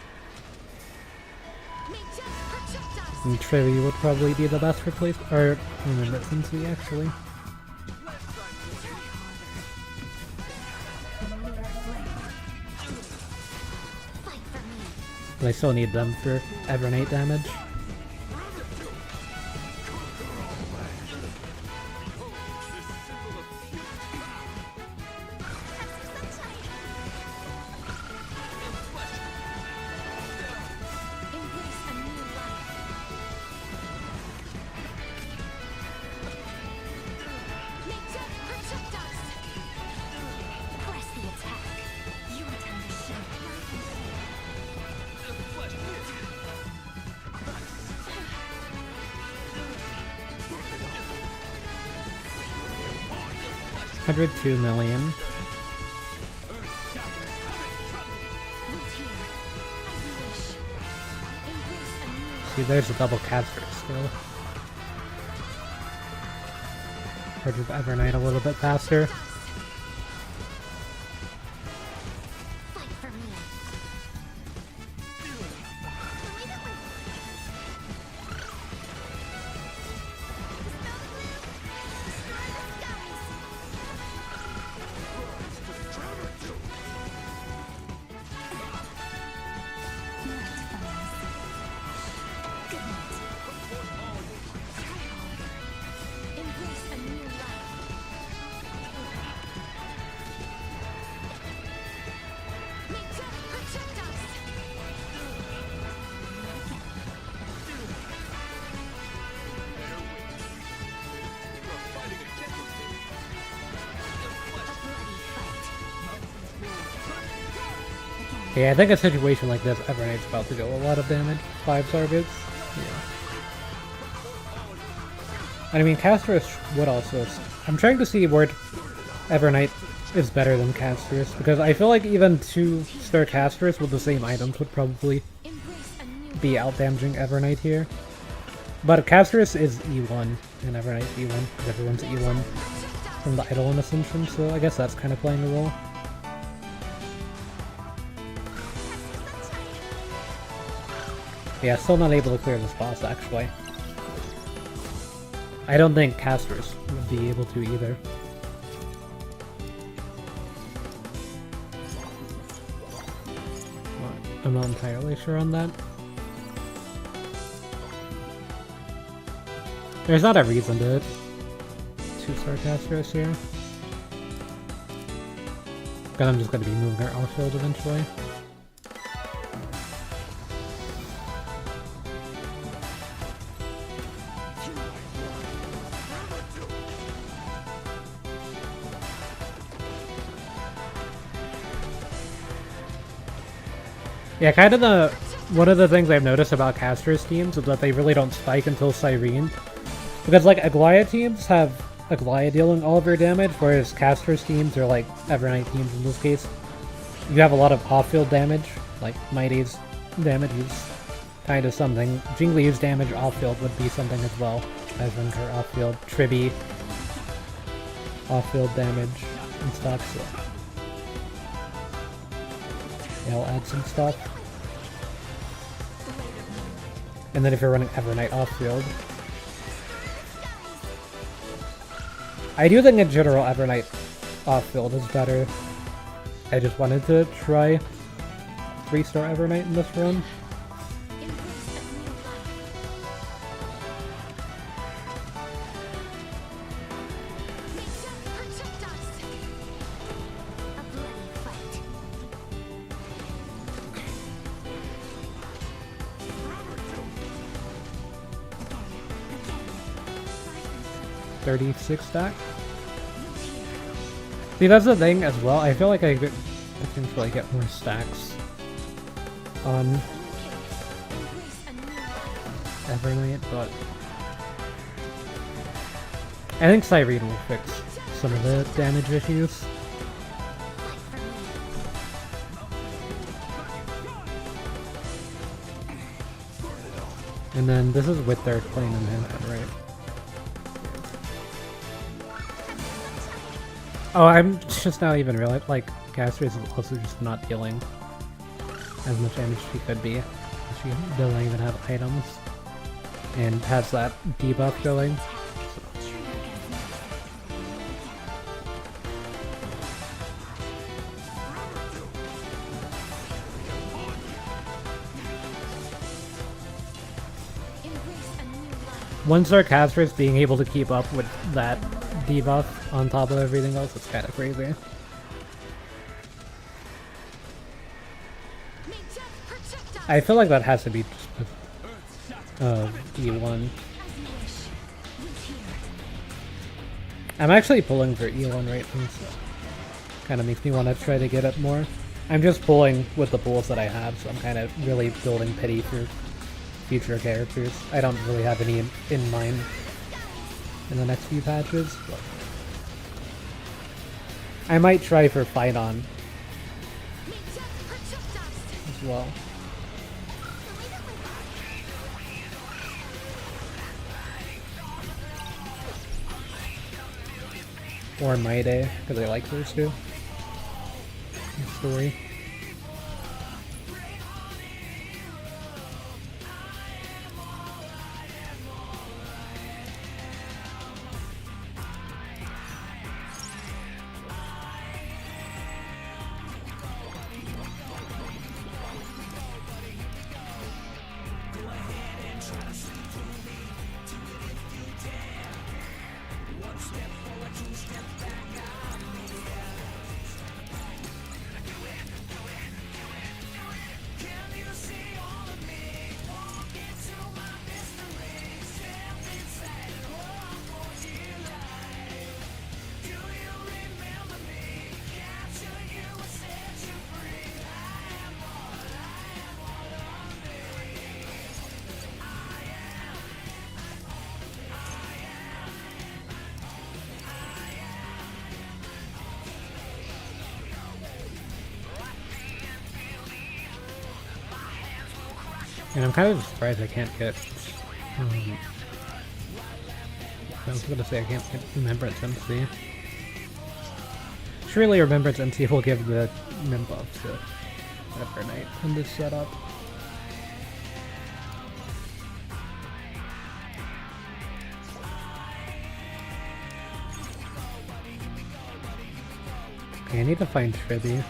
And Trevi would probably be the best replacement, or Mitsunsui actually. But I still need them for Evernate damage. $102 million. See, there's a double caster still. Charge of Evernight a little bit faster. Yeah, I think a situation like this, Evernate's about to go a lot of damage. 5 targets. Yeah. And I mean, Casterus would also... I'm trying to see where Evernight is better than Casterus, because I feel like even 2-star Casterus with the same items would probably be out-damaging Evernight here. But Castris is E1, and Evernight E1, because everyone's E1 from the Eidolon Ascension, so I guess that's kind of playing a role. Yeah, still not able to clear this boss, actually. I don't think Castris would be able to either. I'm not entirely sure on that. There's not a reason to 2-star Castris here. Because I'm just going to be moving her off-field eventually. Yeah, kind of one of the things I've noticed about Castris teams is that they really don't spike until Cyrene. Because, like, Aglaia teams have Aglaia dealing all of your damage, whereas Castris teams, or, like, Evernight teams in this case, you have a lot of off-field damage. Like, Mighty's damage is kind of something. Jingliu's damage off-field would be something as well, as Renker off-field. Tribi, off-field damage and stuff, so... yeah, I'll add some stuff. And then if you're running Evernight off-field... I do think in general Evernight off-field is better. I just wanted to try 3-star Evernight in this run. .36 stack. See, that's the thing as well. I feel like I could potentially get more stacks on Evernight, but I think Cyrene will fix some of the damage issues. And then this is with their plane enhancement, right? Oh, I'm just now even realizing, like, Castris is also just not dealing as much damage as she could be. She doesn't even have items, and has that debuff going. One-star Castris being able to keep up with that debuff on top of everything else, it's kind of crazy. I feel like that has to be E1. I'm actually pulling for E1 right now, so kind of makes me want to try to get it more. I'm just pulling with the pools that I have, so I'm kind of really building pity for future characters. I don't really have any in mind in the next few patches, but I might try for Phainon as well. Or Maide, because I like those two. Story. And I'm kind of surprised I can't get... I was gonna say I can't get Remembrance MC. Surely Remembrance MC will give the min buff to Evernight in this setup. Okay, I need to find Tribby.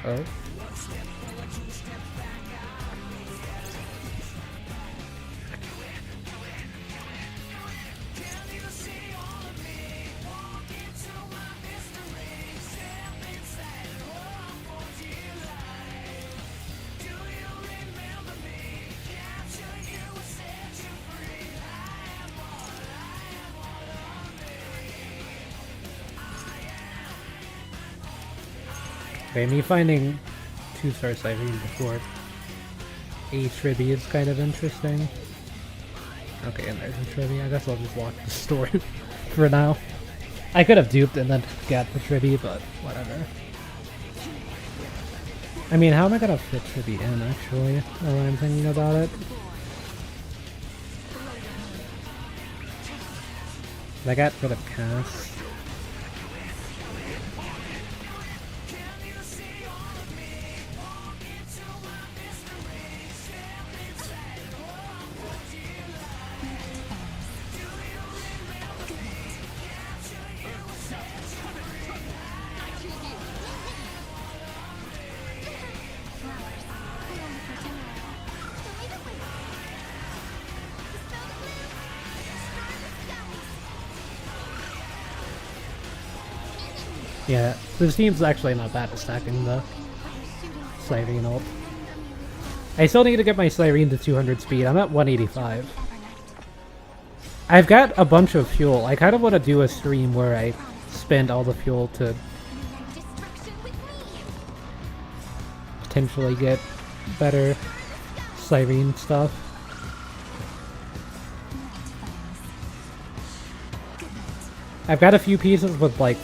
Oh. Okay, me finding 2-star Siren before a Tribby is kind of interesting. Okay, and there's a Tribby. I guess I'll just watch the story for now. I could have duped and then got the Tribby, but whatever. I mean, how am I gonna fit Tribby in, actually, now that I'm thinking about it? I got rid of Cass. Yeah, this team's actually not bad at stacking the Siren ult. I still need to get my Siren to 200 speed. I'm at 185. I've got a bunch of fuel. I kind of want to do a stream where I spend all the fuel to potentially get better Siren stuff. I've got a few pieces with like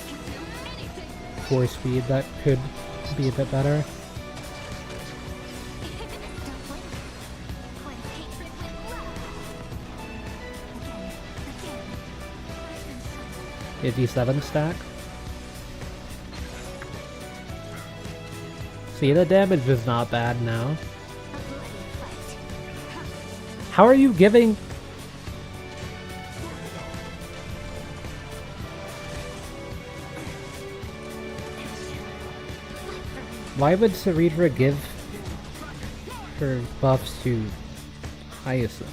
4 speed that could be a bit better. A D7 stack. See, the damage is not bad now. How are you giving... Why would Cerebra give her buffs to Hyacinth?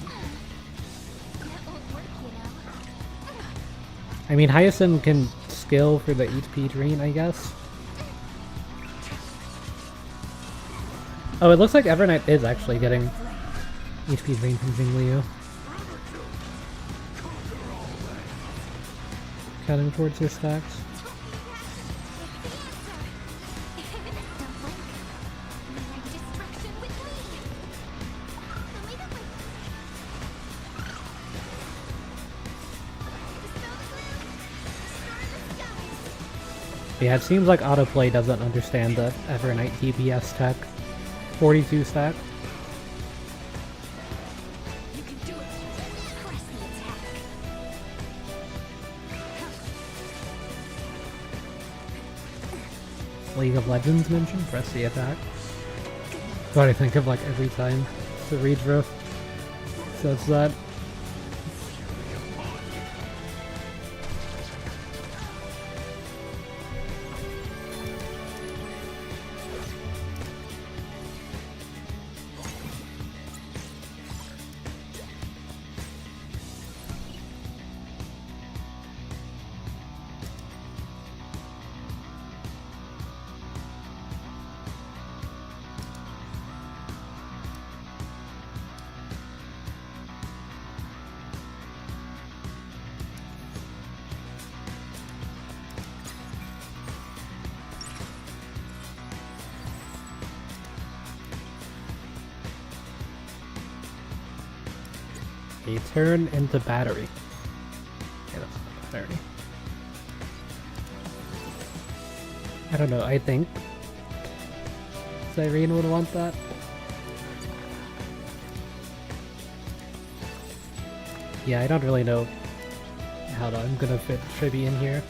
I mean, Hyacinth can skill for the HP drain, I guess. Oh, it looks like Evernight is actually getting HP drain from Jingliu. Cutting towards his stacks. Yeah, it seems like autoplay doesn't understand the Evernight DPS tech. 42 stack. League of Legends mention? Press the attack. What I think of like every time Cerebra says that. A turn into battery. Yeah, that's not battery. I don't know, I think Cyrene would want that. Yeah, I don't really know how I'm gonna fit Tribby in here.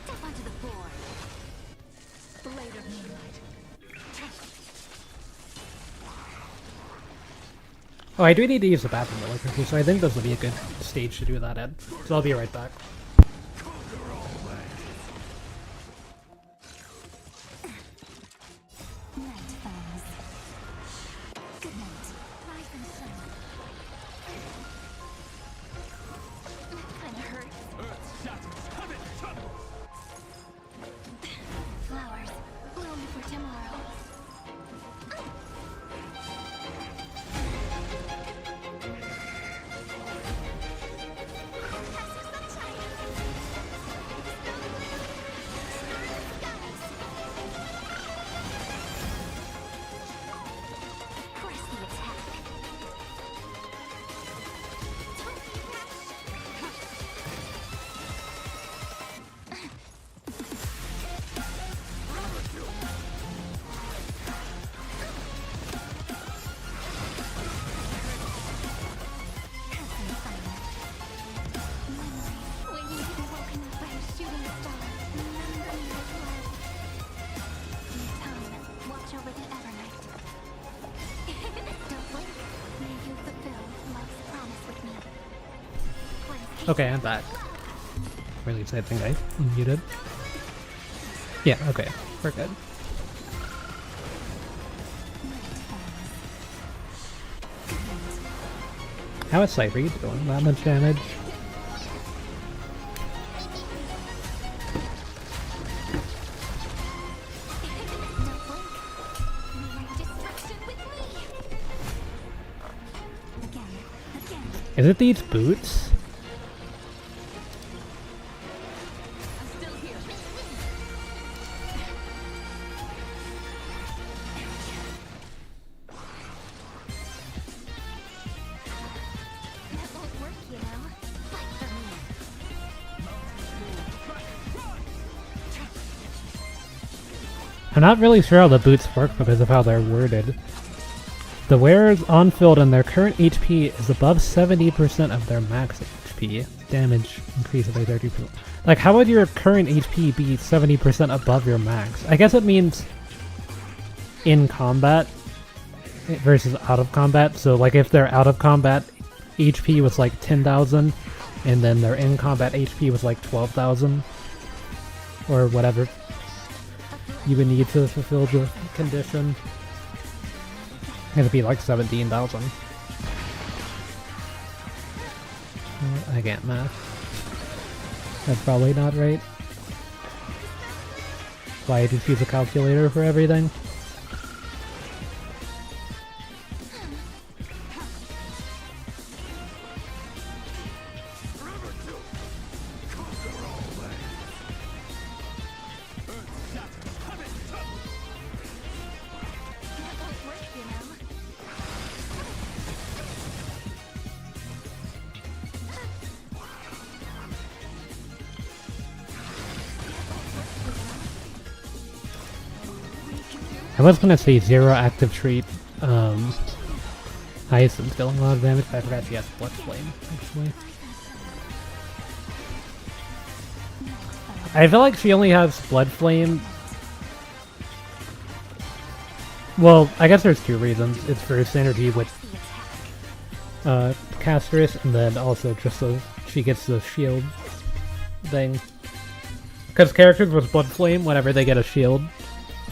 Step onto the board. Blade of moonlight. Oh, I do need to use the bathroom really quickly, so I think this will be a good stage to do that in. So I'll be right back. Night falls. Good night. Rise and shine. Kinda hurts. Flowers bloom for tomorrow. Press the attack. Waiting to be woken up by a shooting star. Remember me with love. In time, watch over the Evernight. Don't blink. May you fulfill love's promise with me. Cleanse Okay, I'm back. Or at least I think I unmuted. Yeah, okay. We're good. How is Cyrene doing? That much damage? Is it these boots? That won't work, you know. Fight for me. I'm not really sure how the boots work because of how they're worded. The wearer's on field and their current HP is above 70% of their max HP. Damage increases by 30%. Like, how would your current HP be 70% above your max? I guess it means in combat versus out of combat. So, like, if they're out of combat, HP was like 10,000, and then their in combat HP was like 12,000, or whatever you would need to fulfill the condition. It'd be like 17,000. I can't math. That's probably not right. Why I just use a calculator for everything? That won't work, you know. I was gonna say zero active treat. Hyacinth's dealing a lot of damage, but I forgot she has Blood Flame, actually. I feel like she only has Blood Flame. Well, I guess there's two reasons. It's for synergy with Casterus, and then also just so she gets the shield thing. Because characters with Blood Flame, whenever they get a shield,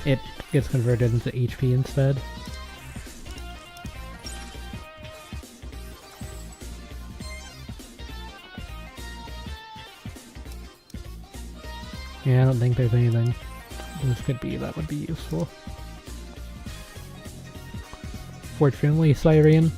it gets converted into HP instead. Yeah, I don't think there's anything this could be that would be useful. Fortunately, Cyrene.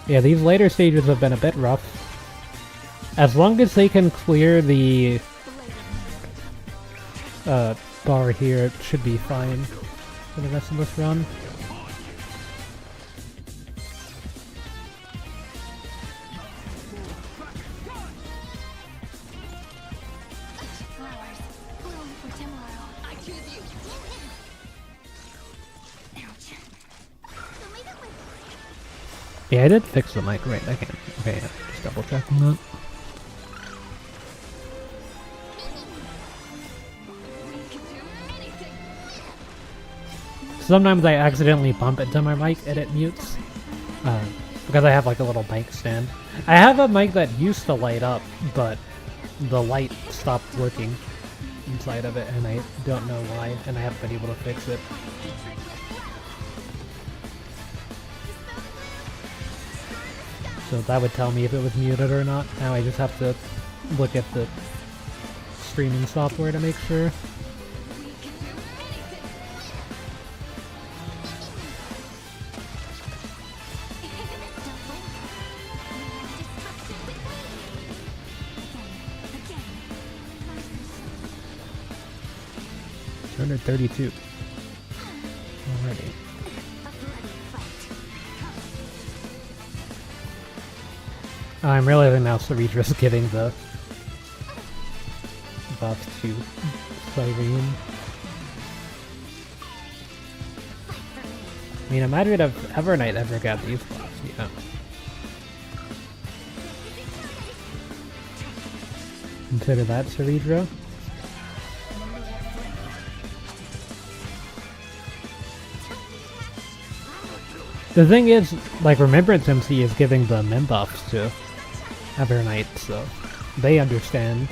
Yeah, these later stages have been a bit rough. As long as they can clear the bar here, it should be fine for the rest of this run. Flowers bloom for tomorrow. I choose you. Ouch. Yeah, I did fix the mic, right? I can't. Okay, yeah, just double checking that. Sometimes I accidentally bump into my mic and it mutes. Because I have like a little mic stand. I have a mic that used to light up, but the light stopped working inside of it and I don't know why, and I haven't been able to fix it. So that would tell me if it was muted or not. Now I just have to look at the streaming software to make sure. Turner 32. Already. I'm realizing now Ceredra's giving the buff to Phainon. I mean, imagine if Evernight ever got these buffs, yeah. Consider that, Ceredra. The thing is, like, Remembrance MC is giving the mem buffs to Evernight, so they understand.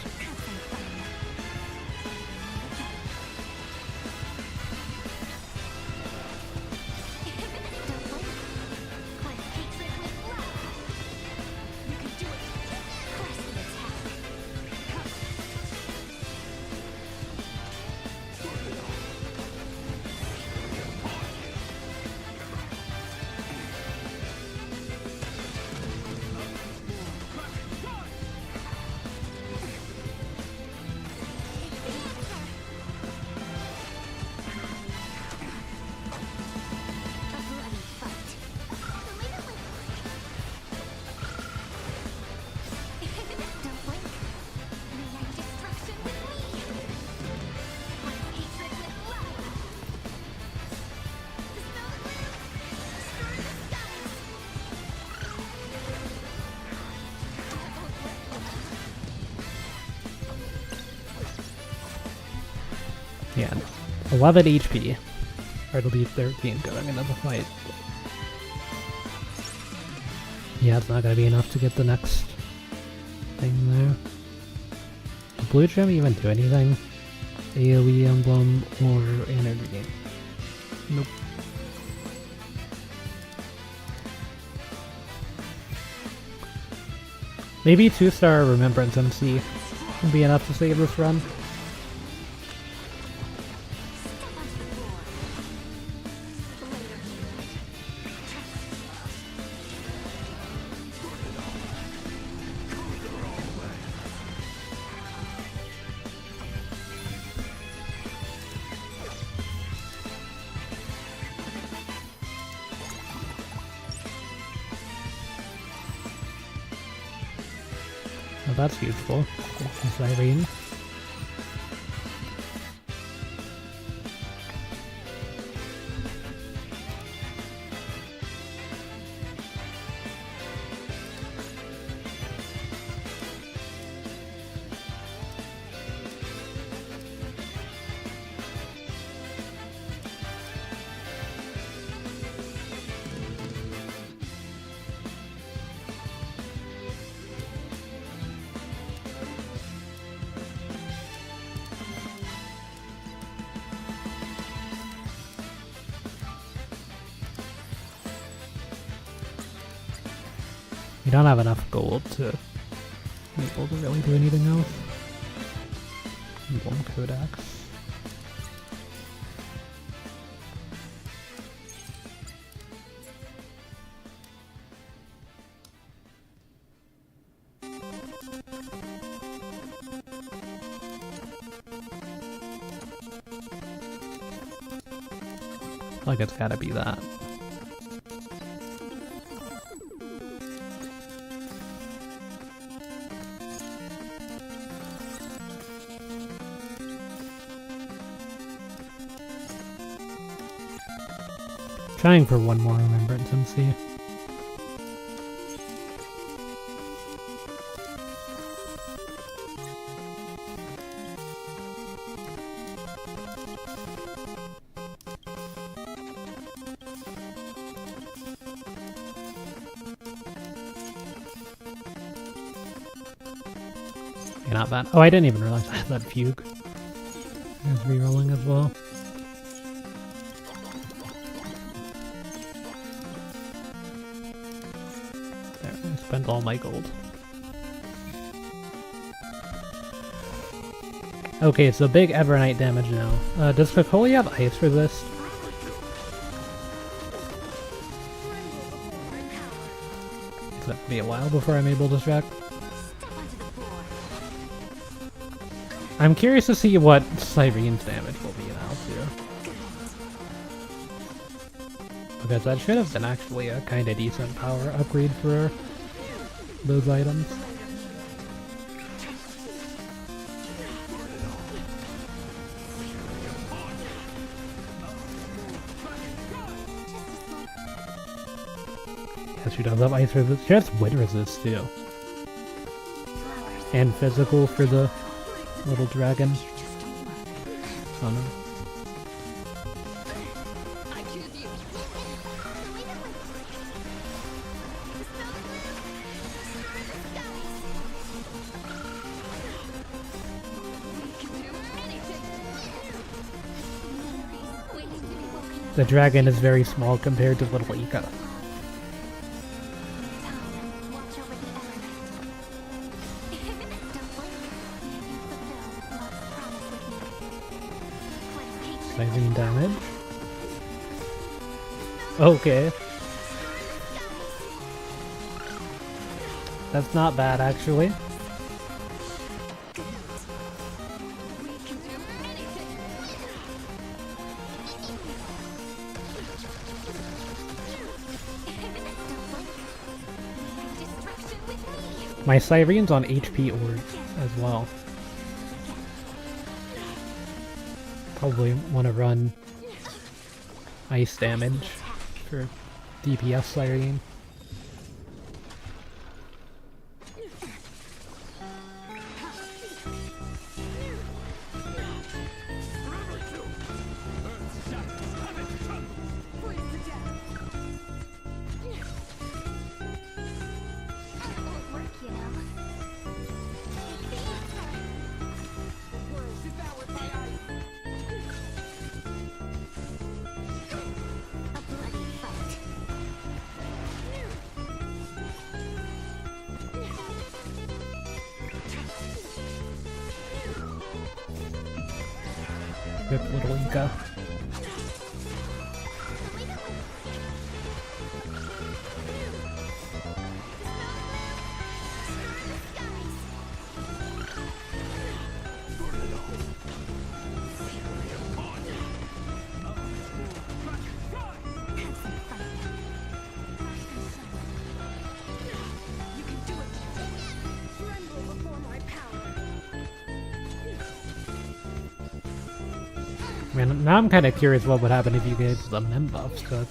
Yeah, 11 HP. Or it'll be 13 going into the fight. Yeah, it's not gonna be enough to get the next thing there. Did Blue Gem even do anything? AoE Emblem or Energy? Nope. Maybe 2-star Remembrance MC will be enough to save this run. Well, that's useful. Irene. We don't have enough gold to be able to really do anything else. One Codex. Like it's gotta be that. Trying for one more remembrance MC. Yeah, not bad. Oh, I didn't even realize I had that fugue. I was re-rolling as well. Spend all my gold. Okay, so big Evernight damage now. Does Kokoli have ice resist? It's gonna be a while before I'm able to track. I'm curious to see what Cyrene's damage will be now too. Because that should have been actually a kinda decent power upgrade for those items. Yes, she does have ice resist. She has wind resist too. And physical for the little dragon. Oh no. The dragon is very small compared to little Ika. Cyrene damage. Okay. That's not bad actually. My Cyrene's on HP orb as well. Probably want to run ice damage for DPS Cyrene. Rip little Ika. Man, now I'm kind of curious what would happen if you gave the mem buffs to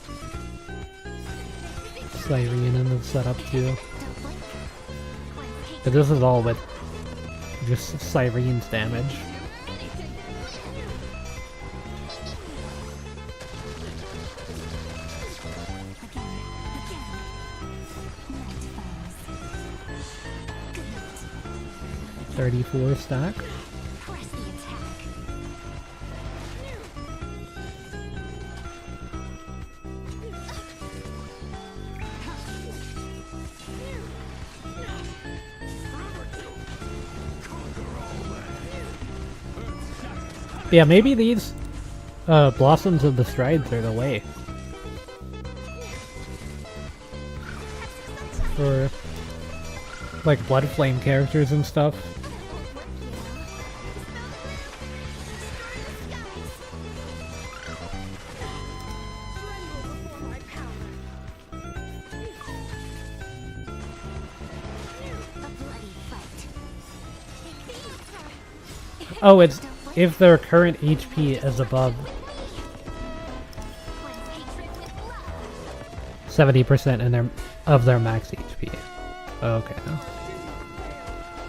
Cyrene in the setup too. But this is all with just Cyrene's damage. $34 stack. Yeah, maybe these Blossoms of the Strides are the way. For like Blood Flame characters and stuff. Oh, it's if their current HP is above Cleanse hatred with love. 70% of their max HP. Okay.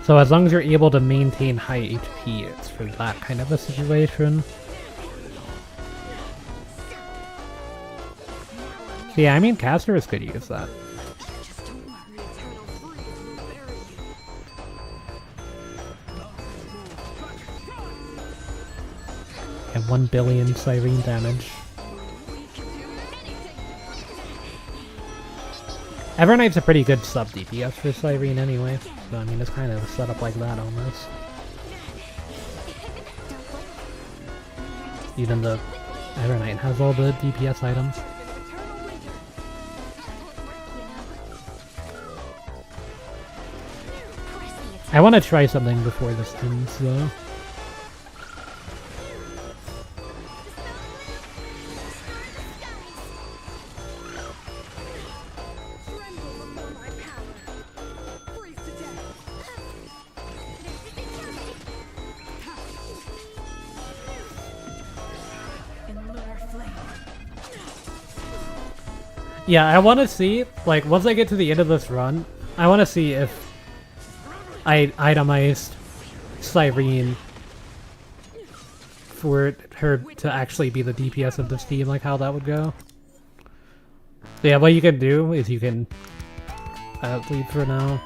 So as long as you're able to maintain high HP, it's for that kind of a situation. So yeah, I mean, casters could use that. Just don't worry. The eternal freeze will bury you. And 1 billion Siren damage. We can do anything. Everknight's a pretty good sub DPS for Siren anyway. So I mean, it's kind of set up like that almost. Even though Everknight has all the DPS items. I want to try something before this ends, though. Tremble before my power. Freeze to death. In lunar flame. Yeah, I want to see, like, once I get to the end of this run, I want to see if I itemized Cyrene for her to actually be the DPS of this team, like how that would go. So yeah, what you can do is you can leave for now.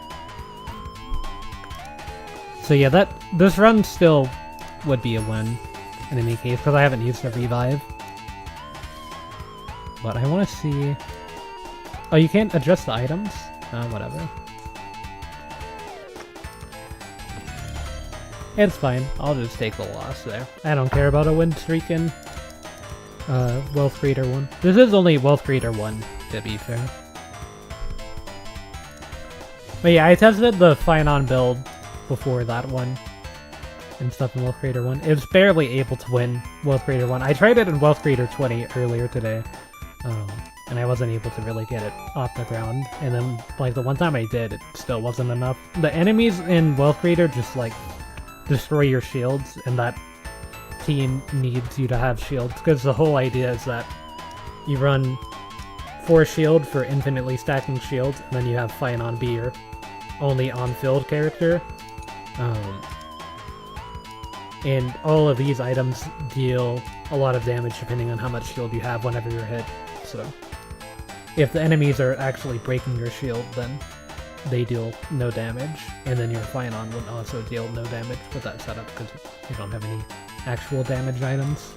So yeah, this run still would be a win in any case, because I haven't used the revive. But I want to see... Oh, you can't adjust the items? Whatever. It's fine. I'll just take the loss there. I don't care about a win streak in Wealth Creator 1. This is only Wealth Creator 1, to be fair. But yeah, I tested the Phainon build before that one and stuff in Wealth Creator 1. It was barely able to win Wealth Creator 1. I tried it in Wealth Creator 20 earlier today, and I wasn't able to really get it off the ground. And then, like, the one time I did, it still wasn't enough. The enemies in Wealth Creator just, like, destroy your shields, and that team needs you to have shields, because the whole idea is that you run 4 shield for infinitely stacking shields, and then you have Phainon be your only on-field character. And all of these items deal a lot of damage depending on how much shield you have whenever you're hit. So if the enemies are actually breaking your shield, then they deal no damage, and then your Phainon would also deal no damage with that setup because you don't have any actual damage items.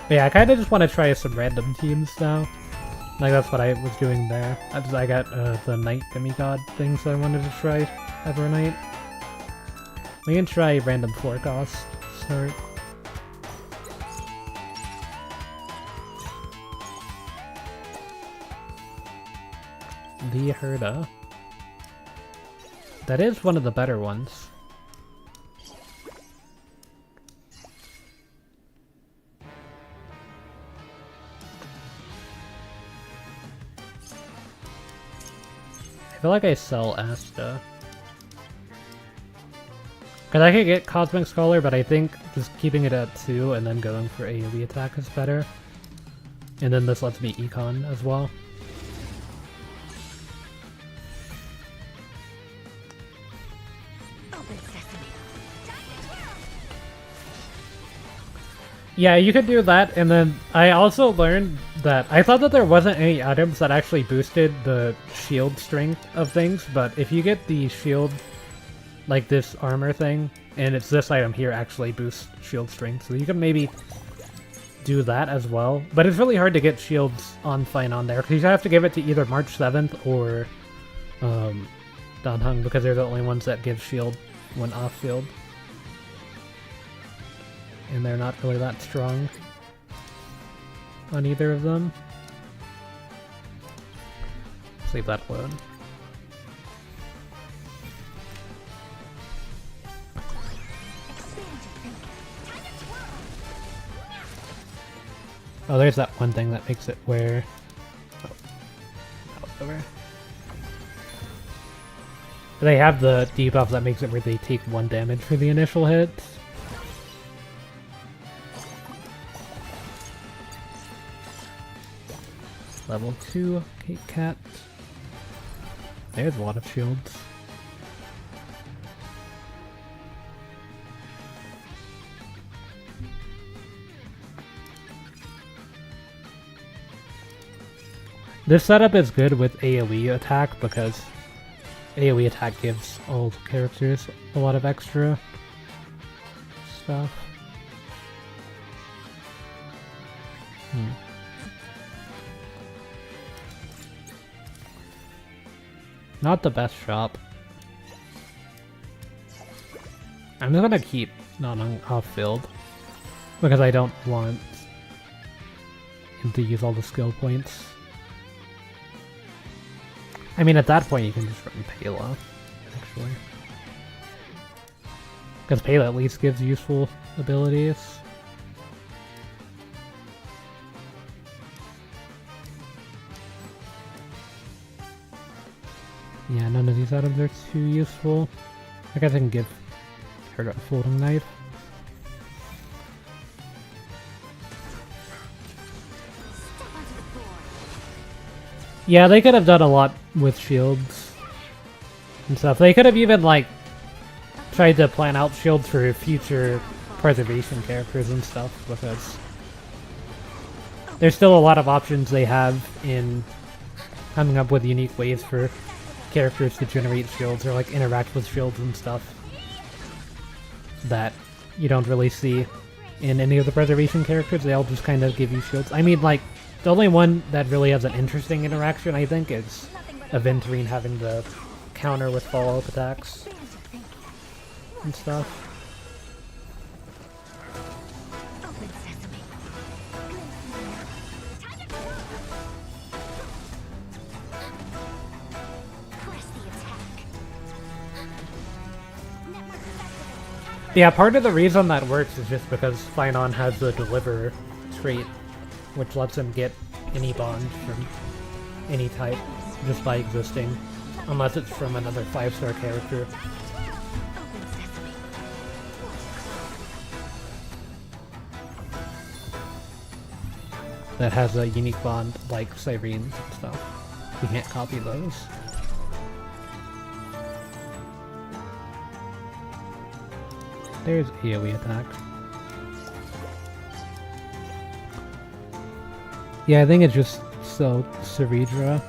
But yeah, I kind of just want to try some random teams now. Like, that's what I was doing there. I got the Knight Demigod things that I wanted to try Evernight. We can try random forecast. Start. The Herda. That is one of the better ones. I feel like I sell Asta. Because I could get Cosmic Scholar, but I think just keeping it at 2 and then going for AoE attack is better. And then this lets me Econ as well. Open sesame. Yeah, you could do that, and then I also learned that I thought that there wasn't any items that actually boosted the shield strength of things, but if you get the shield, like this armor thing, and it's this item here actually boosts shield strength, so you can maybe do that as well. But it's really hard to get shields on Phainon there, because you have to give it to either March 7th or Dan Heng, because they're the only ones that give shield when off-field. And they're not really that strong on either of them. Let's leave that alone. Oh, there's that one thing that makes it where... Oh, over. They have the debuff that makes it where they take 1 damage for the initial hit. Level 2, Kate Cat. There's a lot of shields. This setup is good with AoE attack because AoE attack gives all characters a lot of extra stuff. Not the best shop. I'm just gonna keep not on off-field because I don't want him to use all the skill points. I mean, at that point you can just run Pela, actually. Because Pela at least gives useful abilities. Yeah, none of these items are too useful. I guess I can give her a folding knife. Yeah, they could have done a lot with shields and stuff. They could have even, like, tried to plan out shields for future preservation characters and stuff, because there's still a lot of options they have in coming up with unique ways for characters to generate shields or, like, interact with shields and stuff that you don't really see in any of the preservation characters. They all just kind of give you shields. I mean, like, the only one that really has an interesting interaction, I think, is Aventurine having the counter with follow-up attacks and stuff. Yeah, part of the reason that works is just because Phainon has the Deliver trait, which lets him get any bond from any type just by existing, unless it's from another 5-star character. That has a unique bond like Cyrene and stuff. You can't copy those. There's AoE attack. Yeah, I think it's just so Ceredra.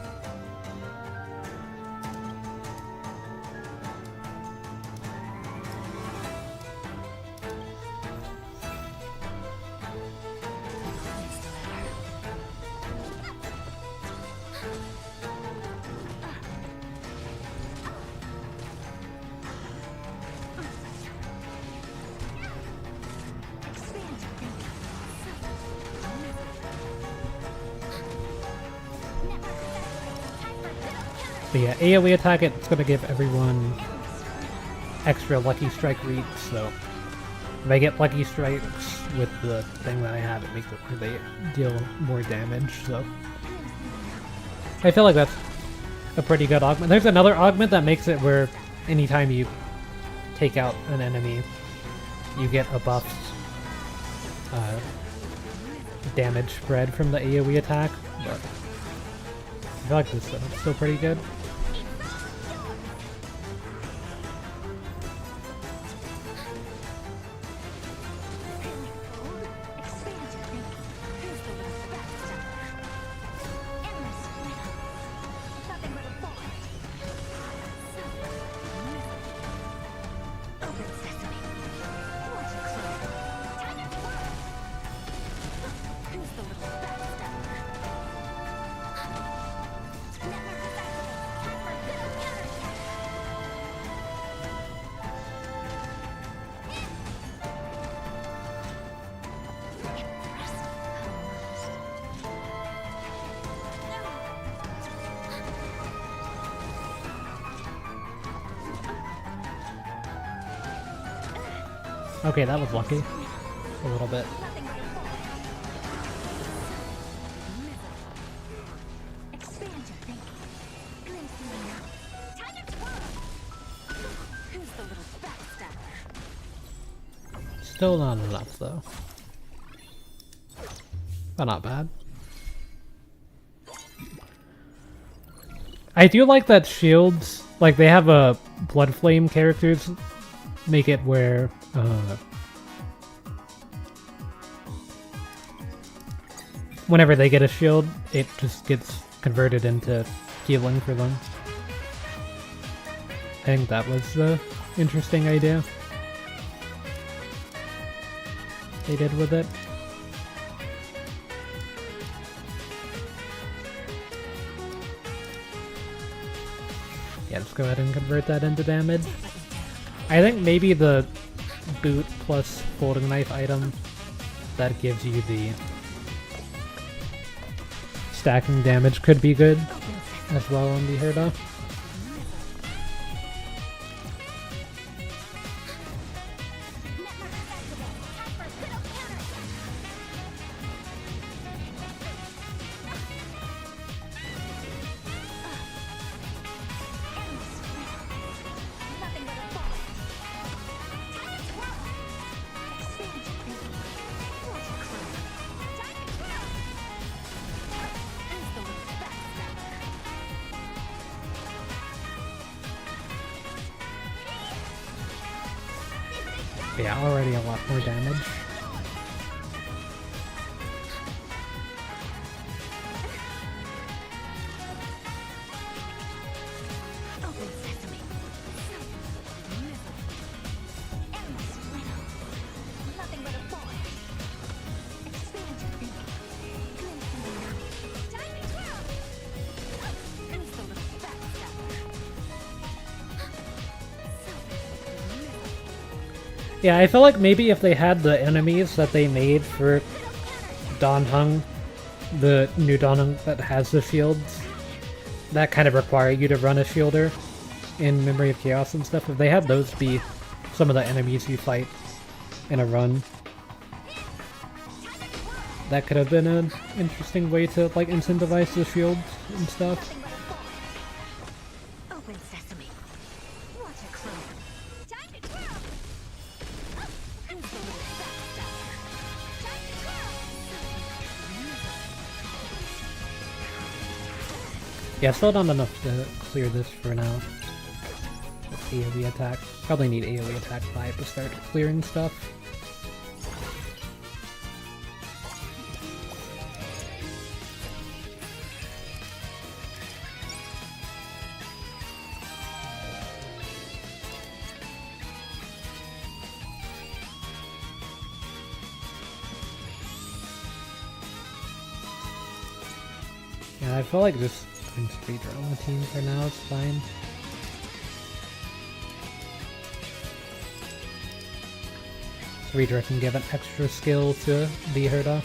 But yeah, AoE attack, it's gonna give everyone extra Lucky Strike reach, so if I get Lucky Strikes with the thing that I have, it makes it where they deal more damage, so I feel like that's a pretty good augment. There's another augment that makes it where anytime you take out an enemy, you get a buffed damage spread from the AoE attack, but I feel like this is still pretty good. Okay, that was lucky. A little bit. Still not enough though. But not bad. I do like that shields, like they have a blood flame characters make it where whenever they get a shield, it just gets converted into healing for them. I think that was the interesting idea they did with it. Yeah, let's go ahead and convert that into damage. I think maybe the boot plus folding knife item that gives you the stacking damage could be good as well on the Herda. Yeah, already a lot more damage. Yeah, I feel like maybe if they had the enemies that they made for Dan Heng, the new Dan Heng that has the shields, that kind of require you to run a shielder in Memory of Chaos and stuff. If they had those be some of the enemies you fight in a run, that could have been an interesting way to like incentivize the shields and stuff. Yeah, still not enough to clear this for now. AoE attack. Probably need AoE attack 5 to start clearing stuff. Yeah, I feel like just putting Speedrun on the team for now is fine. Speedrun can give an extra skill to the Herda.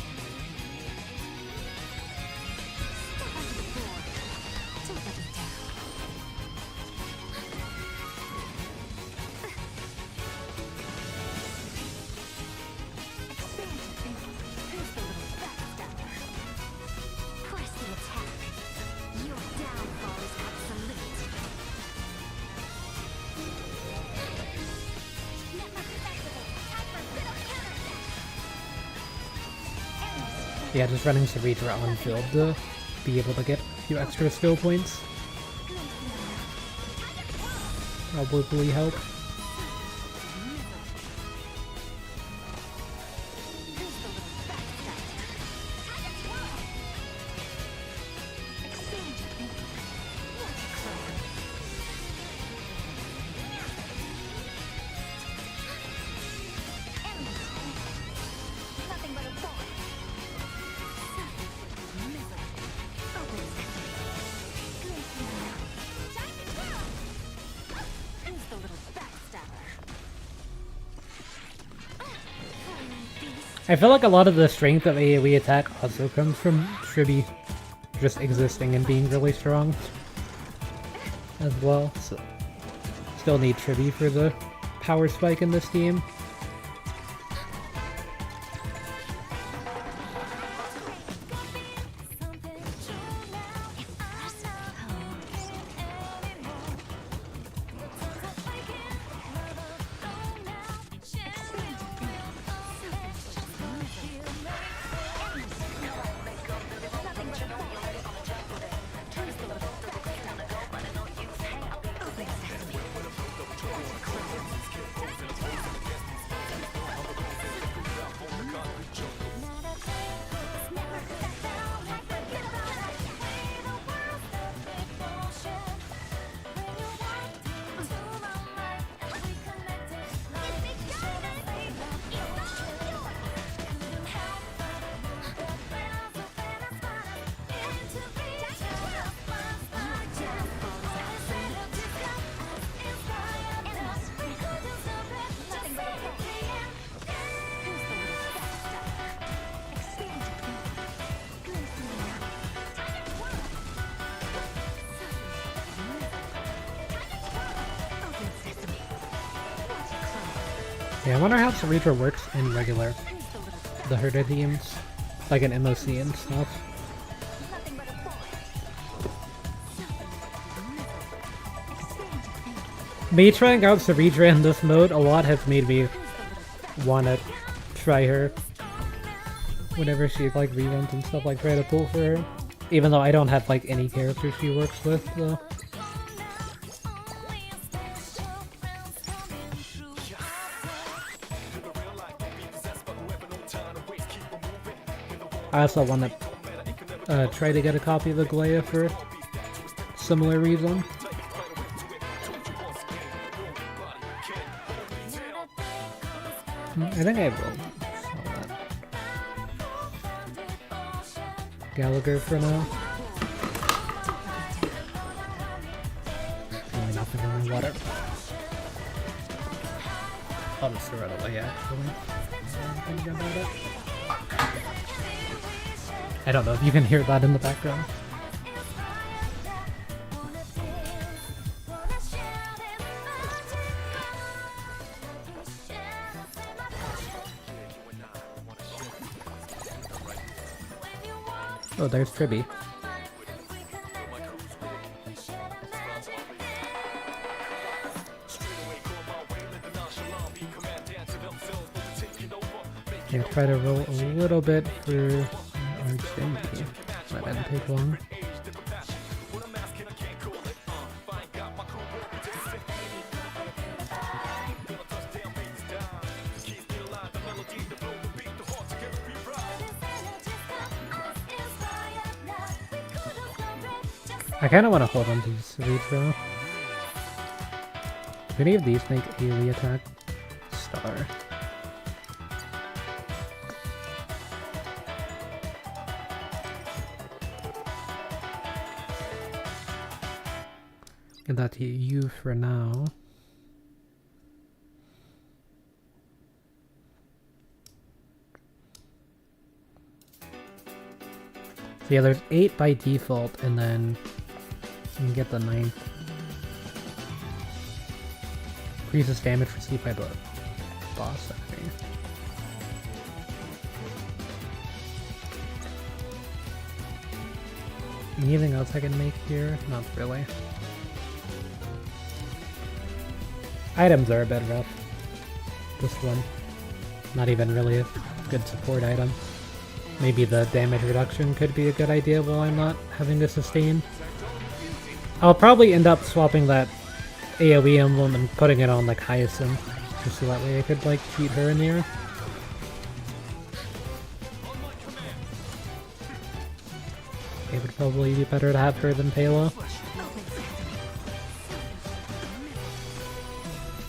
Yeah, just running Sarita on field to be able to get a few extra skill points. Probably help. I feel like a lot of the strength of AoE attack also comes from Tribi just existing and being really strong as well, so still need Tribi for the power spike in this team. Yeah, I wonder how Cerebra works in regular, the herder themes, like in MOC and stuff. Nothing but a boy. Me trying out Cerebra in this mode a lot has made me wanna try her whenever she like reruns and stuff, like try to pull for her. Even though I don't have like any characters she works with though. I also want to try to get a copy of the Glaya for similar reason. I think I will sell that. Gallagher for now. Really nothing in my water. I'll just throw it away actually. Think about it. I don't know if you can hear that in the background. Oh, there's Tribby. Yeah, try to roll a little bit for Archimedy. That didn't take long. I kind of want to hold on to Cerebro. Do any of these make AoE attack? Star. Give that to you for now. So yeah, there's 8 by default, and then you can get the 9th. Increases damage received by the boss enemy. Anything else I can make here? Not really. Items are a bit rough. This one. Not even really a good support item. Maybe the damage reduction could be a good idea while I'm not having to sustain. I'll probably end up swapping that AoE emblem and putting it on like Hyacinth, just so that way I could like cheat her in here. It would probably be better to have her than Palo.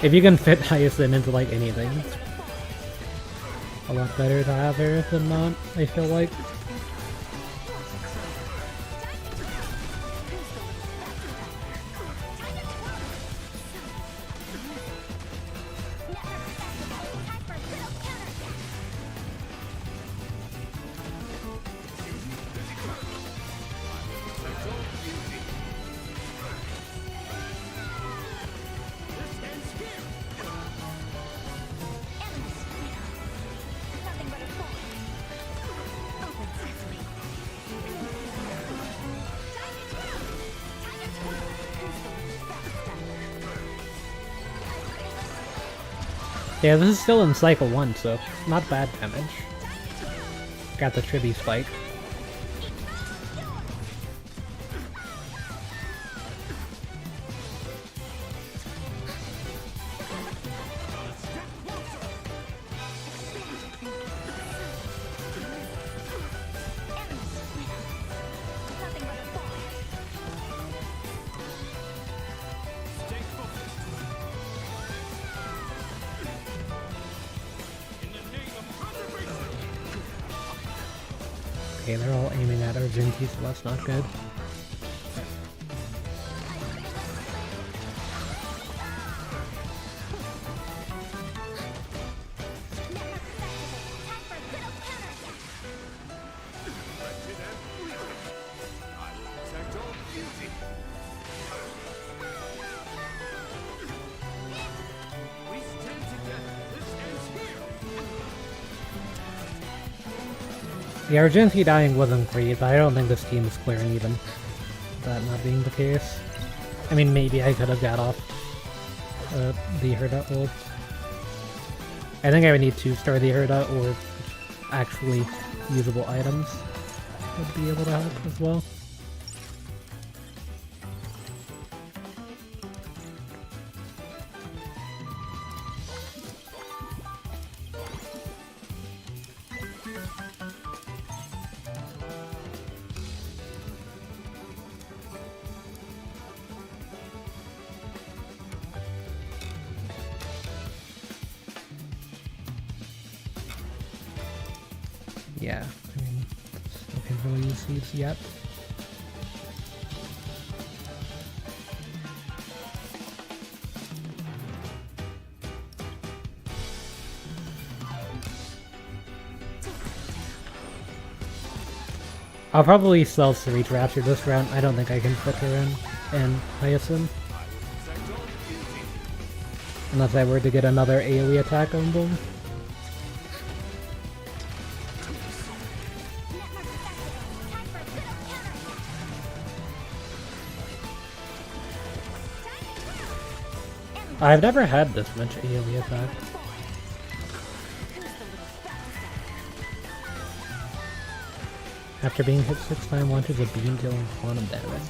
If you can fit Hyacinth into like anything, it's a lot better to have her than not, I feel like. Yeah, this is still in cycle 1, so not bad damage. Got the Tribby spike. Okay, they're all aiming at Argenti, so that's not good. The Argenti dying wasn't great, but I don't think this team is clearing even that not being the case. I mean, maybe I could have got off the Herda ult. I think I would need 2-star the Herda or actually usable items would be able to help as well. Yeah, I mean, still can't really use these yet. I'll probably sell Cereach after this round. I don't think I can fit her in and Hyacinth. Unless I were to get another AoE attack on them. I've never had this much AoE attack. After being hit 6 times, launches a beam dealing quantum damage.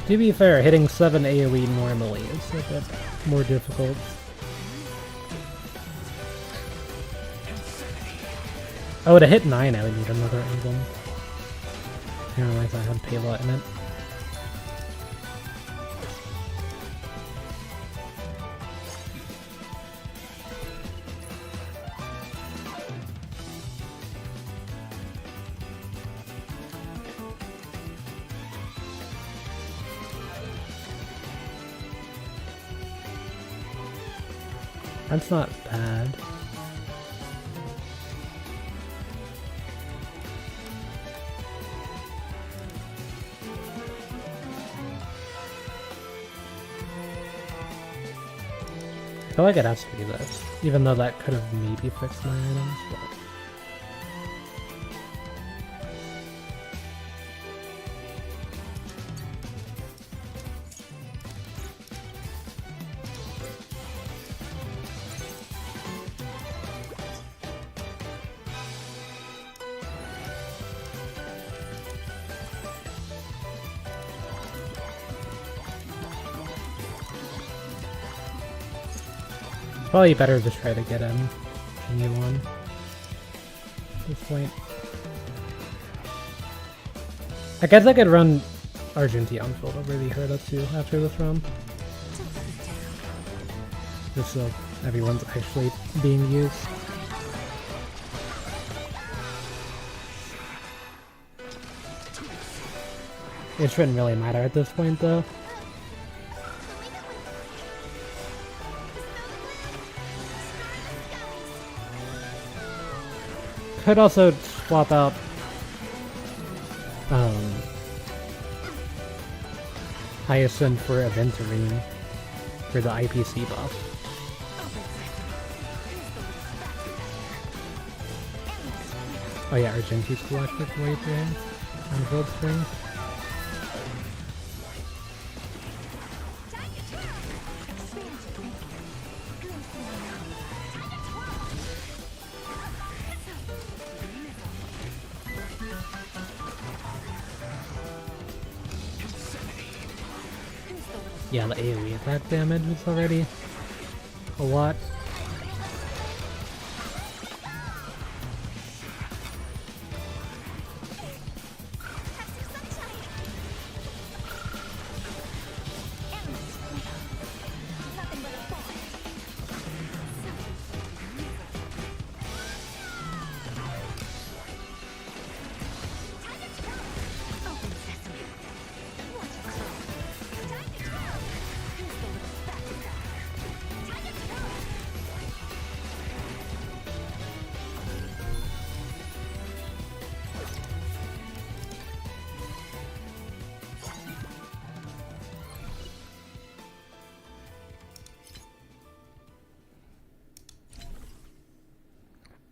To be fair, hitting 7 AoE normally is a bit more difficult. Oh, to hit 9 I would need another emblem. I didn't realize I had Payload in it. That's not bad. I feel like it has to be this, even though that could have maybe fixed my items, but... Probably better to try to get in Genie 1 at this point. I guess I could run Argenti on field over the Herda too after this round. Just so everyone's actually being used. It shouldn't really matter at this point though. Could also swap out Hyacinth for Aventurine for the IPC buff. Oh yeah, Argenti's collected right there on Gold Spring. Yeah, the AoE attack damage is already a lot.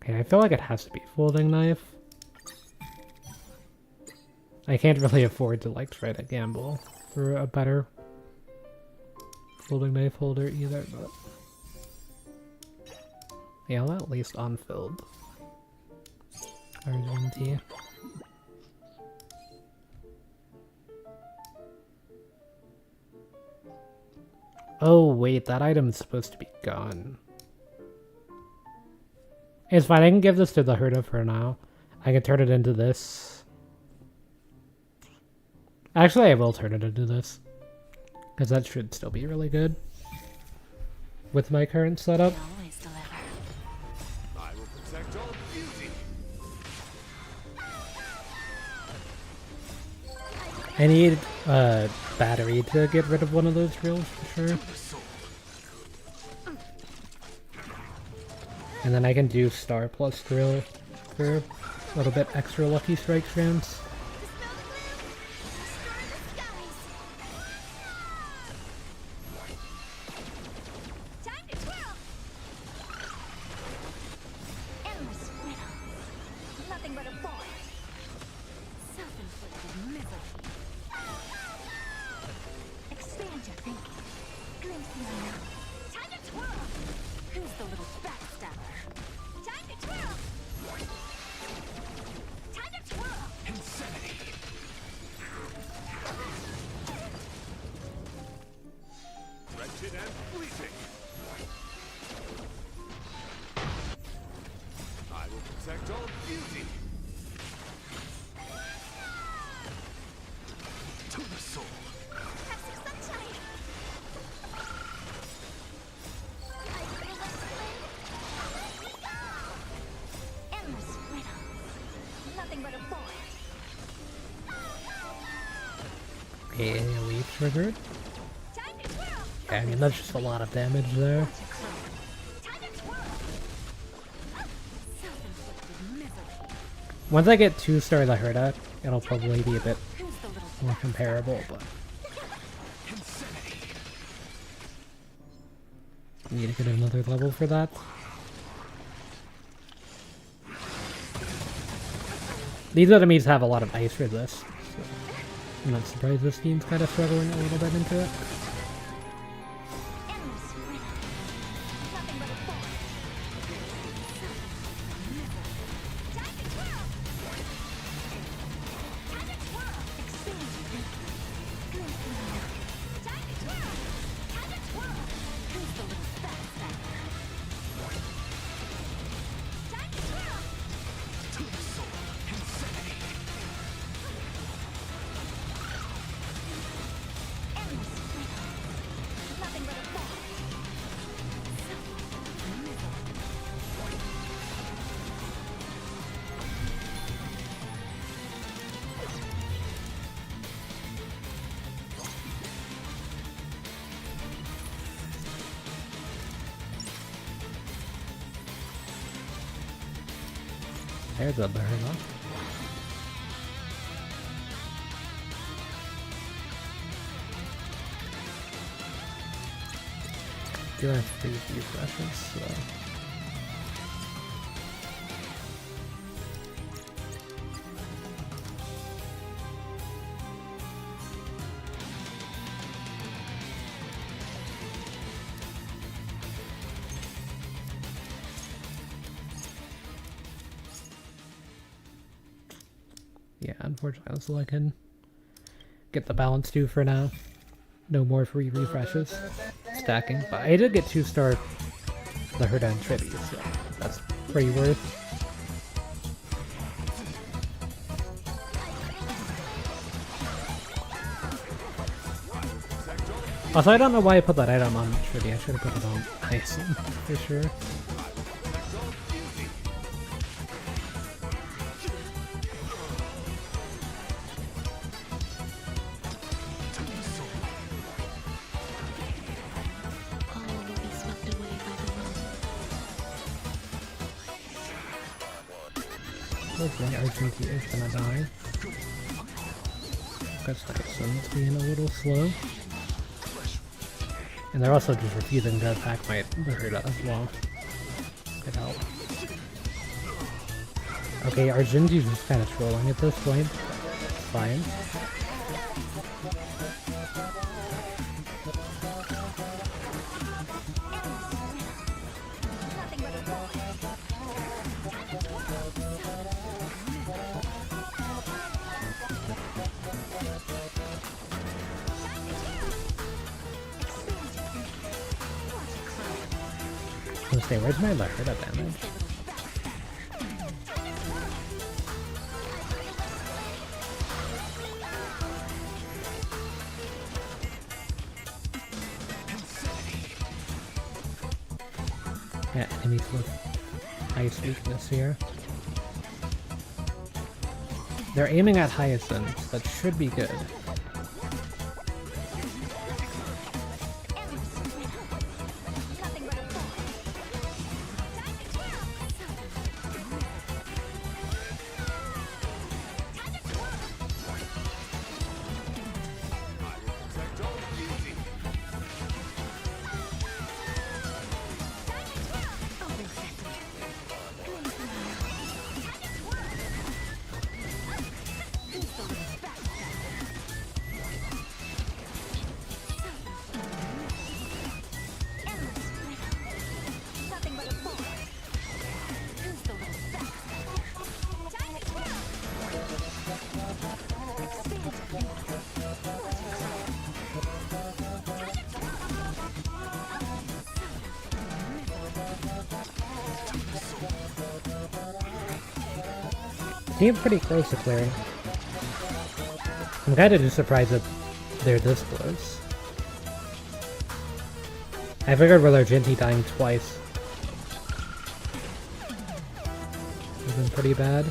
Okay, I feel like it has to be folding knife. I can't really afford to like try to gamble for a better folding knife holder either, but yeah, I'll at least unfilled. RGMT. Oh wait, that item's supposed to be gone. It's fine, I can give this to the Herda for now. I can turn it into this. Actually, I will turn it into this. Because that should still be really good. With my current setup. Always deliver. I will protect all beauty. I need a battery to get rid of one of those drills for sure. And then I can do star plus drill for a little bit extra lucky strike chance. Time to twirl! Endless riddle. Nothing but a void. Self-inflicted misery. Expand your thinking. Glimpse the unknown. Time to twirl! Who's the little backstabber? Time to twirl! Time to twirl! Insanity. Wretched and fleeting. I will protect all beauty. To the soul. Have some sunshine! Endless riddle. Nothing but a void. Okay, AoE triggered. Time to twirl! Yeah, I mean that's just a lot of damage there. Time to twirl! Self-inflicted misery. Once I get 2-star the Herda, it'll probably be a bit Who's the little more comparable, but Insanity. need to get another level for that. These enemies have a lot of ice resist, so I'm not surprised this team's kind of struggling a little bit into it. endless riddle? Nothing but a void. Time to twirl! Time to twirl! Expand your thinking. Glimpse the unknown. Time to twirl! Time to twirl! Who's the little backstabber? Time to twirl! To the soul. Insanity. Endless riddle. Nothing but a void. There's a bird, huh? Do have 3 refreshes, so... Yeah, unfortunately, that's all I can get the balance to for now. No more free refreshes. Stacking. But I did get 2-star the Herda and Trivi, so that's pretty worth. Also, I don't know why I put that item on Trivi. I should have put it on Ice for sure. All will be swept away by the wind. Looks like Argentina is gonna die. Because Hyacinth's being a little slow. And they're also just refusing to attack my Herda as well. Could help. Okay, Argenti's just kind of trolling at this point. Fine. Nothing but a wall. Time to twirl. I was gonna say, where's my Laherda damage? Yeah, enemies with ice weakness here. They're aiming at Hyacinth, that should be good. Nothing but a wall. Time to twirl. Time to twirl. Nothing but a wall. Who's the little fat? Time to twirl. Seem pretty close to clearing. I'm kinda just surprised that they're this close. I figured with Argenti dying twice, it's been pretty bad.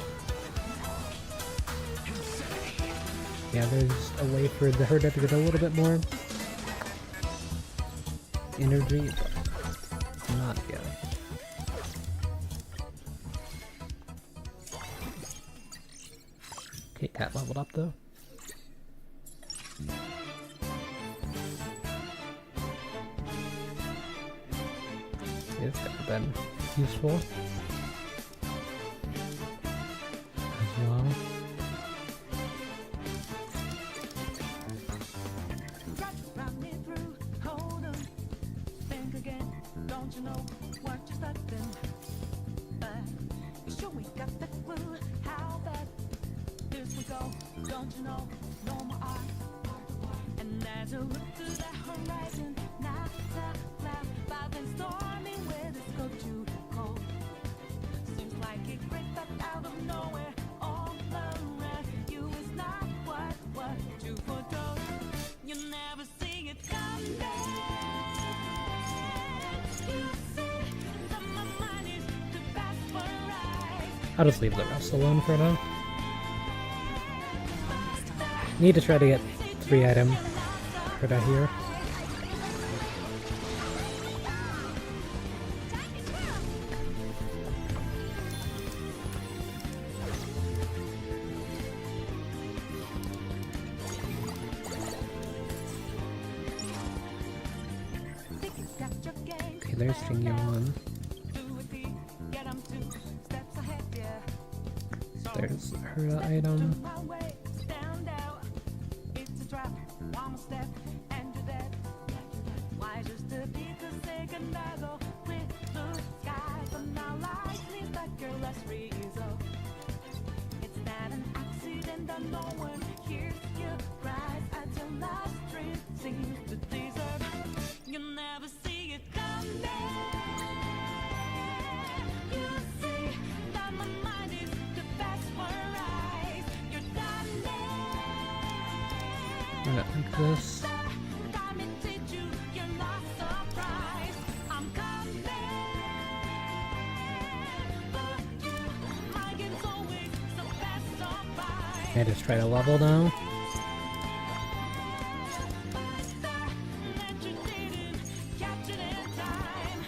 Yeah, there's a way for her to get a little bit more energy, but not yet. Okay, cat leveled up though. It's never been useful as well. Run me through, hold 'em, think again. Don't you know what you're starting? You sure we got the clue? How bad this will go? Don't you know? No more art. And as I look to the horizon, not a cloud, but then storming with it's go too cold. Seems like it crept up out of nowhere, all around you is not what you foretold. You never see it come back. You see that my mind is too fast for right. I'll just leave the rest alone for now. Need to try to get 3 item Herda here. Think you got your game. Okay, there's Jingyon. Do it deep, get 'em 2 steps ahead, yeah. There's Herda item. My way, stand out. It's a trap, one step, and you're dead. Why just a beat the second I go with blue skies, but now life needs that careless result. It's not an accident that no one hears you cries at your last dream seems to deserve. You never see it come back. You see that my mind is the best for eyes. You're done there. Run it like this. Time it teach you, you're not surprised. I'm coming. But you, my game's always the best surprise. I just try to level now. That you didn't catch it in time.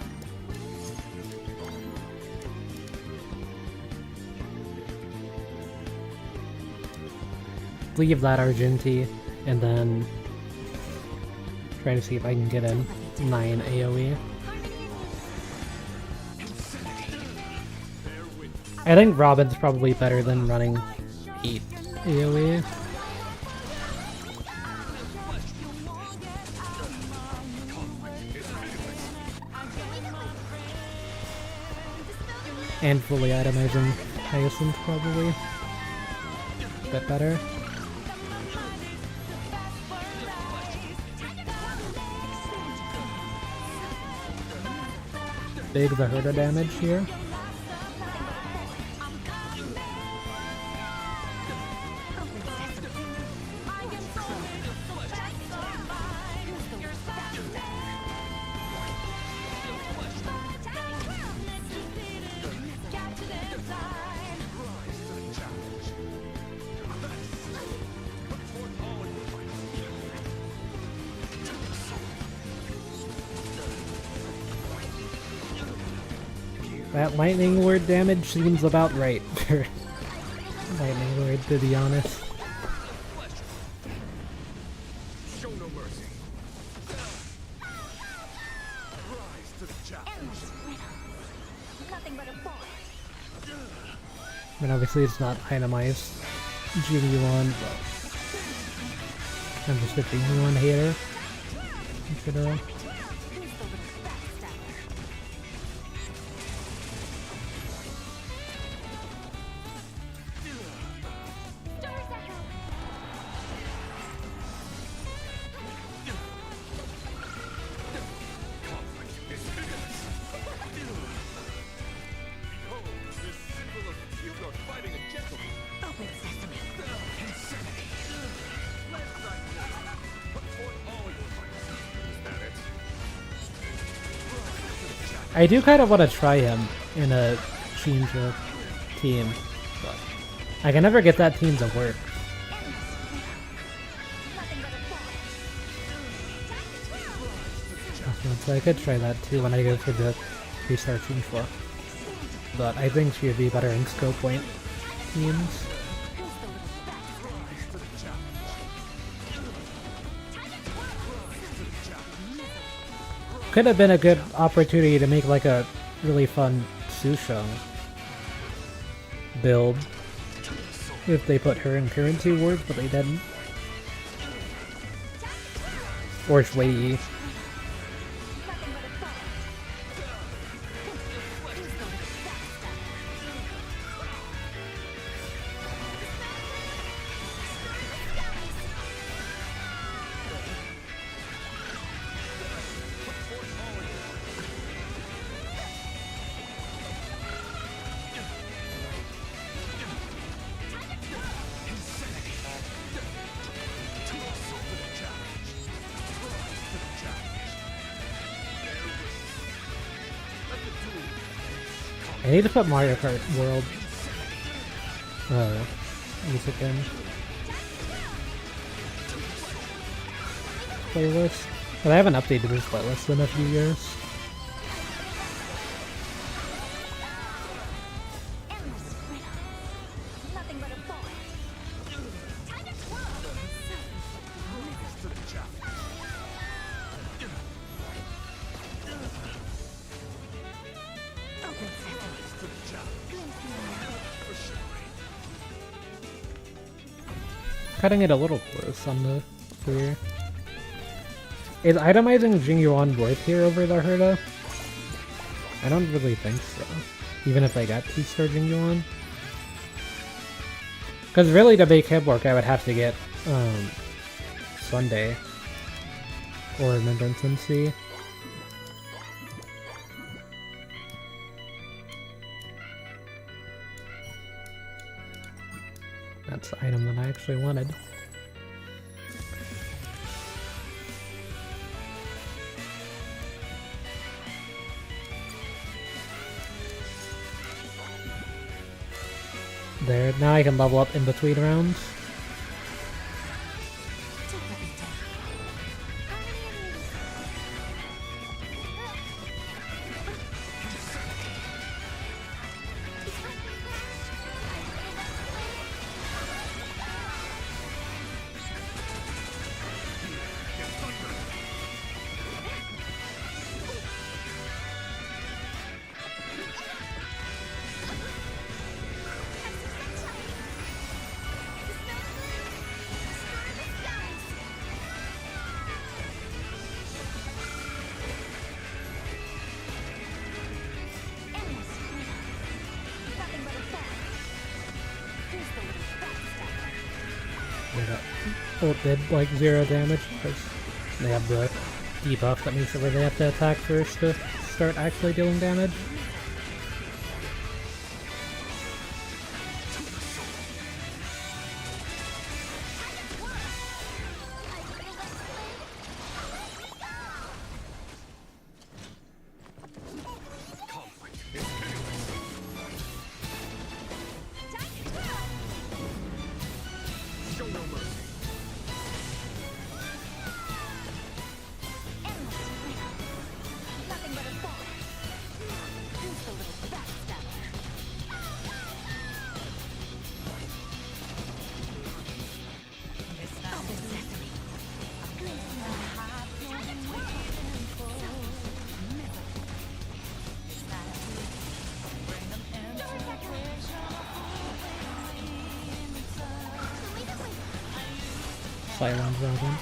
Leave that Argenti and then try to see if I can get a 9 AoE. I I think Robin's probably better than running 8 AoE. And fully itemizing Hyacinth probably. A bit better. Big the Herda damage here. That lightning word damage seems about right for lightning word, to be honest. Show no mercy. Rise to the challenge. Nothing but a boy. I mean, obviously it's not itemized Jing-Yuan, but I'm just a Jing-Yuan hater. Considering. I do kind of want to try him in a Shinja team, but I can never get that team to work. So I could try that too when I go for the 3-star Shinja. But I think she would be better in skill point teams. Could have been a good opportunity to make like a really fun Susheng build if they put her in currency wars, but they didn't. Or Shui. I need to put Mario Kart World music in playlist, but I haven't updated this playlist in a few years. Nothing but a boy. Time to twirl. Cutting it a little close on the clear. Is itemizing Jing-Yuan worth here over the Herda? I don't really think so. Even if I got 2-star Jing-Yuan. Because really to make him work I would have to get Sunday or Remembrance MC. That's the item that I actually wanted. There, now I can level up in between rounds. Their ult did like 0 damage because they have the debuff that makes it where they have to attack first to start actually dealing damage. Show no mercy. Nothing but a ball. Who's the little backstabber? It's not Of accessory. A glimpse of the heart you've been waiting for. bring them into Silent Dragon.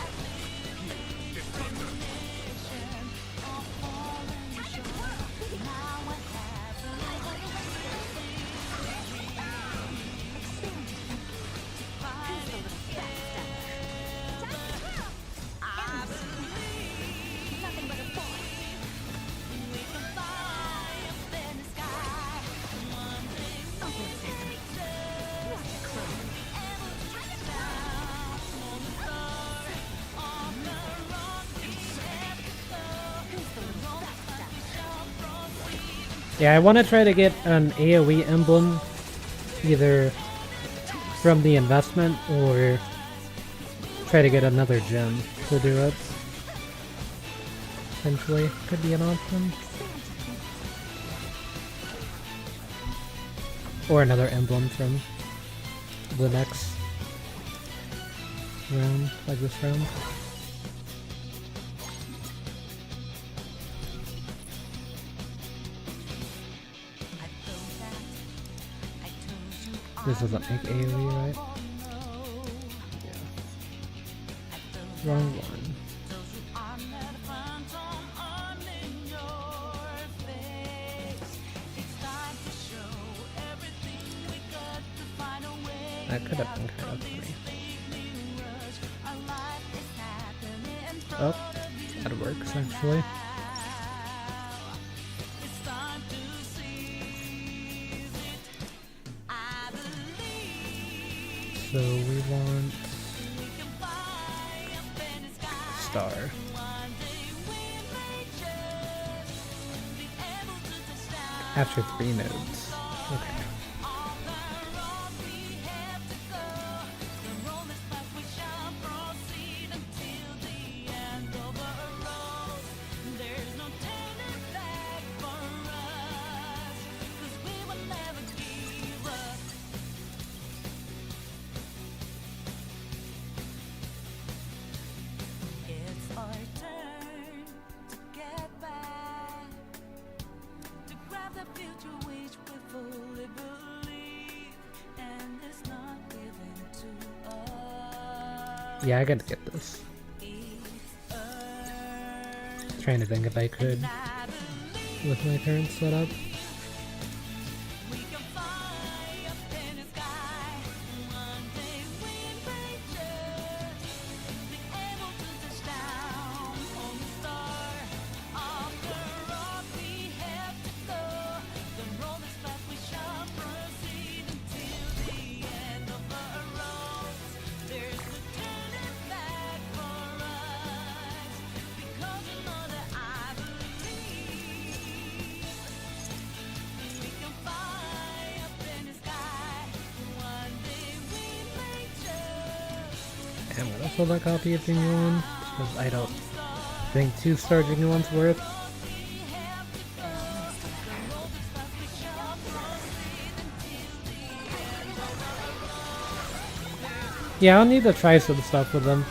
Nothing but a ball. Of accessory. Watch it close. Who's the little backstabber? Yeah, I want to try to get an AoE emblem either from the investment or try to get another gem to do it. Potentially could be an option. Or another emblem from the next round, like this round. This doesn't make AoE, right? Yeah. Wrong one. That could have been kind of funny. Oh, that works actually. So we want star. After 3 nodes. Okay. It's our turn to get back, to grab the future which we fully believe, and it's not given to us. Yeah, I gotta get this. It's earned, Trying to think if I could and I believe with my current setup. we can fly up in the sky. One day we'll reach it, be able to touch down on the star. After all we have to go, the road is flat, we shall proceed until the end of the road. There's no turning back for us, because you know that I believe we can fly up in the sky. One day we may just And what else will that copy of Genuine? Because I don't think 2-star Genuine's worth. Yeah, I'll need to try some stuff with him.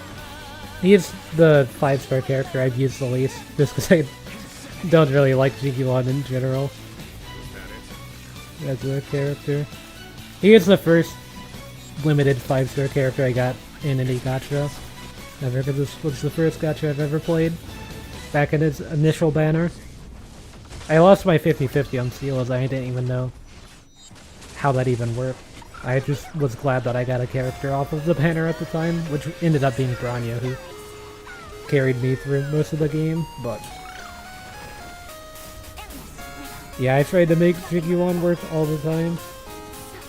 He's the 5-star character I've used the least, just because I don't really like Genuine in general as a character. He is the first limited 5-star character I got in any gacha ever, because this was the first gacha I've ever played back in its initial banner. I lost my 50-50 on Seal as I didn't even know how that even worked. I just was glad that I got a character off of the banner at the time, which ended up being Grania, who carried me through most of the game, but... yeah, I tried to make Jiggyuan work all the time.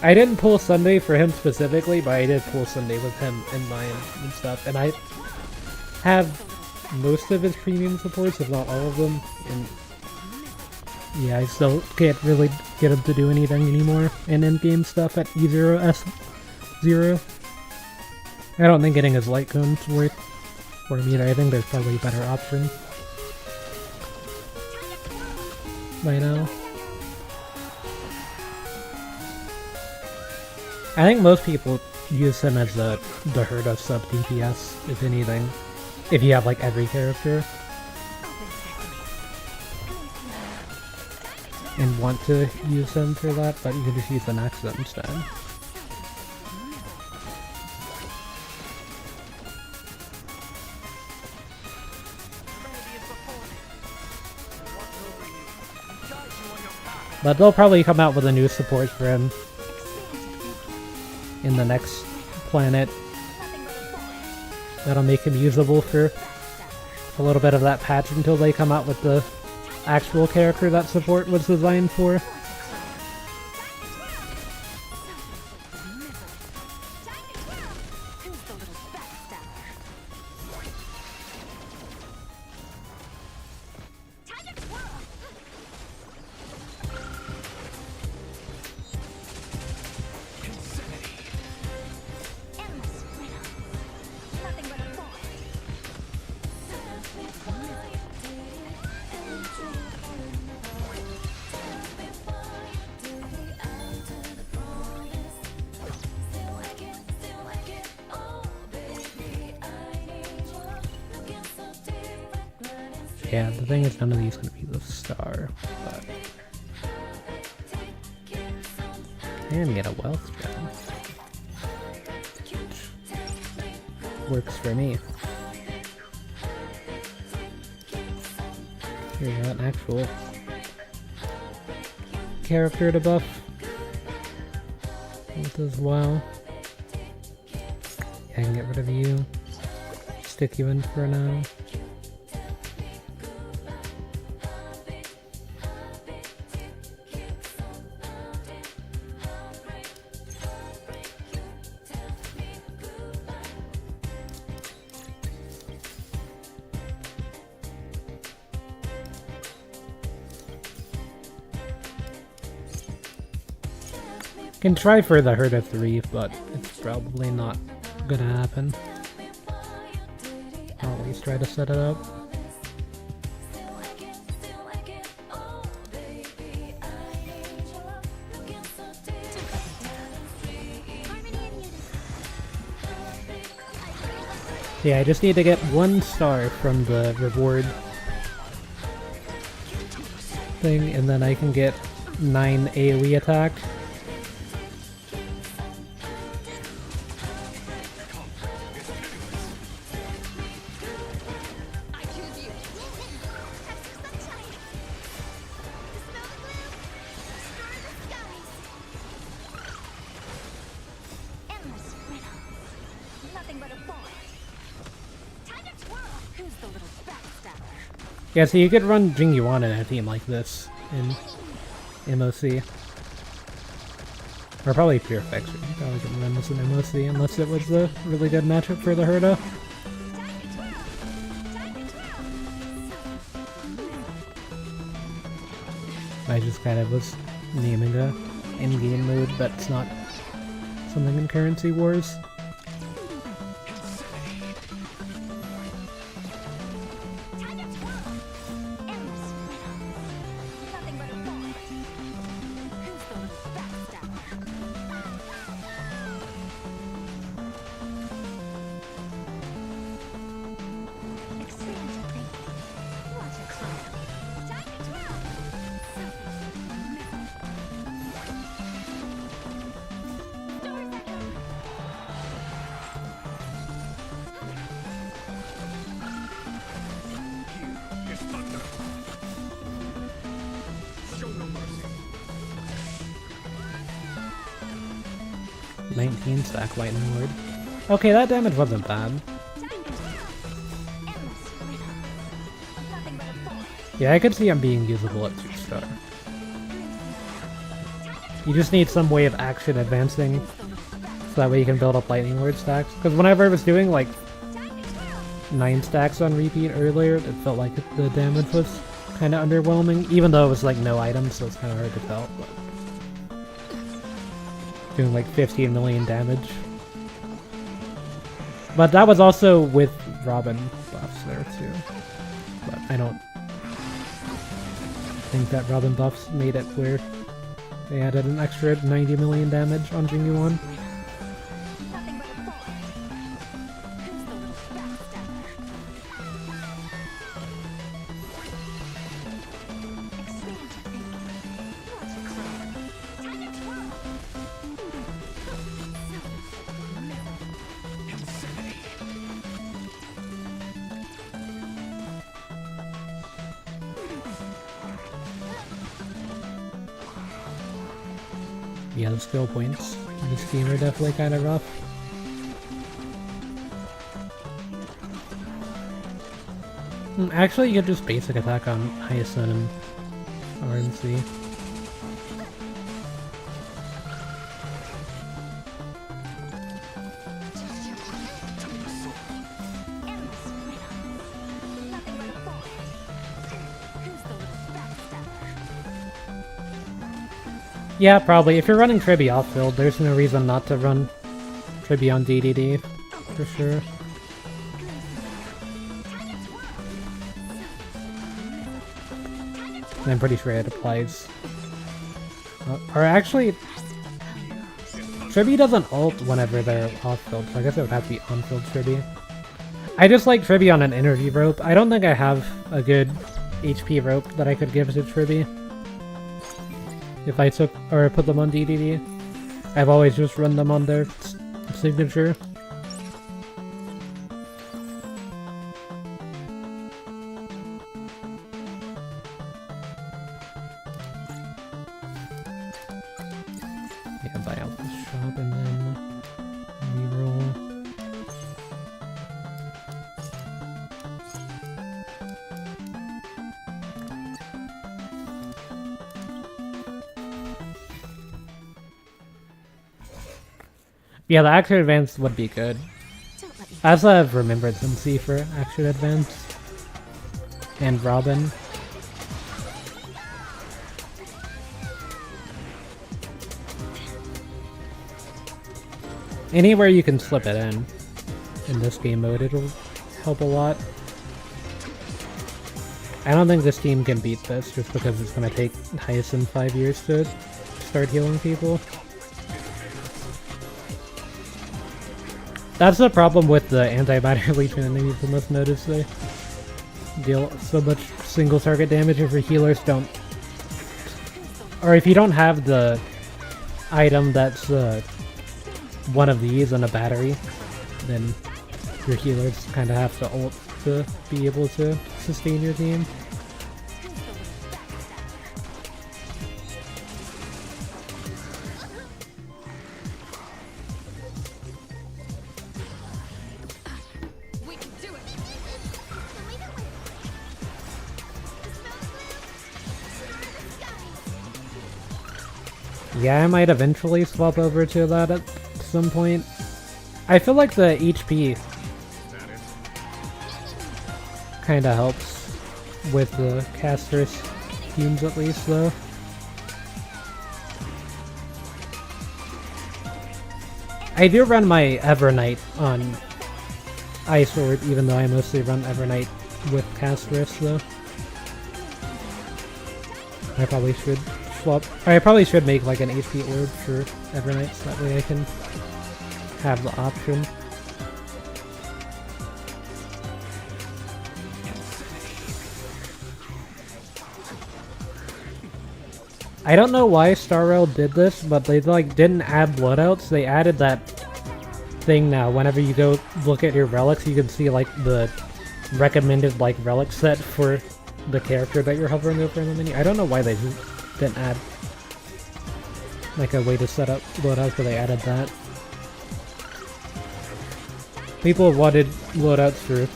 I didn't pull Sunday for him specifically, but I did pull Sunday with him in mind and stuff, and I have most of his premium supports, if not all of them, and yeah, I still can't really get him to do anything anymore in endgame stuff at E0 S0. I don't think getting his light cone's worth for me either. I think there's probably a better option by now. I think most people use him as the herd of sub DPS, if anything. If you have like every character. And want to use him for that, but you can just use the Naxa instead. But they'll probably come out with a new support for him in the next planet. That'll make him usable for a little bit of that patch until they come out with the actual character that support was designed for. Yeah, the thing is none of these can be the star, but and get a wealth gem. Works for me. Here you got an actual character to buff with as well. Yeah, I can get rid of you. Stick you in for now. Can try for the herd of 3, but it's probably not gonna happen. I'll at least try to set it up. Yeah, I just need to get 1 star from the reward thing, and then I can get 9 AoE attack. Yeah, so you could run Jingyuan in a team like this in MOC. Or probably Pure Effects. You probably couldn't run this in MOC unless it was a really good matchup for the Herda. I just kind of was naming a in-game mode, but it's not something in Currency Wars. 19 stack Lightning Lord. Okay, that damage wasn't bad. Yeah, I could see him being usable at 2-star. You just need some way of action advancing so that way you can build up Lightning Lord stacks. Because whenever I was doing like 9 stacks on repeat earlier, it felt like the damage was kind of underwhelming, even though it was like no items, so it's kind of hard to tell. But doing like 15 million damage. But that was also with Robin buffs there too. But I don't think that Robin buffs made it where they added an extra 90 million damage on Jingu 1. Yeah, the skill points in this team are definitely kind of rough. Actually, you could just basic attack on Hyacinth and RNC. Yeah, probably. If you're running Tribi off-field, there's no reason not to run Tribi on DDD, for sure. And I'm pretty sure it applies. Or actually, Tribi doesn't ult whenever they're off-field, so I guess it would have to be on-field Tribi. I just like Tribi on an energy rope. I don't think I have a good HP rope that I could give to Tribi. If I took or put them on DDD, I've always just run them on their signature. Yeah, buy out this shop and then reroll. Yeah, the Action Advance would be good. I also have Remembrance MC for Action Advance. And Robin. Anywhere you can slip it in this game mode, it'll help a lot. I don't think this team can beat this just because it's going to take Hyacinth 5 years to start healing people. That's the problem with the anti-matter Legion enemies in this mode, is they deal so much single target damage if your healers don't... Or if you don't have the item that's one of these on a battery, then your healers kind of have to ult to be able to sustain your team. Yeah, I might eventually swap over to that at some point. I feel like the HP kind of helps with the casters teams at least, though. I do run my Evernight on Ice Sword, even though I mostly run Evernight with Casterus, though. I probably should swap. I probably should make like an HP orb for Evernight, so that way I can have the option. I don't know why Star Rail did this, but they like didn't add loadouts. They added that thing now. Whenever you go look at your relics, you can see like the recommended like relic set for the character that you're hovering over in the menu. I don't know why they didn't add like a way to set up loadouts, but they added that. People have wanted loadouts for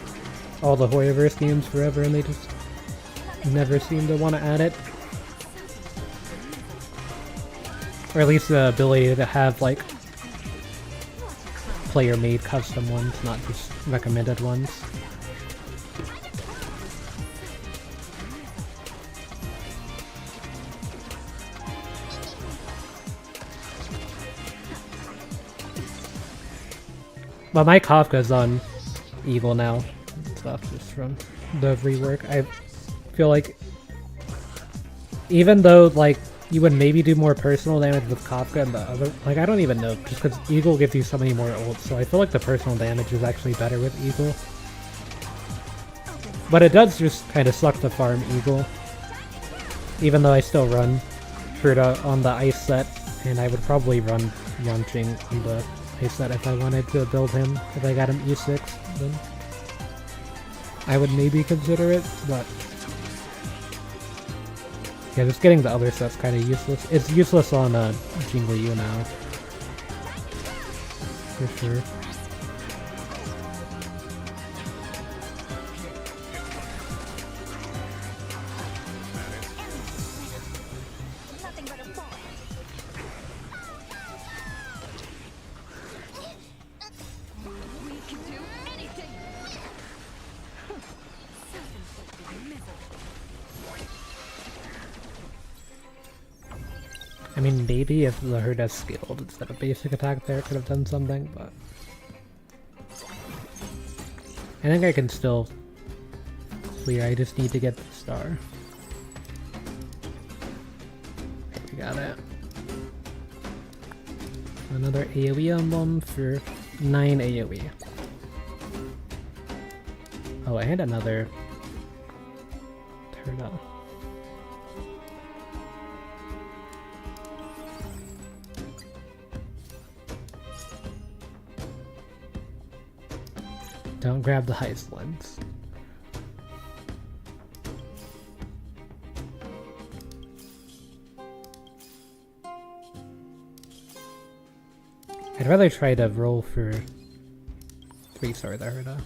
all the Hoyoverse games forever, and they just never seem to want to add it. Or at least the ability to have, like, player-made custom ones, not just recommended ones. But my Kafka's on Eagle now and stuff, just from the rework. I feel like even though, like, you would maybe do more personal damage with Kafka and the other, like, I don't even know, just because Eagle gives you so many more ults, so I feel like the personal damage is actually better with Eagle. But it does just kind of suck to farm Eagle, even though I still run Fruta on the ice set, and I would probably run launching on the ice set if I wanted to build him. If I got him E6, then I would maybe consider it, but yeah, just getting the other set's kind of useless. It's useless on Jingle Yu now, for sure. Nothing but a ball. We can do anything. Self-inflicted misery. I mean, maybe if the herd has skilled instead of basic attack there, it could have done something, but I think I can still clear. I just need to get the star. We got it. Another AoE emblem for 9 AoE. Oh, and another turtle. Don't grab the heist lens. I'd rather try to roll for 3-star the Herda.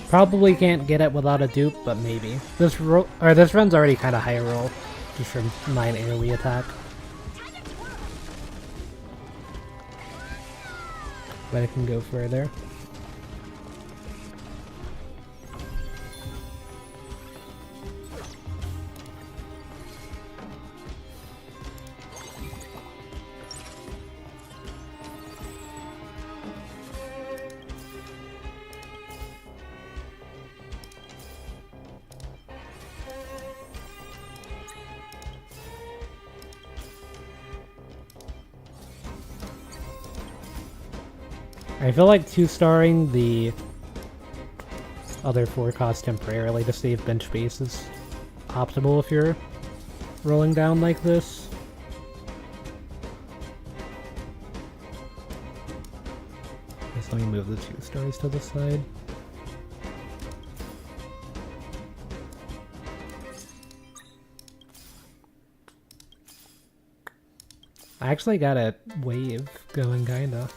Probably can't get it without a dupe, but maybe. This run's already kind of high roll, just from 9 AoE attack. But I can go further. I feel like 2-starring the other 4 costs temporarily to save bench base is optimal if you're rolling down like this. Just let me move the 2 stars to the side. I actually got a wave going, kinda.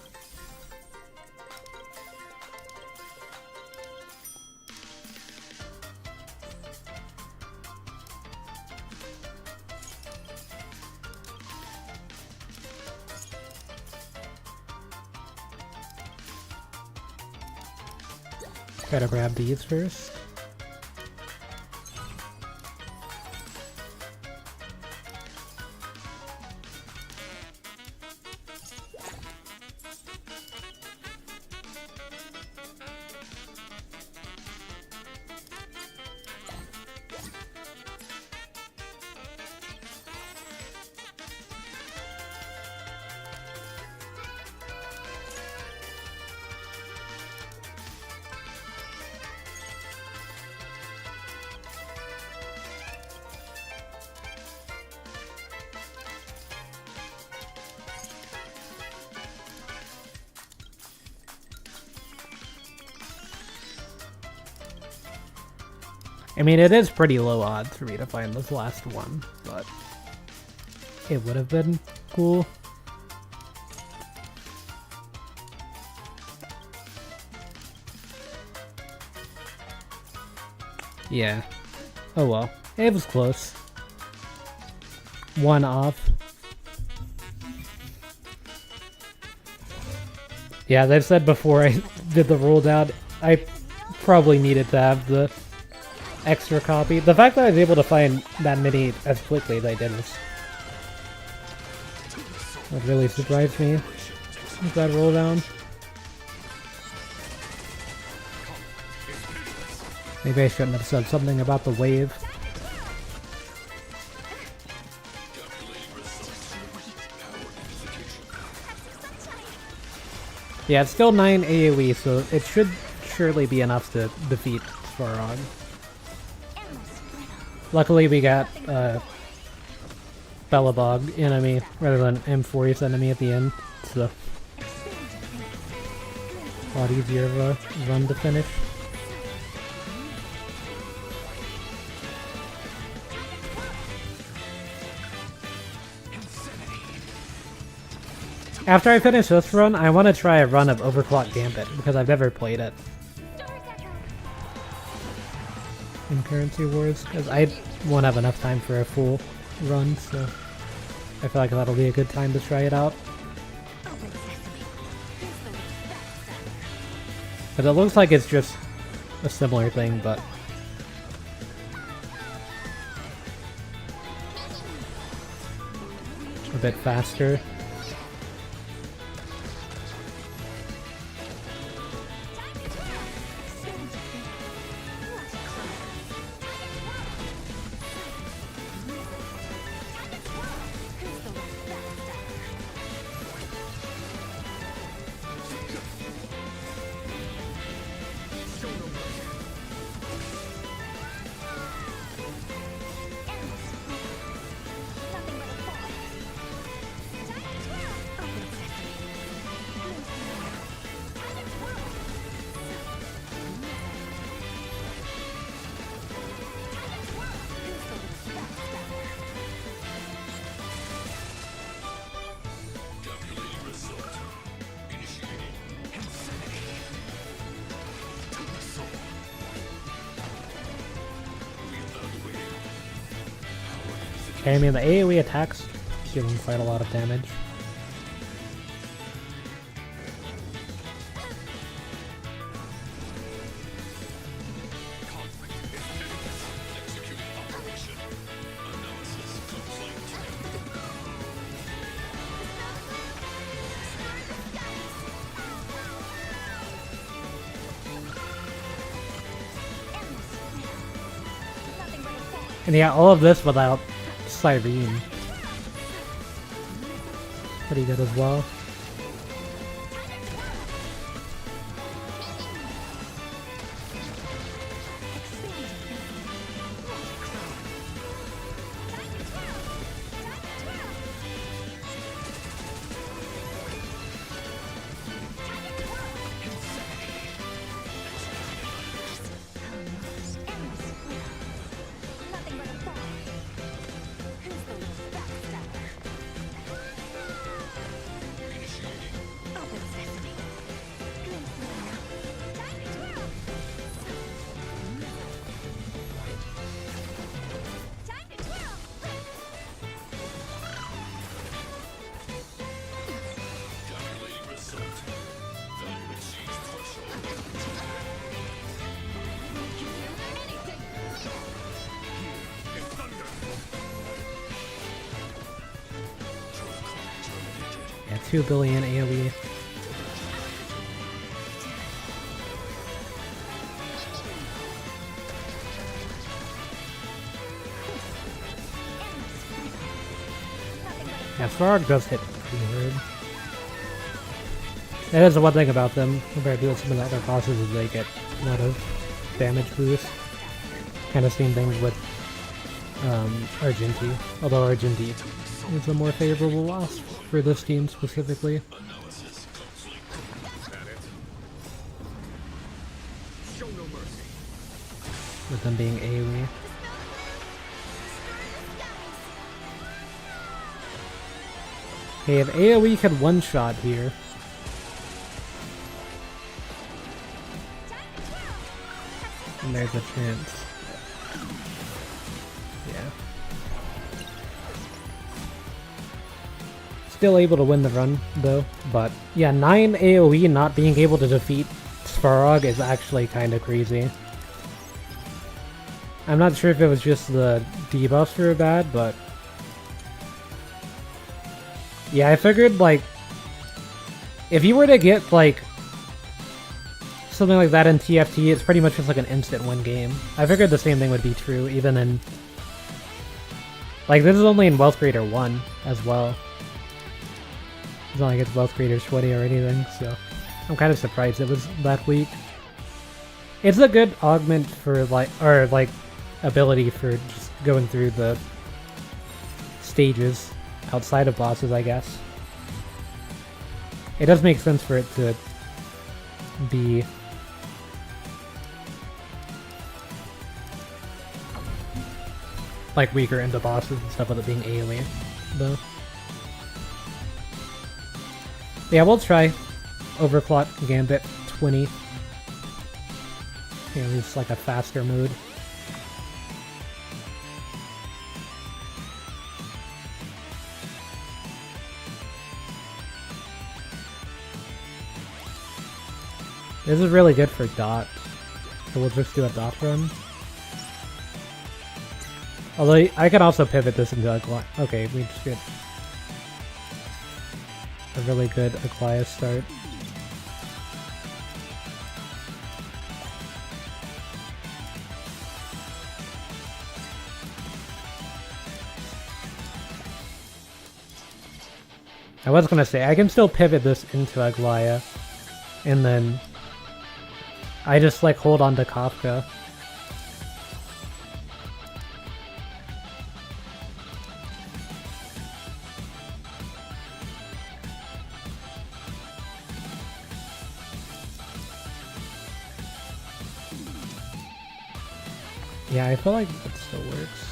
Gotta grab these first. I mean, it is pretty low odds for me to find this last one, but it would have been cool. Yeah. Oh well. It was close. One off. Yeah, they've said before I did the roll down, I probably needed to have the extra copy. The fact that I was able to find that many as quickly as I did was what really surprised me with that roll down. Maybe I shouldn't have said something about the wave. Yeah, it's still 9 AoE, so it should surely be enough to defeat Svarog. Luckily we got Belobog enemy rather than M4's enemy at the end, so a lot easier of a run to finish. After I finish this run, I want to try a run of Overclock Gambit, because I've never played it in Currency Wars, because I won't have enough time for a full run, so I feel like that'll be a good time to try it out. But it looks like it's just a similar thing, but a bit faster. Okay, I mean the AoE attacks give him quite a lot of damage. And yeah, all of this without Cyrene. Pretty good as well. Yeah, 2 billion AoE. Yeah, Svarog does hit pretty hard. That is the one thing about them compared to some of the other bosses is they get a lot of damage boost. Kind of same thing with Argenti, although Argenti is a more favorable loss for this team specifically. With them being AoE. Okay, if AoE could one-shot here. And there's a chance. Yeah. Still able to win the run, though. But, yeah, 9 AoE not being able to defeat Svarog is actually kind of crazy. I'm not sure if it was just the debuffs were bad, but... yeah, I figured, like... if you were to get, like... something like that in TFT, it's pretty much just like an instant win game. I figured the same thing would be true, even in... like, this is only in Wealth Creator 1, as well. It's not like it's Wealth Creator 20 or anything, so... I'm kind of surprised it was that weak. It's a good augment for, like... or, like... ability for just going through the stages outside of bosses, I guess. It does make sense for it to be like weaker into bosses and stuff with it being AoE, though. Yeah, we'll try Overclock Gambit 20. Yeah, it's like a faster mode. This is really good for dot, so we'll just do a dot run. Although I could also pivot this into a okay, we just get a really good Aglaia start. I was gonna say I can still pivot this into Aglaia, and then I just like hold on to Kafka. Yeah, I feel like that still works.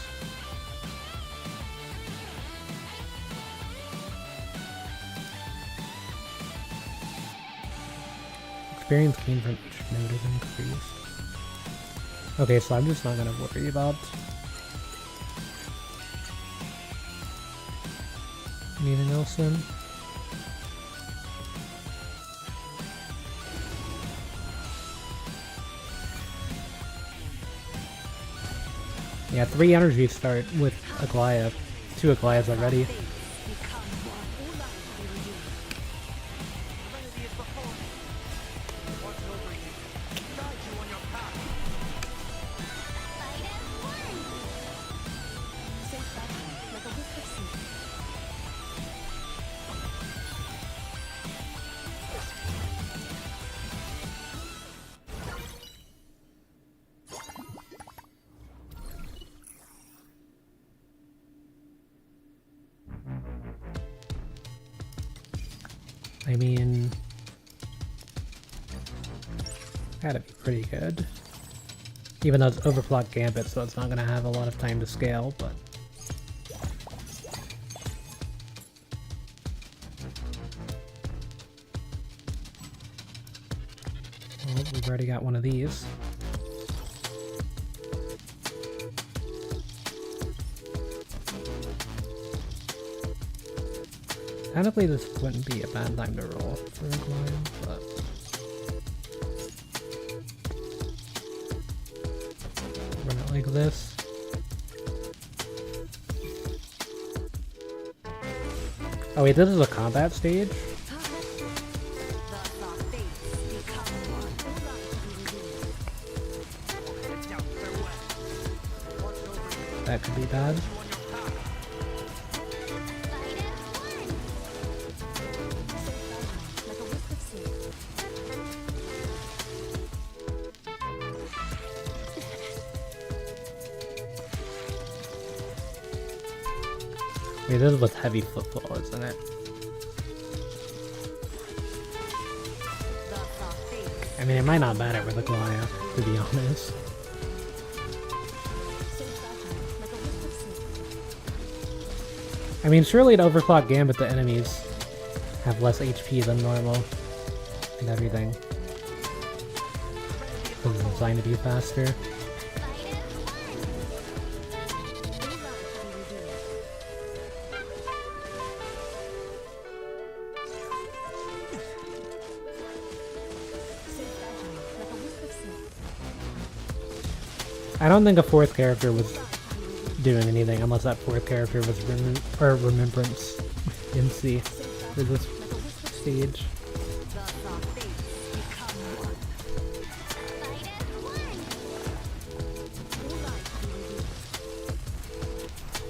Experience gained from each node is increased. Okay, so I'm just not gonna worry about anything else then. Yeah, 3 energies start with Aglaia. 2 Aglaias already. I mean, gotta be pretty good. Even though it's Overclock Gambit, so it's not gonna have a lot of time to scale, but... well, we've already got one of these. Technically, this wouldn't be a bad time to roll for a climb, but... run it like this. Oh wait, this is a combat stage? That could be bad. Wait, this is with heavy football, isn't it? I mean, it might not matter with Aglaia, to be honest. I mean, surely an overclock Gambit, the enemies have less HP than normal and everything. Because it's designed to be faster. I don't think a fourth character was doing anything unless that fourth character was Remembrance MC for this stage.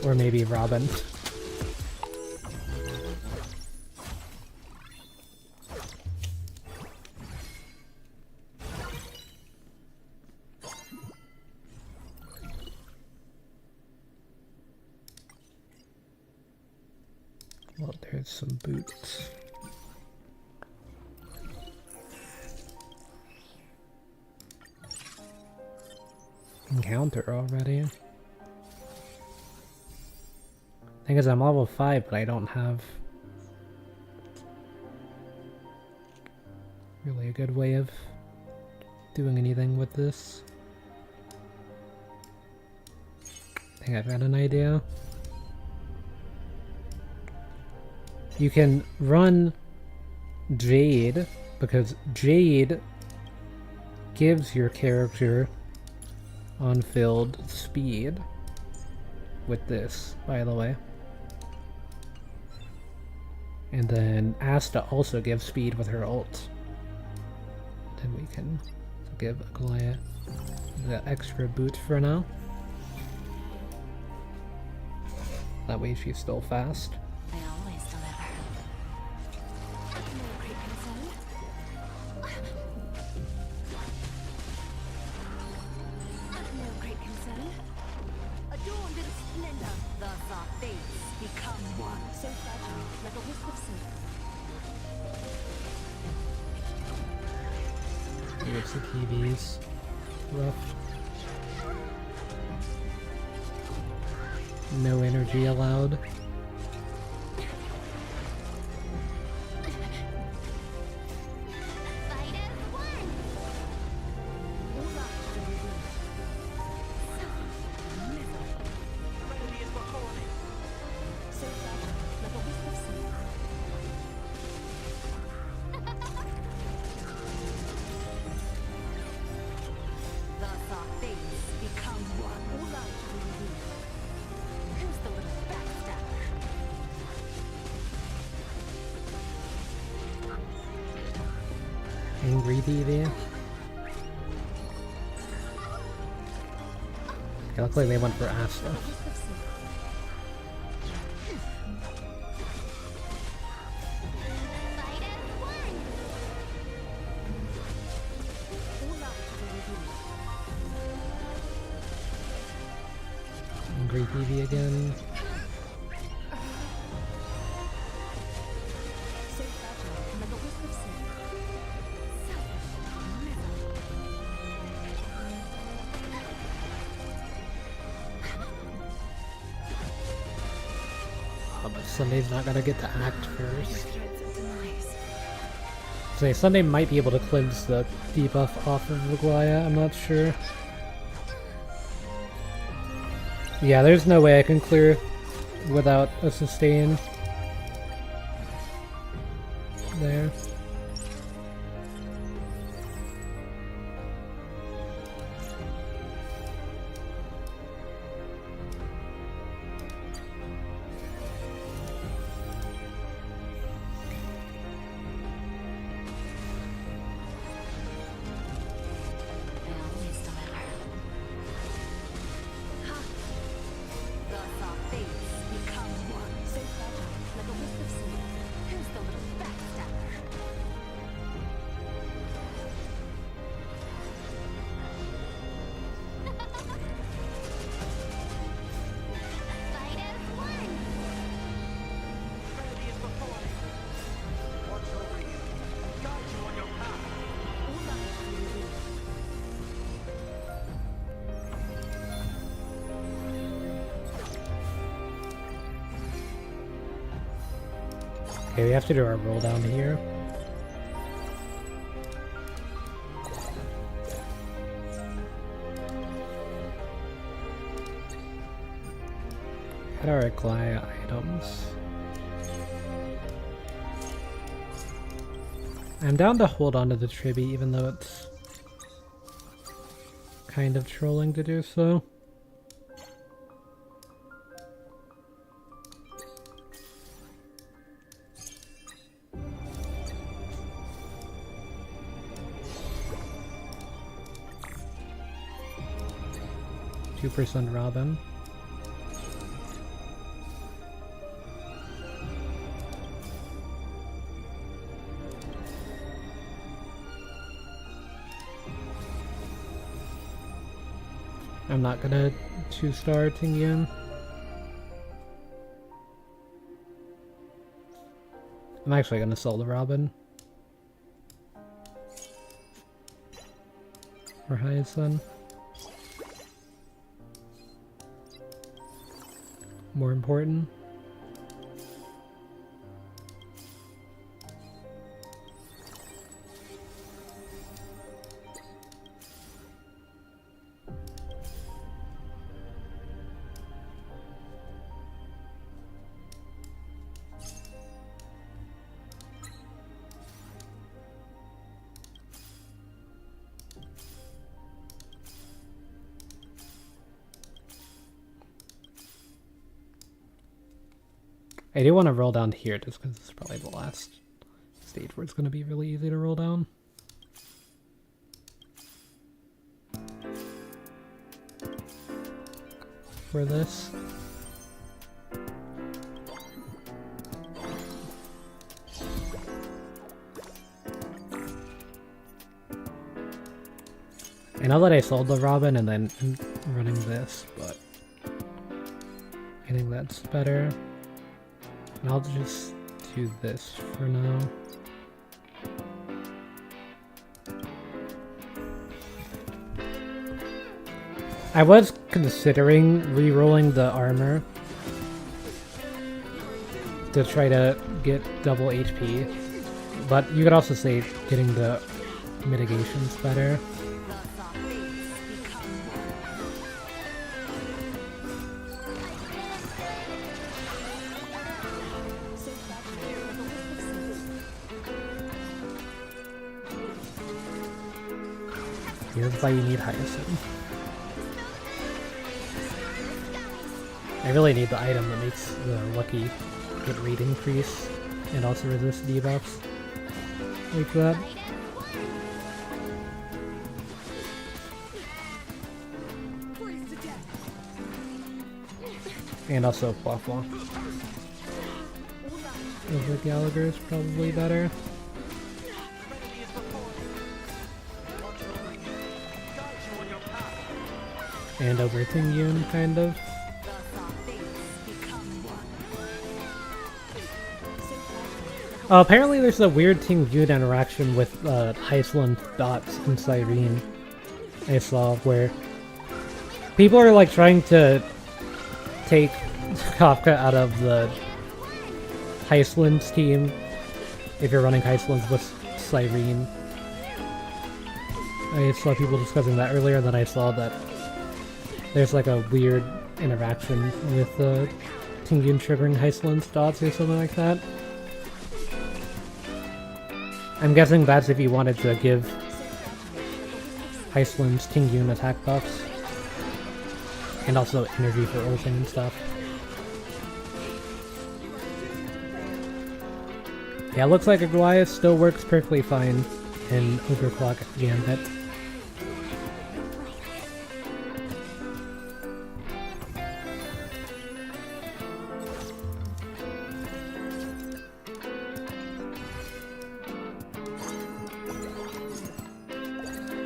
Or maybe Robin. Well, there's some boots. Encounter already. Thing is, I'm level 5, but I don't have really a good way of doing anything with this. I think I've got an idea. You can run Jade, because Jade gives your character unfilled speed with this, by the way. And then Asta also gives speed with her ult. Then we can give Aglaia the extra boot for now. That way she's still fast. I always deliver. No great concern. No great concern. Adorned in splendor, thus our fates become one. So fragile, like a wisp of silk. Which the TV's rough. No energy allowed. Fight as one. So fragile, like a wisp of silk. Thus our fates become one. All lives will be revealed. Who's the little backstabber? Angry TV. It looks like they went for Asta. A wisp of silk. Fight as one. All lives will be revealed. Angry TV again. So fragile, like a wisp of silk. Oh, but Sunday's not gonna get to act first. Threads of demise. Say Sunday might be able to cleanse the debuff off of Aglaia, I'm not sure. Yeah, there's no way I can clear without a sustain there. I always deliver. Thus our fates become one. So fragile, like a wisp of silk. Who's the little backstabber? Okay, we have to do our roll down here. What are our Glide items? I'm down to hold on to the Tribby even though it's kind of trolling to do so. %, Robin. I'm not gonna 2-star Tingyun. I'm actually gonna sell the Robin. For Hyacinth. More important. I do want to roll down here just because it's probably the last stage where it's going to be really easy to roll down. For this. I know that I sold the Robin and then I'm running this, but I think that's better. And I'll just do this for now. I was considering re-rolling the armor to try to get double HP, but you could also say getting the mitigations better. Here's why you need Hyacinth. I really need the item that makes the lucky hit rate increase and also resist debuffs. Like that. And also Fluffle. Over Gallagher is probably better. And over Tingyun, kind of. Apparently there's a weird Tingyun interaction with Hyacinth dots in Cyrene I saw, where people are like trying to take Kafka out of the Hyacinth team if you're running Hyacinth with Cyrene. I saw people discussing that earlier, and then I saw that there's like a weird interaction with Tingyun triggering Hyacinth dots or something like that. I'm guessing that's if you wanted to give Hyacinth's Tingyun attack buffs. And also energy for ulting and stuff. Yeah, it looks like a Goliath still works perfectly fine in Overclock Gambit.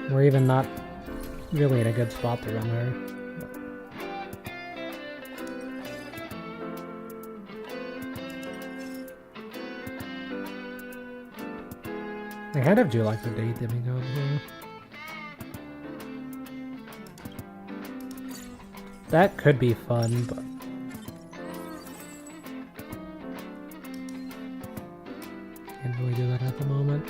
We're even not really in a good spot to run her. I kind of do like the day demigod here. That could be fun, but Can't really do that at the moment.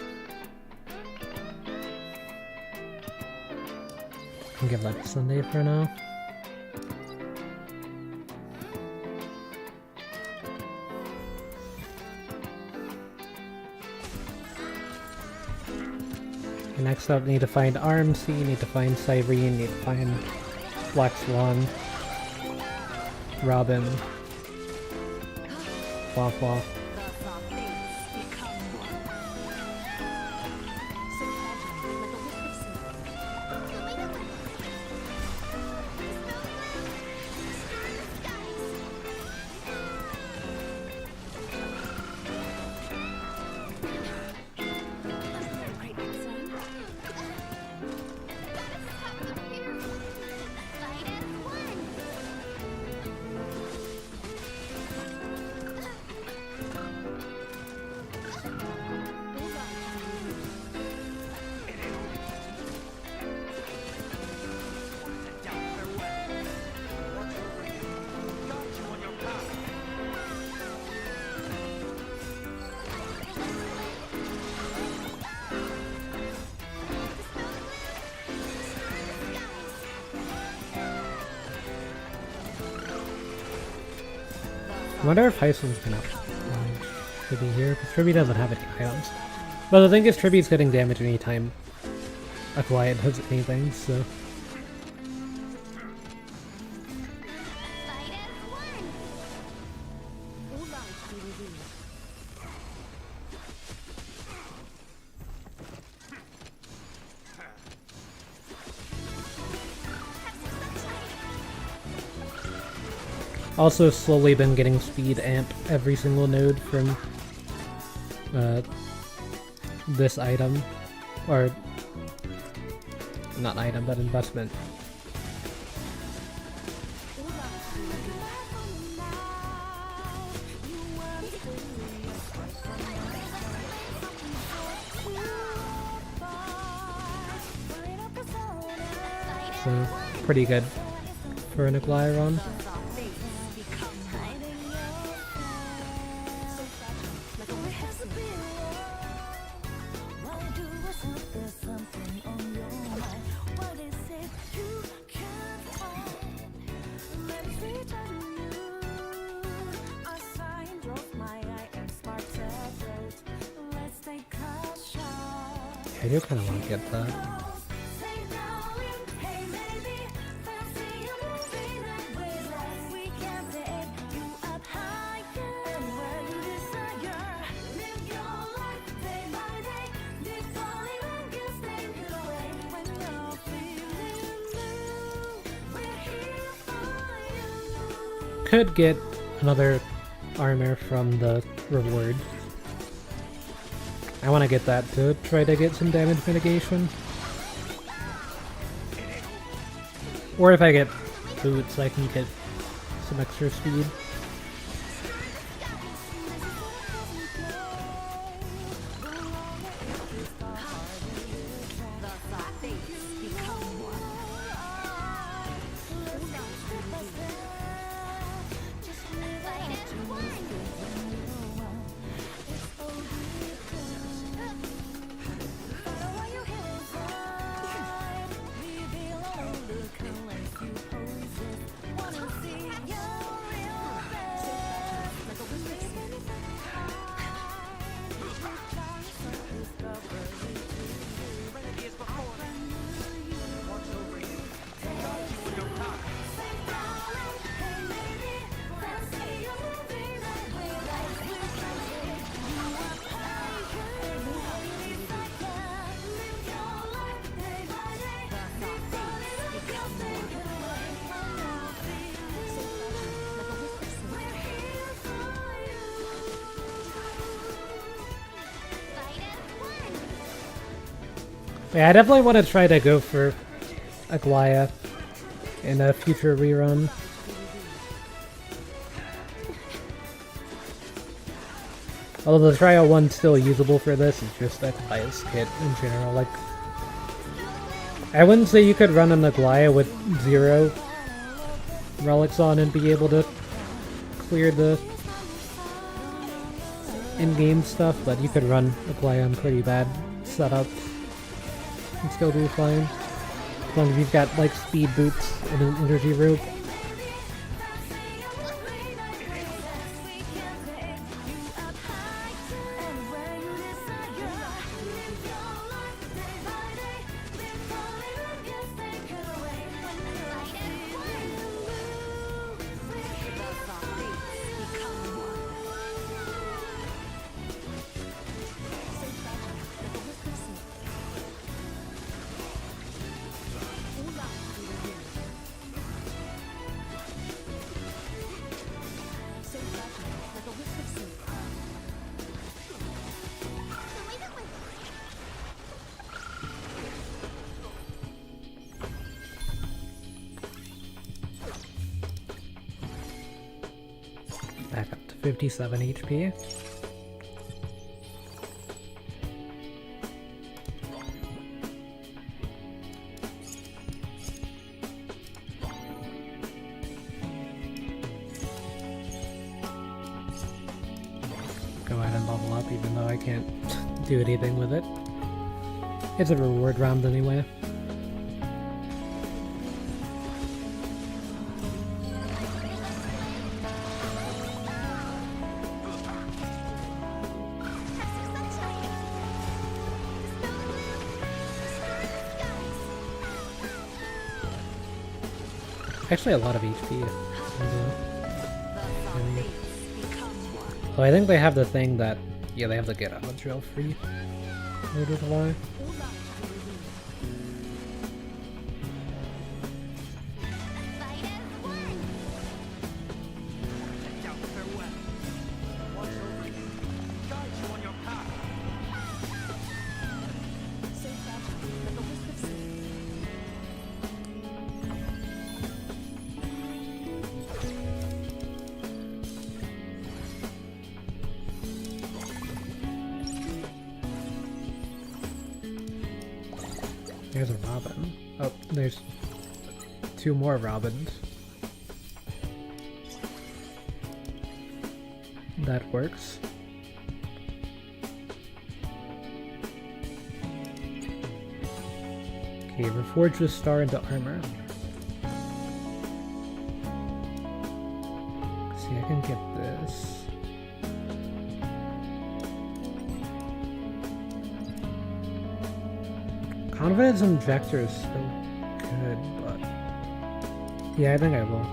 I'll give that to Sunday for now. Okay, next up, need to find Armsy, need to find Cyrene, need to find Black Swan, Robin, Wah Wah. I wonder if Heison's gonna should be here, because Tribby doesn't have any items. But the thing is, Tribby's getting damage anytime a Quiet does anything, so... Also slowly been getting speed amp every single node from this item, or not item, but investment. So pretty good for an Aglairon. I do kind of want to get that. Could get another armor from the reward. I want to get that to try to get some damage mitigation. Or if I get boots, I can get some extra speed. Yeah, I definitely want to try to go for Aglaya in a future rerun. Although the trial one's still usable for this, it's just Aglaya's kit in general. Like, I wouldn't say you could run an Aglaya with 0 relics on and be able to clear the in-game stuff, but you could run a play on pretty bad setups and still do fine. As long as you've got like speed boots and an energy rope. Back up to 57 HP. Go ahead and level up even though I can't do anything with it. It's a reward round anyway. Actually, a lot of HP. Oh, I think they have the thing that... Yeah, they have the get out of jail free. Later to lie. There's a robin. Oh, there's 2 more robins. That works. Okay, reforge this star into armor. See, I can get this. Confidence Injector is still good, but... Yeah, I think I will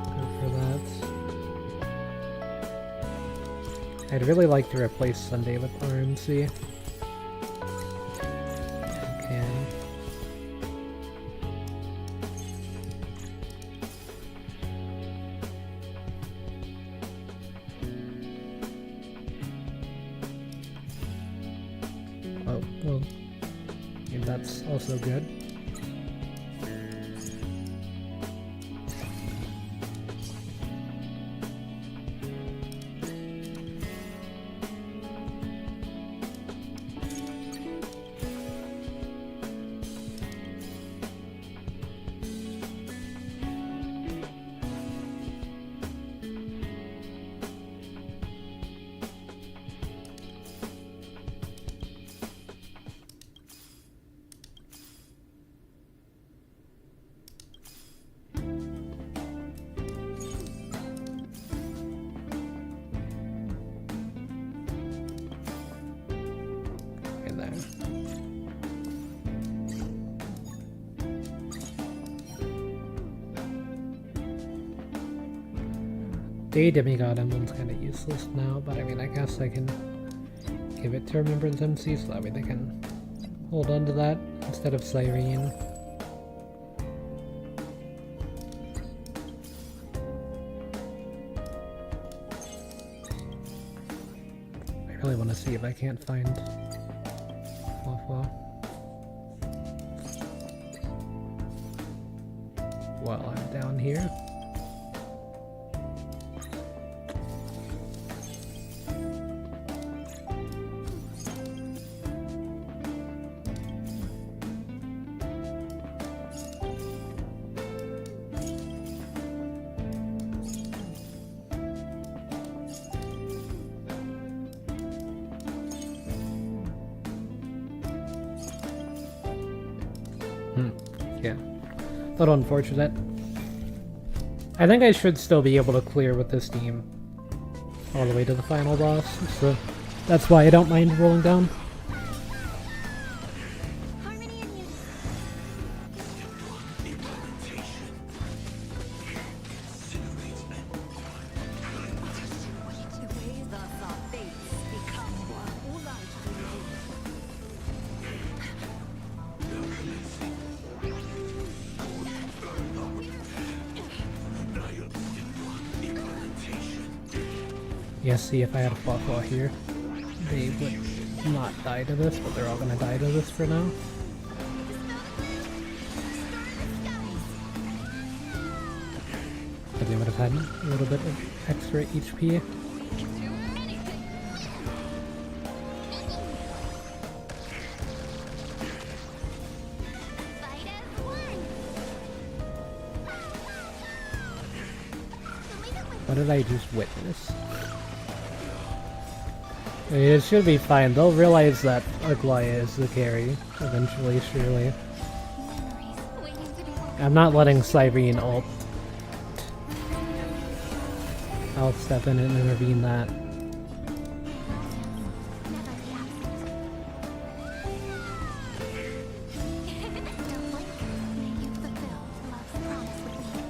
go for that. I'd really like to replace Sunday with RMC. Okay. Oh, well... And that's also good. Day Demigod Emblem's kind of useless now, but I mean, I guess I can give it to Remembrance MC so that way they can hold on to that instead of Cyrene. I really want to see if I can't find Fluffwa while I'm down here. Yeah. A little unfortunate. I think I should still be able to clear with this team all the way to the final boss, so that's why I don't mind rolling down. Harmony and unity. The ways of our fates become one. All light remains. Yes, see, if I had a Flufflaw here, they would not die to this, but they're all gonna die to this for now. But they would have had a little bit of extra HP. Fight as one. What did I just witness? It should be fine. They'll realize that Aglaya is the carry eventually, surely. Memories waiting to be woken. I'm not letting Cyrene ult. I'll step in and intervene that. Never be absent. Don't blink. May you fulfill love's promise with me.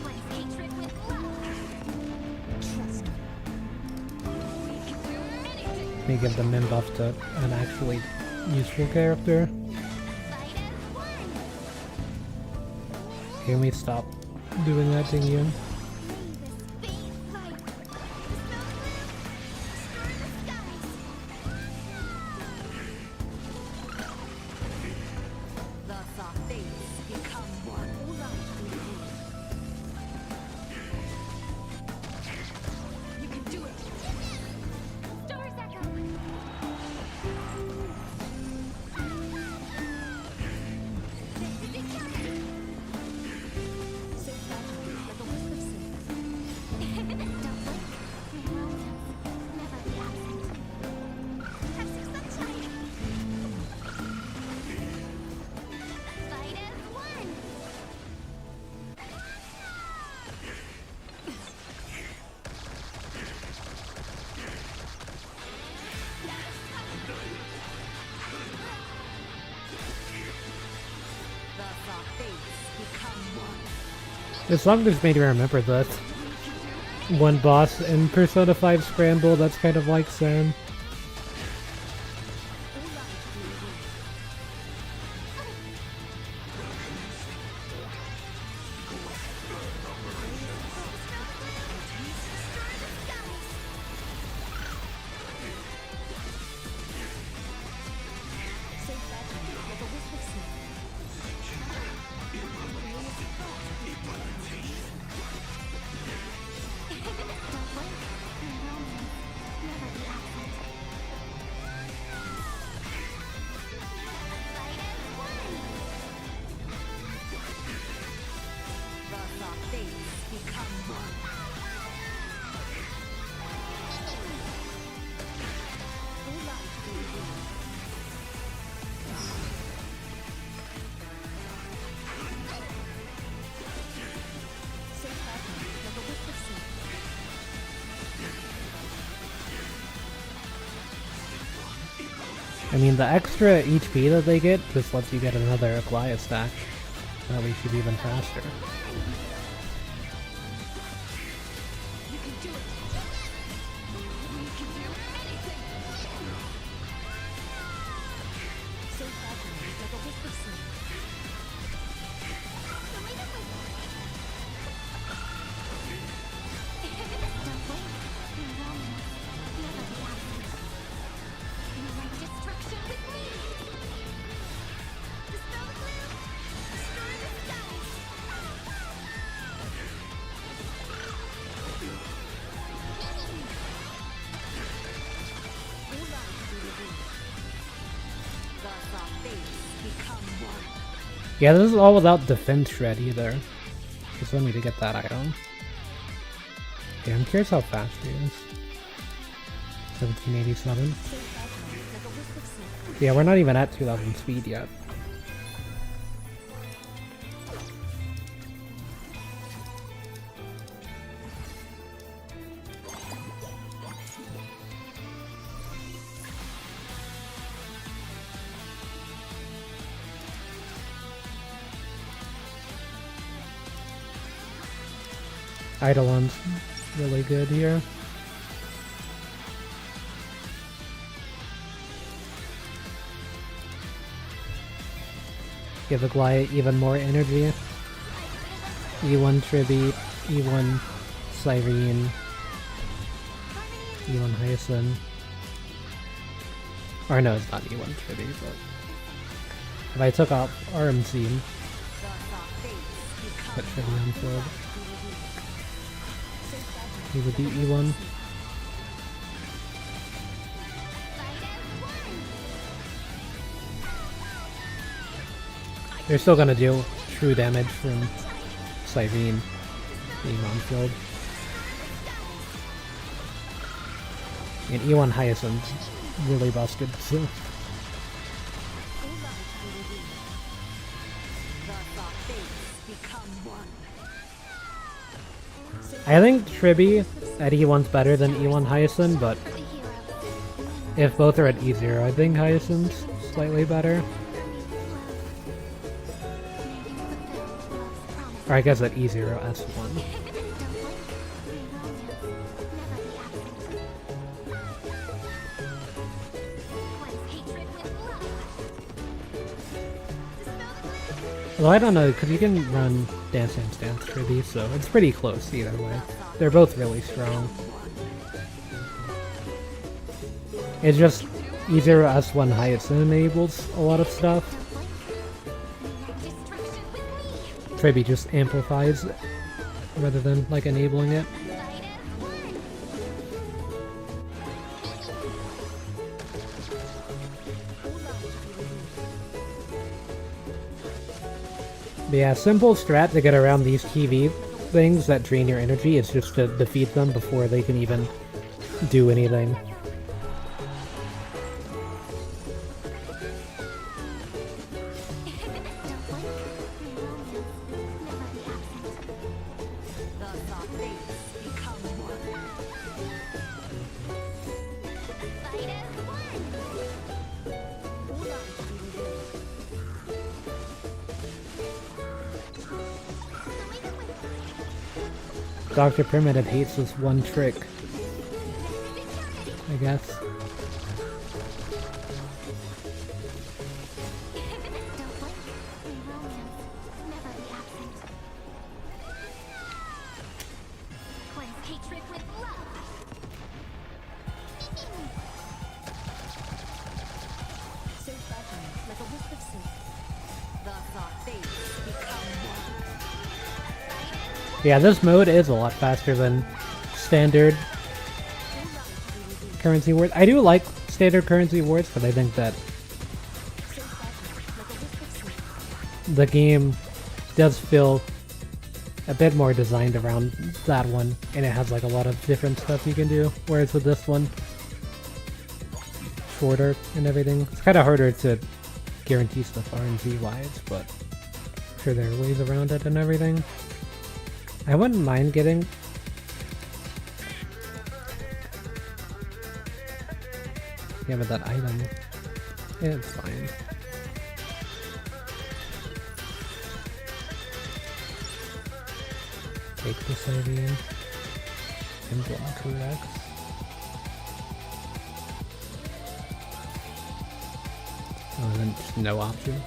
Cleanse hatred with love. Trust me. We can do anything. Let me give the min buff to an actually useful character. Fight as one. Can we stop doing that to you? May this faint light. The snow stir the skies. Thus our fates become one. All light remains. You can do it. Stars echo. This is encounter. Safe battle, like a wisp of sleep. Don't blink. Romance, never be absent. Have some sunshine. Fight as one. Thus our fates become one. This song just made me remember that one boss in Persona 5 Scramble that's kind of like Sam. I mean, the extra HP that they get just lets you get another Aglaya stack. That way should be even faster. You can do it. We can do anything. Safe battle, like a wisp of sleep. The way that we don't wait. Romance, never be absent. Unite destruction with me. Dispel the gloom. Destroy the skies. All lives be revealed. Thus our fates become one. Yeah, this is all without defense shred either. Just want me to get that item. Yeah, I'm curious how fast he is. 1787. Safe battle, like a wisp of sleep. Yeah, we're not even at 2000 speed yet. Eidolon's really good here. Give Aglaia even more energy. E1 Tribute, E1 Cyrene, E1 Hyacinth. Or no, it's not E1 Tribute, but if I took off RMC, put Tribute on field, he would be E1. They're still gonna deal true damage from Cyrene being on field. And E1 Hyacinth's really busted, so. I think Tribi at E1's better than E1 Hyacinth, but For the hero. if both are at E0, I think Hyacinth's slightly better. Or I guess at E0, S1. Well, I don't know, because you can run Dance Dance Dance Tribi, so it's pretty close either way. They're both really strong. It's just E0 S1 Hyacinth enables a lot of stuff. Tribi just amplifies it, rather than like enabling it. But yeah, simple strat to get around these TV things that drain your energy is just to defeat them before they can even do anything. Dr. Primitive hates this one trick, I guess. Yeah, this mode is a lot faster than standard currency wars. I do like standard currency wars, but I think that the game does feel a bit more designed around that one, and it has like a lot of different stuff you can do, whereas with this one, shorter and everything. It's kind of harder to guarantee stuff RNG wise, but I'm sure there are ways around it and everything. I wouldn't mind getting but that item. It's fine. Take this idea and block Rex. Oh, and then just no option.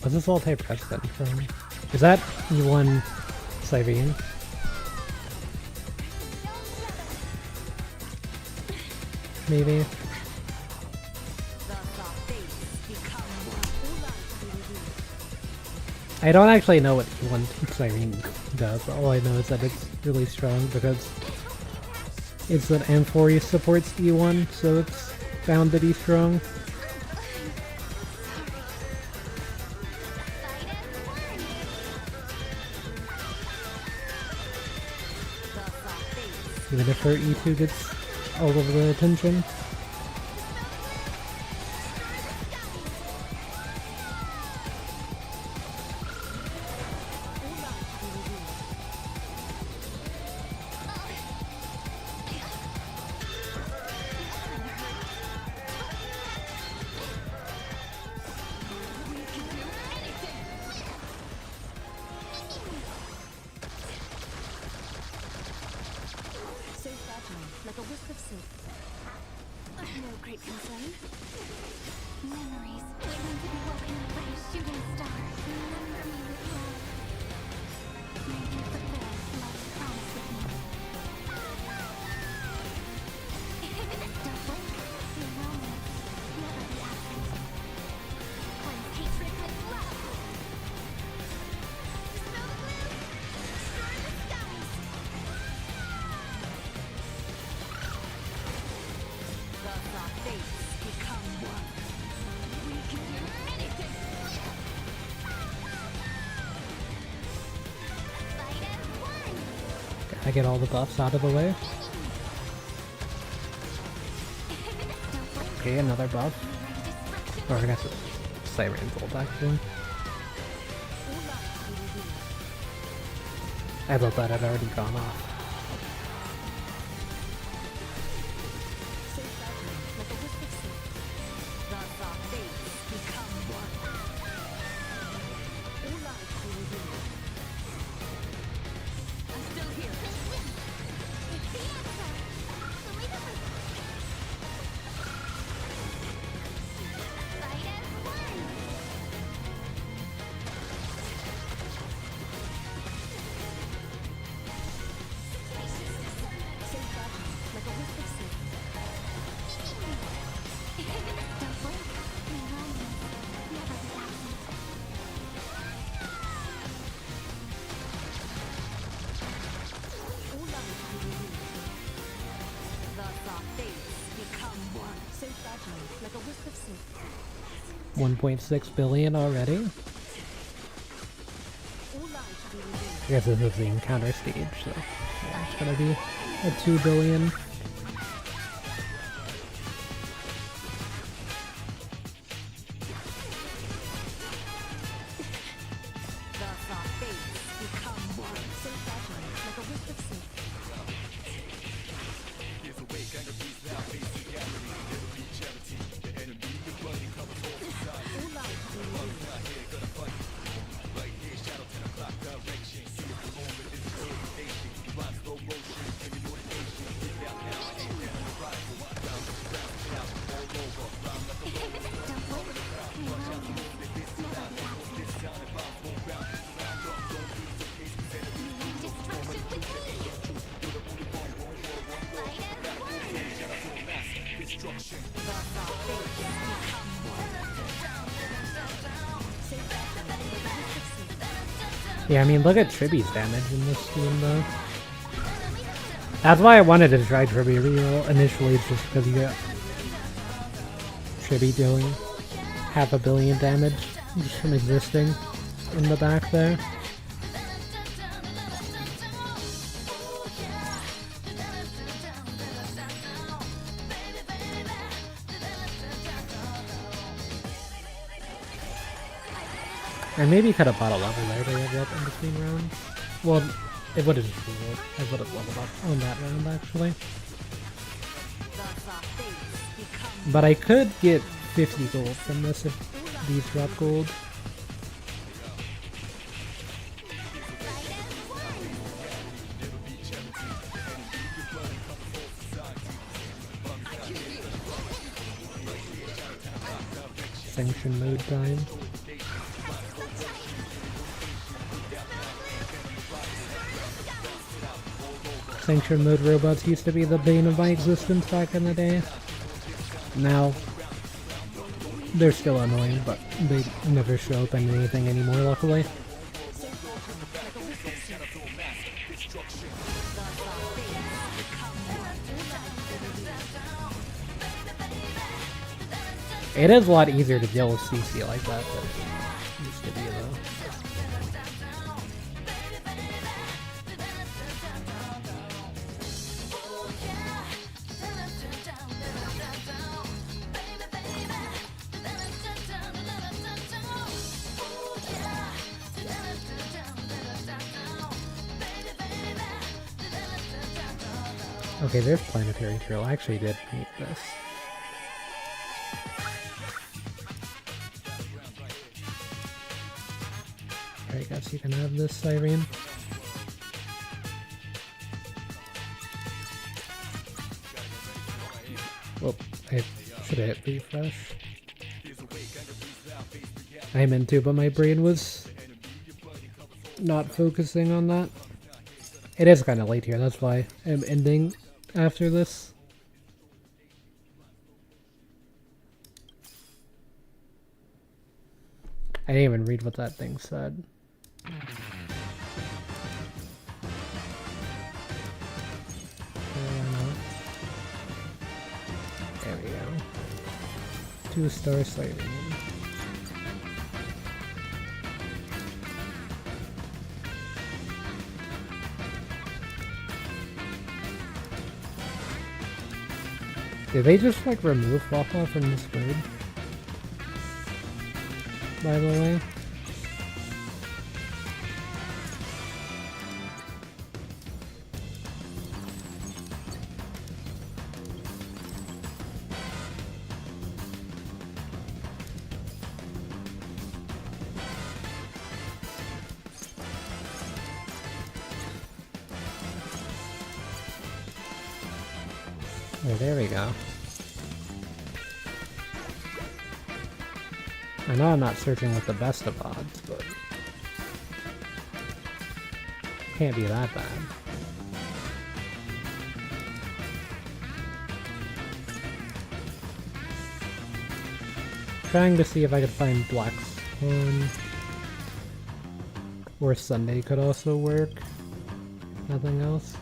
What's this alt-type press button from? Is that E1 Cyrene? Maybe? I don't actually know what E1 Cyrene does. All I know is that it's really strong because it's an M4 supports E1, so it's bound to be strong. Even if her E2 gets all of the attention. like a wisp of sleep. No great concern. Memories waiting to be woken up by a shooting star. Remember me with love. May you fulfill love's promise with me. Don't wait. Your romance never be absent. Cleanse hatred with love. Snow blue, destroy the skies. Thus our fates become one. We can do anything. Fight as one. I get all the buffs out of the way. Okay, another buff. Or I guess it's Siren's ult actually. I thought that had already gone off. Like a wisp of sleep. Thus our fates become one. All lives will reveal. I'm still here. It's the answer. Believe it. Fight as one. Safe battle, like a wisp of sleep. Don't wait. Your romance never be absent. All lives will reveal. Thus our fates become one. Safe battle, like a wisp of sleep. 1.6 billion already? All lives will be revealed. I guess this is the encounter stage, so yeah, it's gonna be a 2 billion. Thus our fates become one. Safe battle, like a wisp of sleep. All lives will be revealed. Don't wait. Your romance never be absent. Destruction with me. Fight as one. Thus our fates become one. Safe battle, like a wisp of sleep. Yeah, I mean, look at Triby's damage in this game, though. That's why I wanted to try Triby reroll initially, just because you got Triby doing 500 million damage just from existing in the back there. And maybe could have bought a level there to level up in between rounds. Well, it would have just leveled. I would have leveled up on that round actually. Thus our fates become But I could get 50 gold from this if these drop gold. Sanction mode time. Sanction mode robots used to be the bane of my existence back in the day. Now, they're still annoying, but they never show up in anything anymore, luckily. It is a lot easier to deal with CC like that than it used to be, though. Okay, there's Planetary Trail. I actually did need this. I guess you can have this Siren. Well, I should have hit refresh. I meant to, but my brain was not focusing on that. It is kind of late here, that's why I'm ending after this. I didn't even read what that thing said. There we go. 2-star sighting. Did they just like remove Waffle from this raid? By the way. Oh, there we go. I know I'm not searching with the best of odds, but can't be that bad. Trying to see if I could find Black Swan. Or Sunday could also work. Nothing else.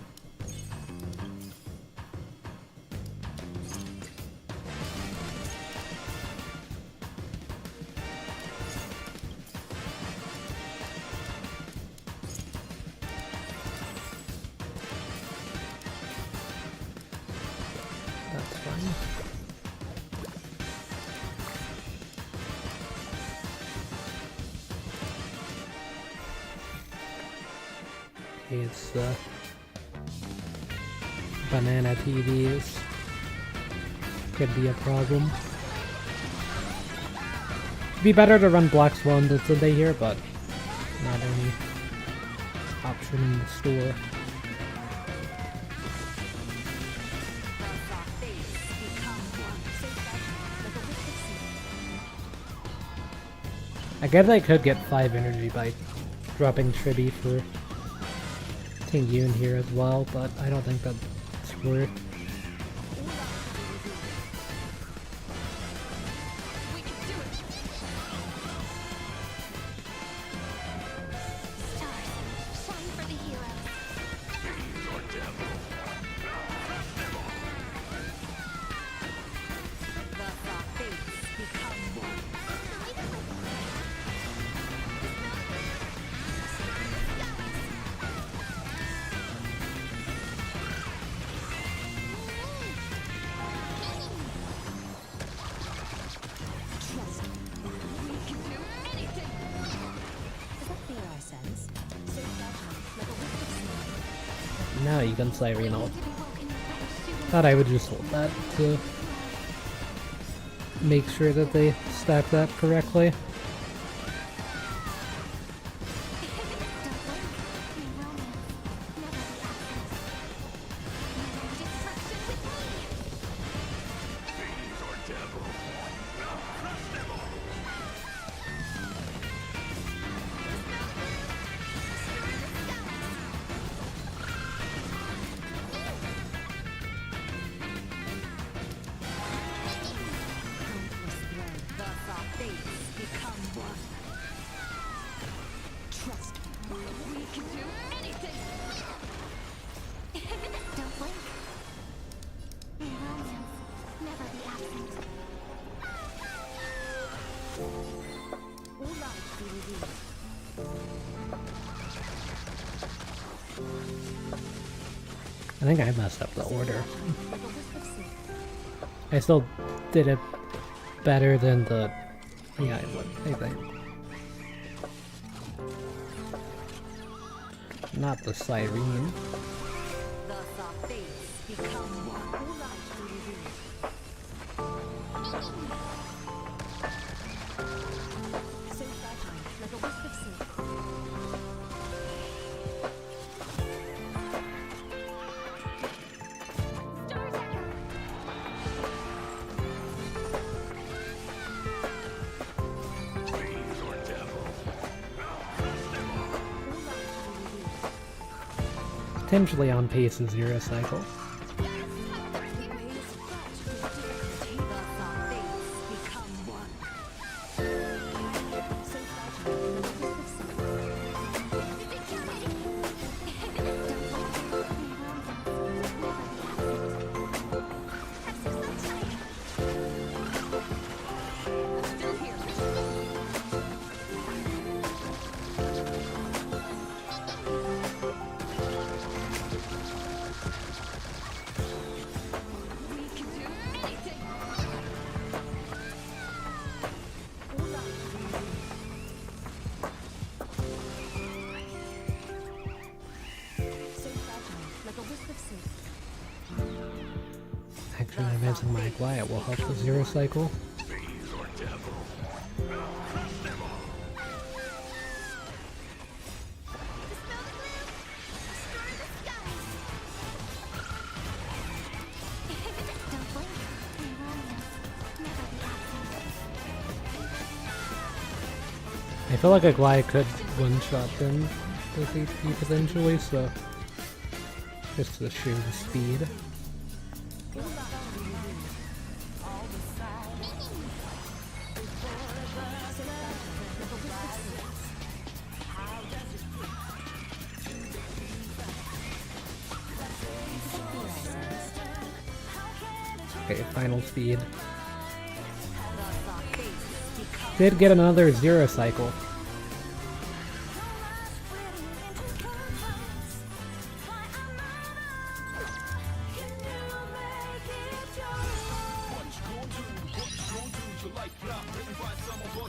That's fine. It's banana TVs could be a problem. It'd be better to run Black Swan than Sunday here, but not any option in the store. I guess I could get 5 energy by dropping Triby for Tingyun here as well, but I don't think that's worth. Now you can Siren ult. Thought I would just hold that to make sure that they stack that correctly. I think I messed up the order. I still did it better than the... Yeah, I think. Not the Siren. potentially on pace to zero cycle. Actually, advancing my quiet will help with zero cycle. I feel like a glide could one-shot them with HP potentially, so just to show the speed. Okay, final speed. Did get another zero cycle.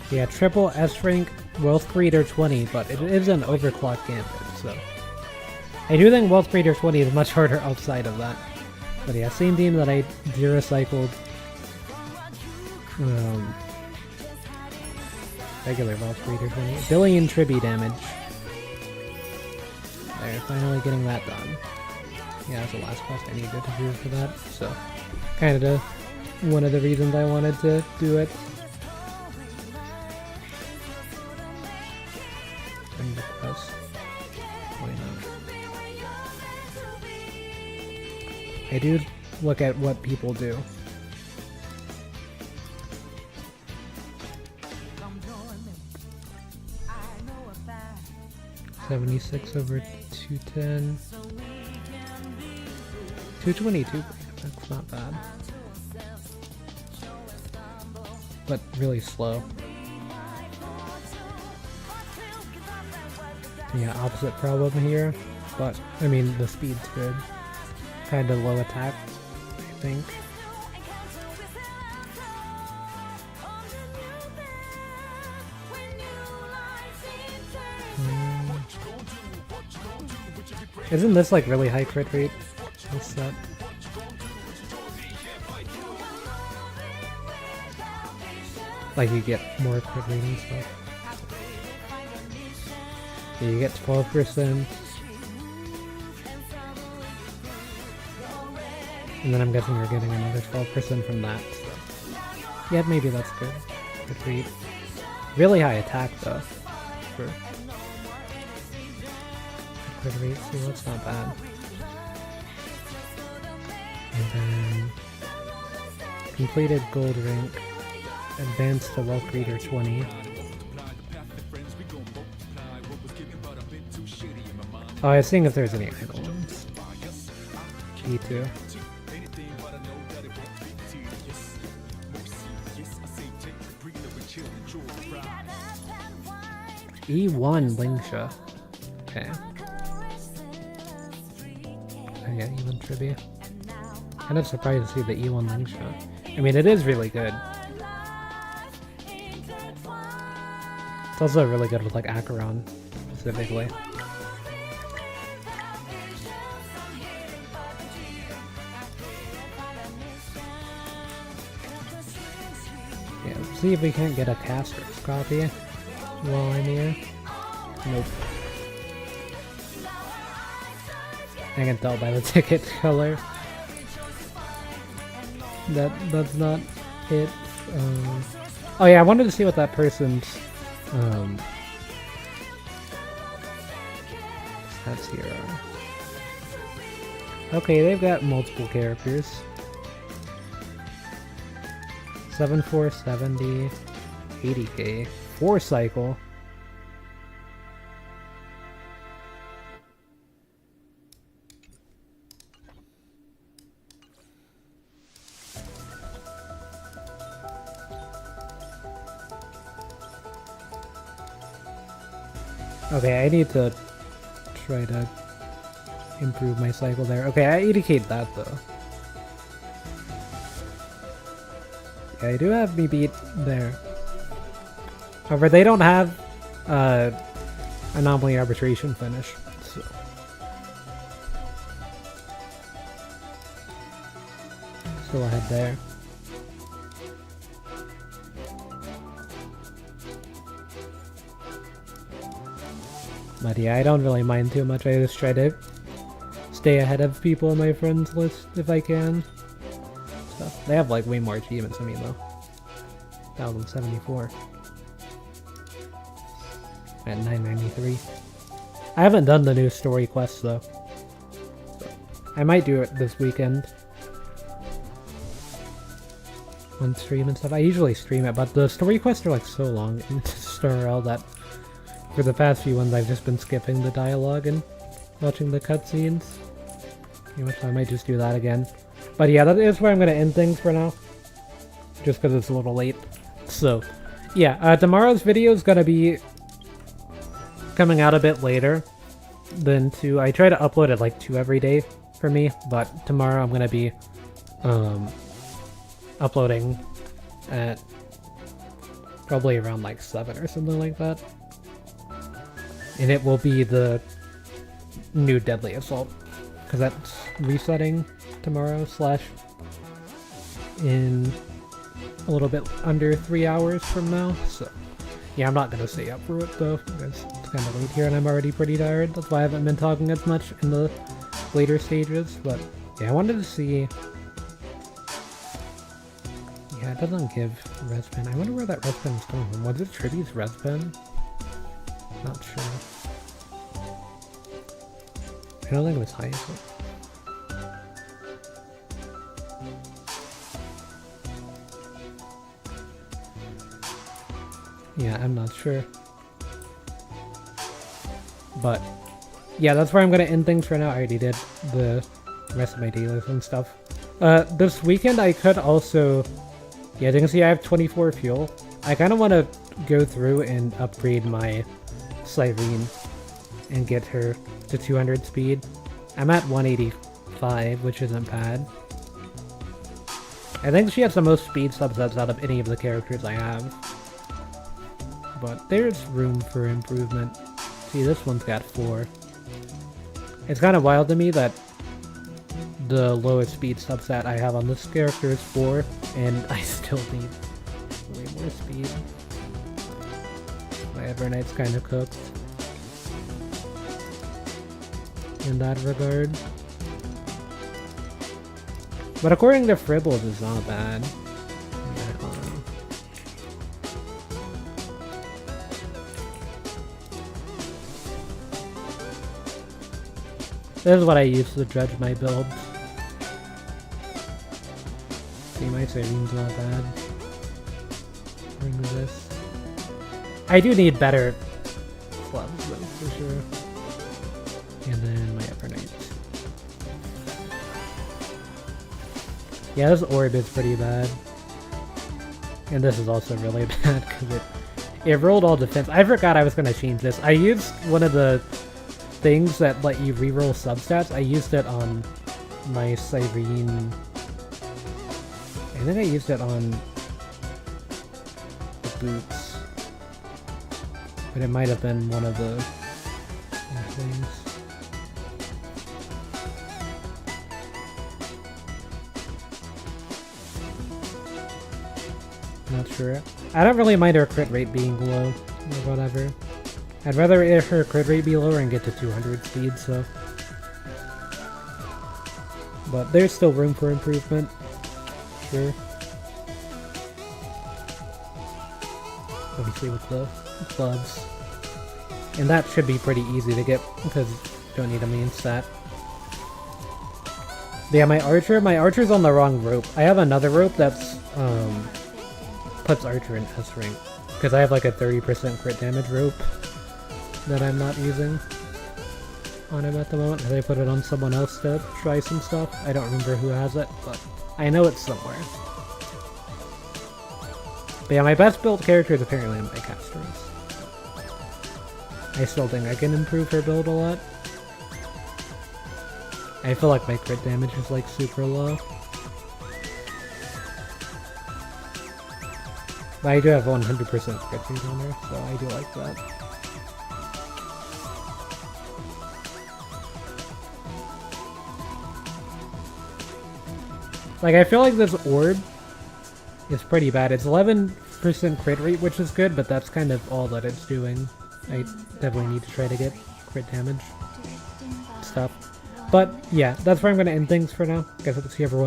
Yeah, triple S rank, Wealth Creator 20, but it is an overclock gambit, so. I do think Wealth Creator 20 is much harder outside of that. But yeah, same team that I zero cycled. Regular Wealth Creator 20. Billion Tribute damage. There, finally getting that done. Yeah, that's the last quest I needed to do for that, so. Kinda one of the reasons I wanted to do it. I do look at what people do. $76 over 210. 222. That's not bad. But really slow. Yeah, opposite problem here. But, I mean, the speed's good. Kind of low attack, I think. Isn't this like really high crit rate? This set? Like you get more crit rate and stuff. Yeah, you get 12%. And then I'm guessing you're getting another 12% from that. So. Yeah, maybe that's good. Good rate. Really high attack though. For good rate, so that's not bad. And then completed gold rank. Advanced to Wealth Creator 20. Oh, I was seeing if there's any idle ones. G2. E1 Lingsha. Okay. Oh yeah, E1 Trivia. Kind of surprised to see the E1 Lingsha. I mean, it is really good. It's also really good with like Acheron, specifically. Yeah, let's see if we can't get a Caster's copy while I'm here. Nope. I can tell by the ticket color. That's not it. Oh yeah, I wanted to see what that person's stats here are. Okay, they've got multiple characters. 7470, 80k, 4 cycle. Okay, I need to try to improve my cycle there. Okay, I 80k'd that though. Yeah, I do have me beat there. However, they don't have anomaly arbitration finish, so still ahead there. But yeah, I don't really mind too much. I just try to stay ahead of people on my friends list if I can. So they have like way more achievements than me though. 1074. At 993. I haven't done the new story quests though. So I might do it this weekend. On stream and stuff. I usually stream it, but the story quests are like so long in StarRL that for the past few ones I've just been skipping the dialogue and watching the cutscenes. So I might just do that again. But yeah, that is where I'm going to end things for now. Just because it's a little late. So, yeah, tomorrow's video is going to be coming out a bit later than 2. I try to upload it like 2 every day for me, but tomorrow I'm going to be uploading at probably around like 7 or something like that. And it will be the new Deadly Assault, because that's resetting tomorrow / in a little bit under 3 hours from now. So yeah, I'm not going to stay up for it though, because it's kind of late here and I'm already pretty tired. That's why I haven't been talking as much in the later stages. But yeah, I wanted to see... Yeah, it doesn't give res pen. I wonder where that res pen is coming from. Was it Tribute's res pen? Not sure. I don't think it was Hyacinth. Yeah, I'm not sure. But yeah, that's where I'm gonna end things for now. I already did the rest of my dailies and stuff. This weekend I could also... Yeah, as you can see I have 24 fuel. I kind of want to go through and upgrade my Cyrene and get her to 200 speed. I'm at 185, which isn't bad. I think she has the most speed subsets out of any of the characters I have. But there's room for improvement. See, this one's got 4. It's kind of wild to me that the lowest speed subset I have on this character is 4, and I still need way more speed. My Evernight's kind of cooked in that regard. But according to Fribbles, it's not bad. Yeah, I don't know. This is what I use to judge my builds. See, my saving's not bad. Bring this. I do need better clubs though, for sure. And then my Evernight. Yeah, this orb is pretty bad. And this is also really bad because it rolled all defense. I forgot I was going to change this. I used one of the things that let you reroll substats. I used it on my Cyrene. I think I used it on the boots. But it might have been one of the things. Not sure. I don't really mind her crit rate being low, or whatever. I'd rather her crit rate be lower and get to 200 speed, so... But there's still room for improvement. Sure. Obviously with the clubs. And that should be pretty easy to get, because you don't need a main stat. But yeah, my archer's on the wrong rope. I have another rope that's puts archer in S rank because I have like a 30% crit damage rope that I'm not using on him at the moment. I put it on someone else to try some stuff. I don't remember who has it, but I know it's somewhere. But yeah, my best built character is apparently my casteress. I still think I can improve her build a lot. I feel like my crit damage is like super low. But I do have 100% crit rate on her, so I do like that. Like, I feel like this orb is pretty bad. It's 11% crit rate, which is good, but that's kind of all that it's doing. I definitely need to try to get crit damage stuff. But yeah, that's where I'm going to end things for now. Guys, hope to see everyone.